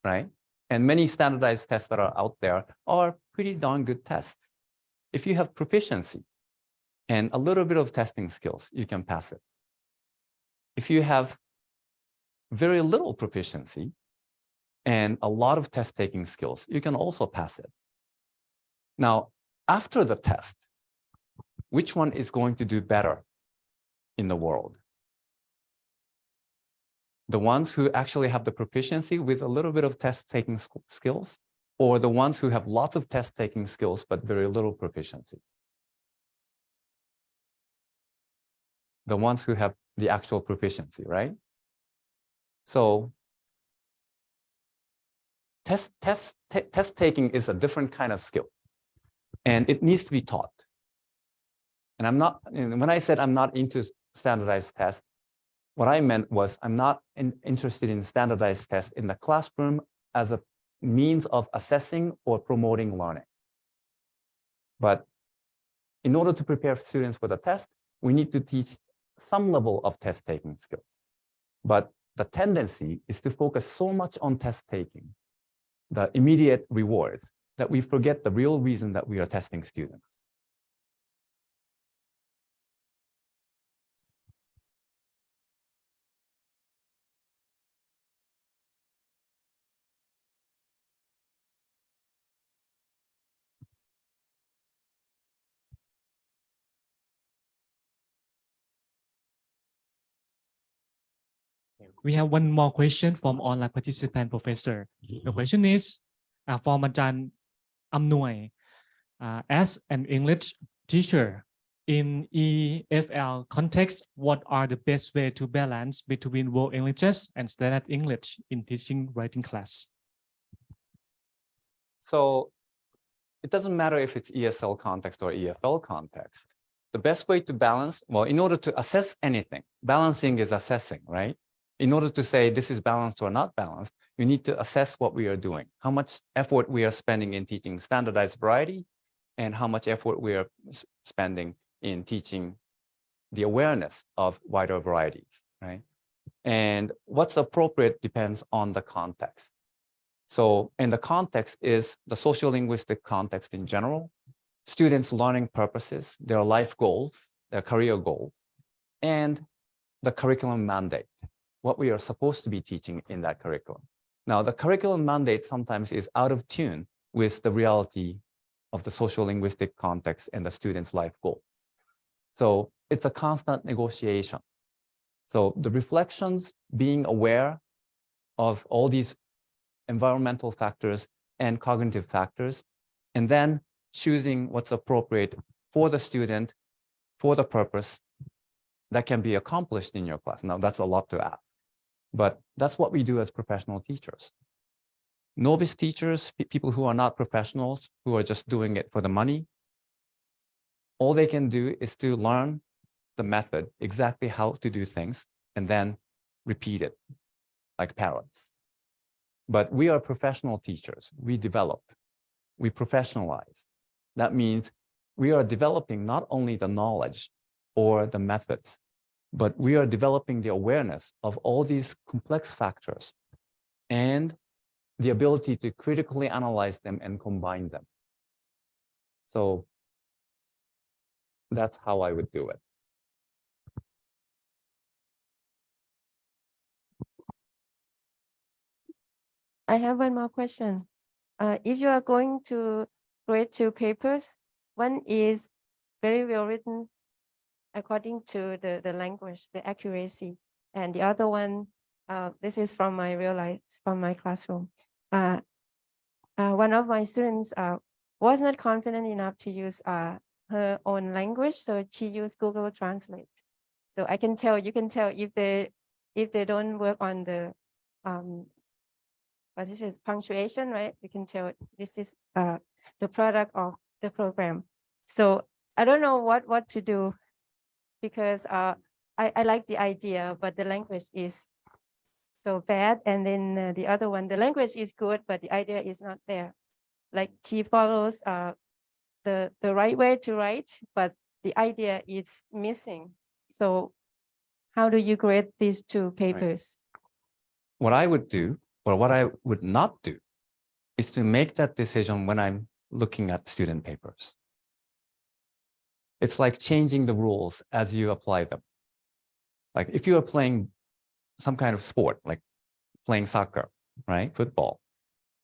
right? And many standardized tests that are out there are pretty darn good tests. If you have proficiency and a little bit of testing skills, you can pass it. If you have very little proficiency and a lot of test-taking skills, you can also pass it. Now, after the test, which one is going to do better in the world? The ones who actually have the proficiency with a little bit of test-taking skills, or the ones who have lots of test-taking skills but very little proficiency? The ones who have the actual proficiency, right? So test-taking is a different kind of skill, and it needs to be taught. And I'm not, when I said I'm not into standardized tests, what I meant was I'm not interested in standardized tests in the classroom as a means of assessing or promoting learning. But in order to prepare students for the test, we need to teach some level of test-taking skills. But the tendency is to focus so much on test-taking, the immediate rewards, that we forget the real reason that we are testing students. We have one more question from online participant, Professor. The question is from Ajahn Amnoi. As an English teacher in EFL context, what are the best way to balance between world Englishes and standard English in teaching writing class? So it doesn't matter if it's ESL context or EFL context. The best way to balance, well, in order to assess anything, balancing is assessing, right? In order to say this is balanced or not balanced, you need to assess what we are doing, how much effort we are spending in teaching standardized variety, and how much effort we are spending in teaching the awareness of wider varieties, right? And what's appropriate depends on the context. So, and the context is the sociolinguistic context in general, students' learning purposes, their life goals, their career goals, and the curriculum mandate, what we are supposed to be teaching in that curriculum. Now, the curriculum mandate sometimes is out of tune with the reality of the sociolinguistic context and the student's life goal. So it's a constant negotiation. So the reflections, being aware of all these environmental factors and cognitive factors, and then choosing what's appropriate for the student, for the purpose that can be accomplished in your class. Now, that's a lot to ask, but that's what we do as professional teachers. Novice teachers, people who are not professionals, who are just doing it for the money, all they can do is to learn the method, exactly how to do things, and then repeat it like parrots. But we are professional teachers. We develop, we professionalize. That means we are developing not only the knowledge or the methods, but we are developing the awareness of all these complex factors and the ability to critically analyze them and combine them. So that's how I would do it. I have one more question. If you are going to grade 2 papers, one is very well written according to the language, the accuracy, and the other one, this is from my real life, from my classroom. One of my students was not confident enough to use her own language, so she used Google Translate. So I can tell, you can tell if they don't work on the but this is punctuation, right? You can tell this is the product of the program. So I don't know what to do, because I like the idea, but the language is so bad. And then the other one, the language is good, but the idea is not there. Like she follows the right way to write, but the idea is missing. So how do you grade these 2 papers? What I would do, or what I would not do, is to make that decision when I'm looking at student papers. It's like changing the rules as you apply them. Like if you are playing some kind of sport, like playing soccer, right, football,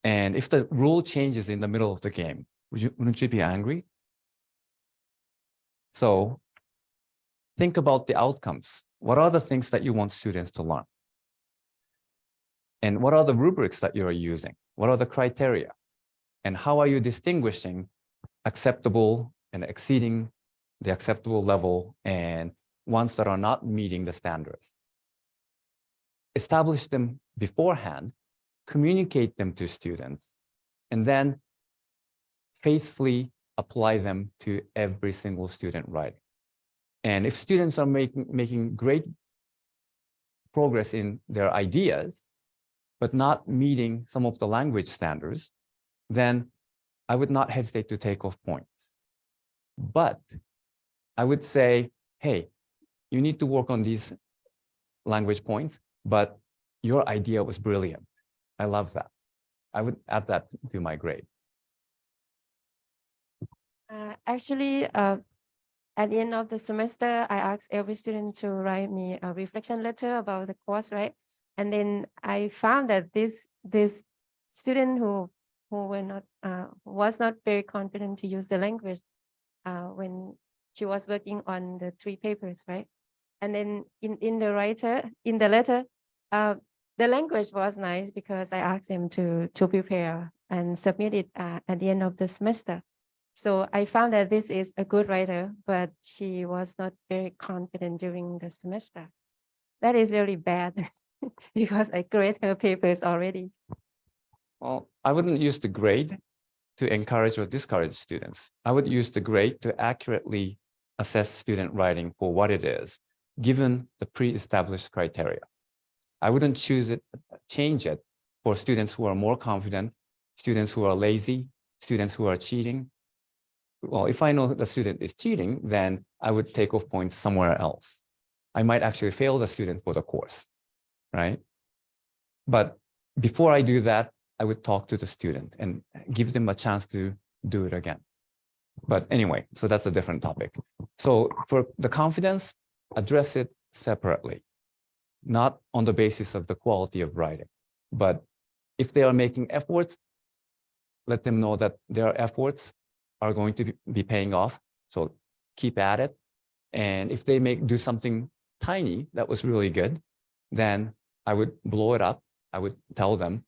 and if the rule changes in the middle of the game, wouldn't you be angry? So think about the outcomes. What are the things that you want students to learn? And what are the rubrics that you are using? What are the criteria? And how are you distinguishing acceptable and exceeding the acceptable level and ones that are not meeting the standards? Establish them beforehand, communicate them to students, and then faithfully apply them to every single student writing. And if students are making great progress in their ideas, but not meeting some of the language standards, then I would not hesitate to take off points. But I would say, hey, you need to work on these language points, but your idea was brilliant. I love that. I would add that to my grade. Actually, at the end of the semester, I asked every student to write me a reflection letter about the course, right? And then I found that this student who was not very confident to use the language when she was working on the 3 papers, right? And then in the letter, the language was nice because I asked him to prepare and submit it at the end of the semester. So I found that this is a good writer, but she was not very confident during the semester. That is really bad because I grade her papers already. Well, I wouldn't use the grade to encourage or discourage students. I would use the grade to accurately assess student writing for what it is, given the pre-established criteria. I wouldn't change it for students who are more confident, students who are lazy, students who are cheating. Well, if I know the student is cheating, then I would take off points somewhere else. I might actually fail the student for the course, right? But before I do that, I would talk to the student and give them a chance to do it again. But anyway, so that's a different topic. So for the confidence, address it separately, not on the basis of the quality of writing. But if they are making efforts, let them know that their efforts are going to be paying off. So keep at it. And if they do something tiny that was really good, then I would blow it up. I would tell them,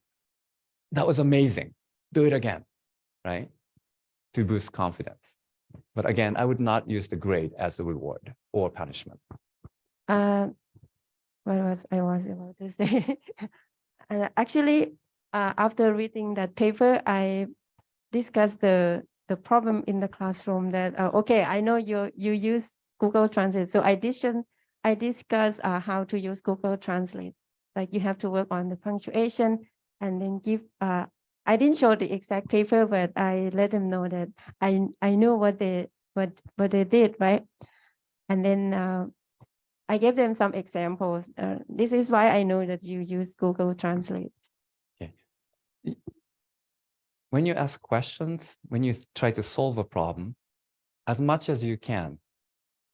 that was amazing. Do it again, right? To boost confidence. But again, I would not use the grade as the reward or punishment. What was I about to say? And actually, after reading that paper, I discussed the problem in the classroom that, okay, I know you use Google Translate. So I discussed how to use Google Translate. Like you have to work on the punctuation and then give, I didn't show the exact paper, but I let them know that I knew what they did, right? And then I gave them some examples. This is why I know that you use Google Translate. Okay. When you ask questions, when you try to solve a problem, as much as you can,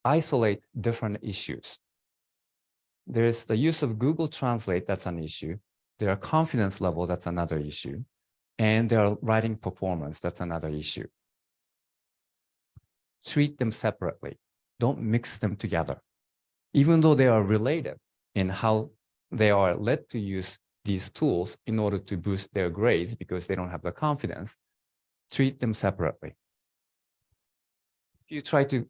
isolate different issues. There's the use of Google Translate, that's an issue. There are confidence level, that's another issue. And there are writing performance, that's another issue. Treat them separately. Don't mix them together. Even though they are related in how they are led to use these tools in order to boost their grades because they don't have the confidence, treat them separately. If you try to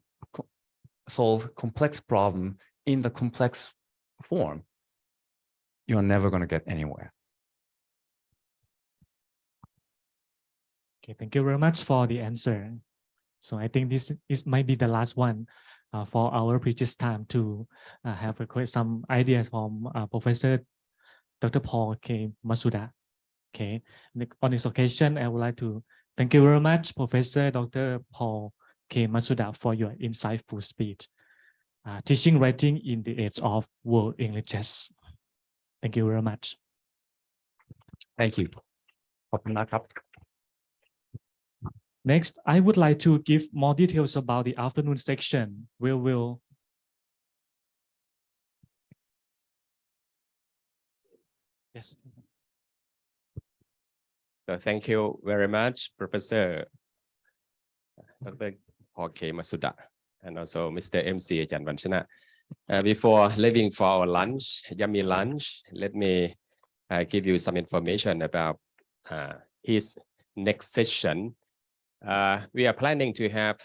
solve complex problem in the complex form, you're never going to get anywhere. Okay, thank you very much for the answer. So I think this might be the last one for our previous time to have some ideas from Professor Dr. Paul K. Matsuda. Okay, on this occasion, I would like to thank you very much, Professor Dr. Paul K. Matsuda, for your insightful speech, teaching writing in the age of world Englishes. Thank you very much. Thank you. Next, I would like to give more details about the afternoon section. We will yes. So thank you very much, Professor Dr. Paul K. Matsuda, and also Mr. MC Ajahn Vanchana. Before leaving for our lunch, yummy lunch, let me give you some information about his next session. We are planning to have,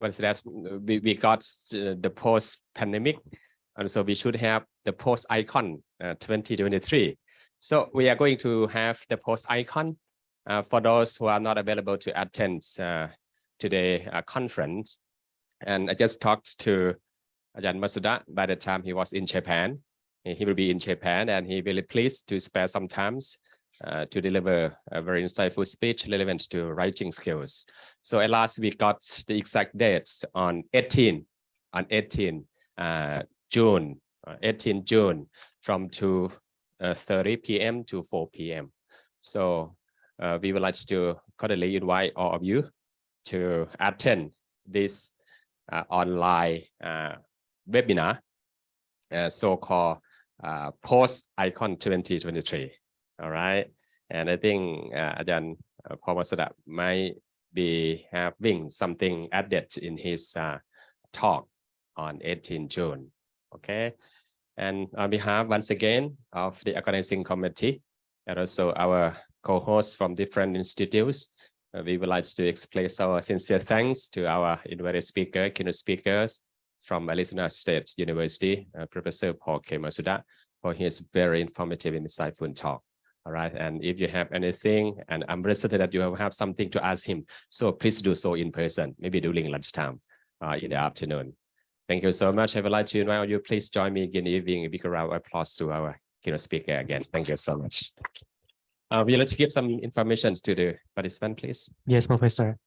once that we got the post-pandemic, and so we should have the post-ICON 2023. So we are going to have the post-ICON for those who are not available to attend today's conference. And I just talked to Ajahn Matsuda by the time he was in Japan. He will be in Japan and he will be pleased to spare some time to deliver a very insightful speech relevant to writing skills. So at last we got the exact dates on 18 June from 2:30 p.m. to 4 p.m. So we would like to cordially invite all of you to attend this online webinar, so-called Post-ICON 2023. All right, and I think Ajahn Paul Matsuda might be having something added in his talk on 18 June. Okay, and on behalf once again of the organizing committee and also our co-hosts from different institutes, we would like to express our sincere thanks to our invited speaker, keynote speakers from Arizona State University, Professor Paul K. Matsuda, for his very informative and insightful talk. All right, and if you have anything, and I'm very certain that you have something to ask him, so please do so in person, maybe during lunchtime in the afternoon. Thank you so much. I would like to invite you, please join me again, giving a big round of applause to our keynote speaker again. Thank you so much. We'd like to give some information to the participant, please. Yes, Professor.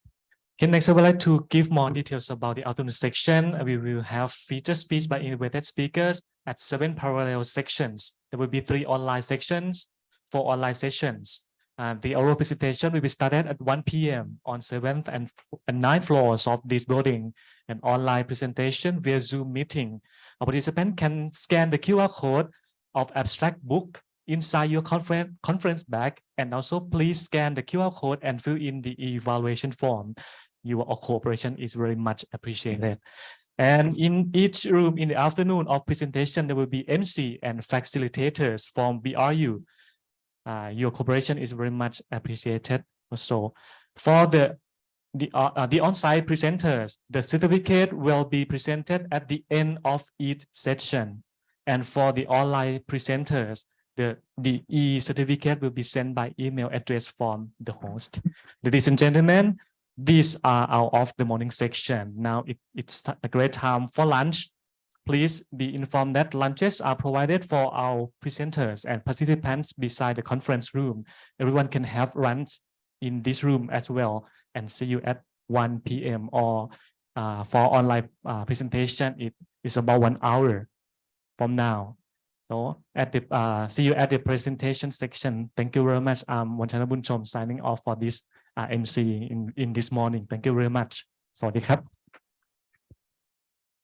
Okay, next I would like to give more details about the afternoon section. We will have featured speech by invited speakers at 7 parallel sections. There will be 3 online sections, 4 online sessions. The oral presentation will be started at 1 p.m. on 7th and 9th floors of this building. An online presentation via Zoom meeting. A participant can scan the QR code of abstract book inside your conference bag, and also please scan the QR code and fill in the evaluation form. Your cooperation is very much appreciated. And in each room in the afternoon of presentation, there will be MC and facilitators from BRU. Your cooperation is very much appreciated. Also, for the on-site presenters, the certificate will be presented at the end of each session. And for the online presenters, the e-certificate will be sent by email address from the host. Ladies and gentlemen, these are out of the morning section. Now it's a great time for lunch. Please be informed that lunches are provided for our presenters and participants beside the conference room. Everyone can have lunch in this room as well, and see you at 1 p.m. or for online presentation, it is about 1 hour from now. So at the see you at the presentation section. Thank you very much. Wanchana Bunchom signing off for this MC in this morning. Thank you very much. สวัสดีครับ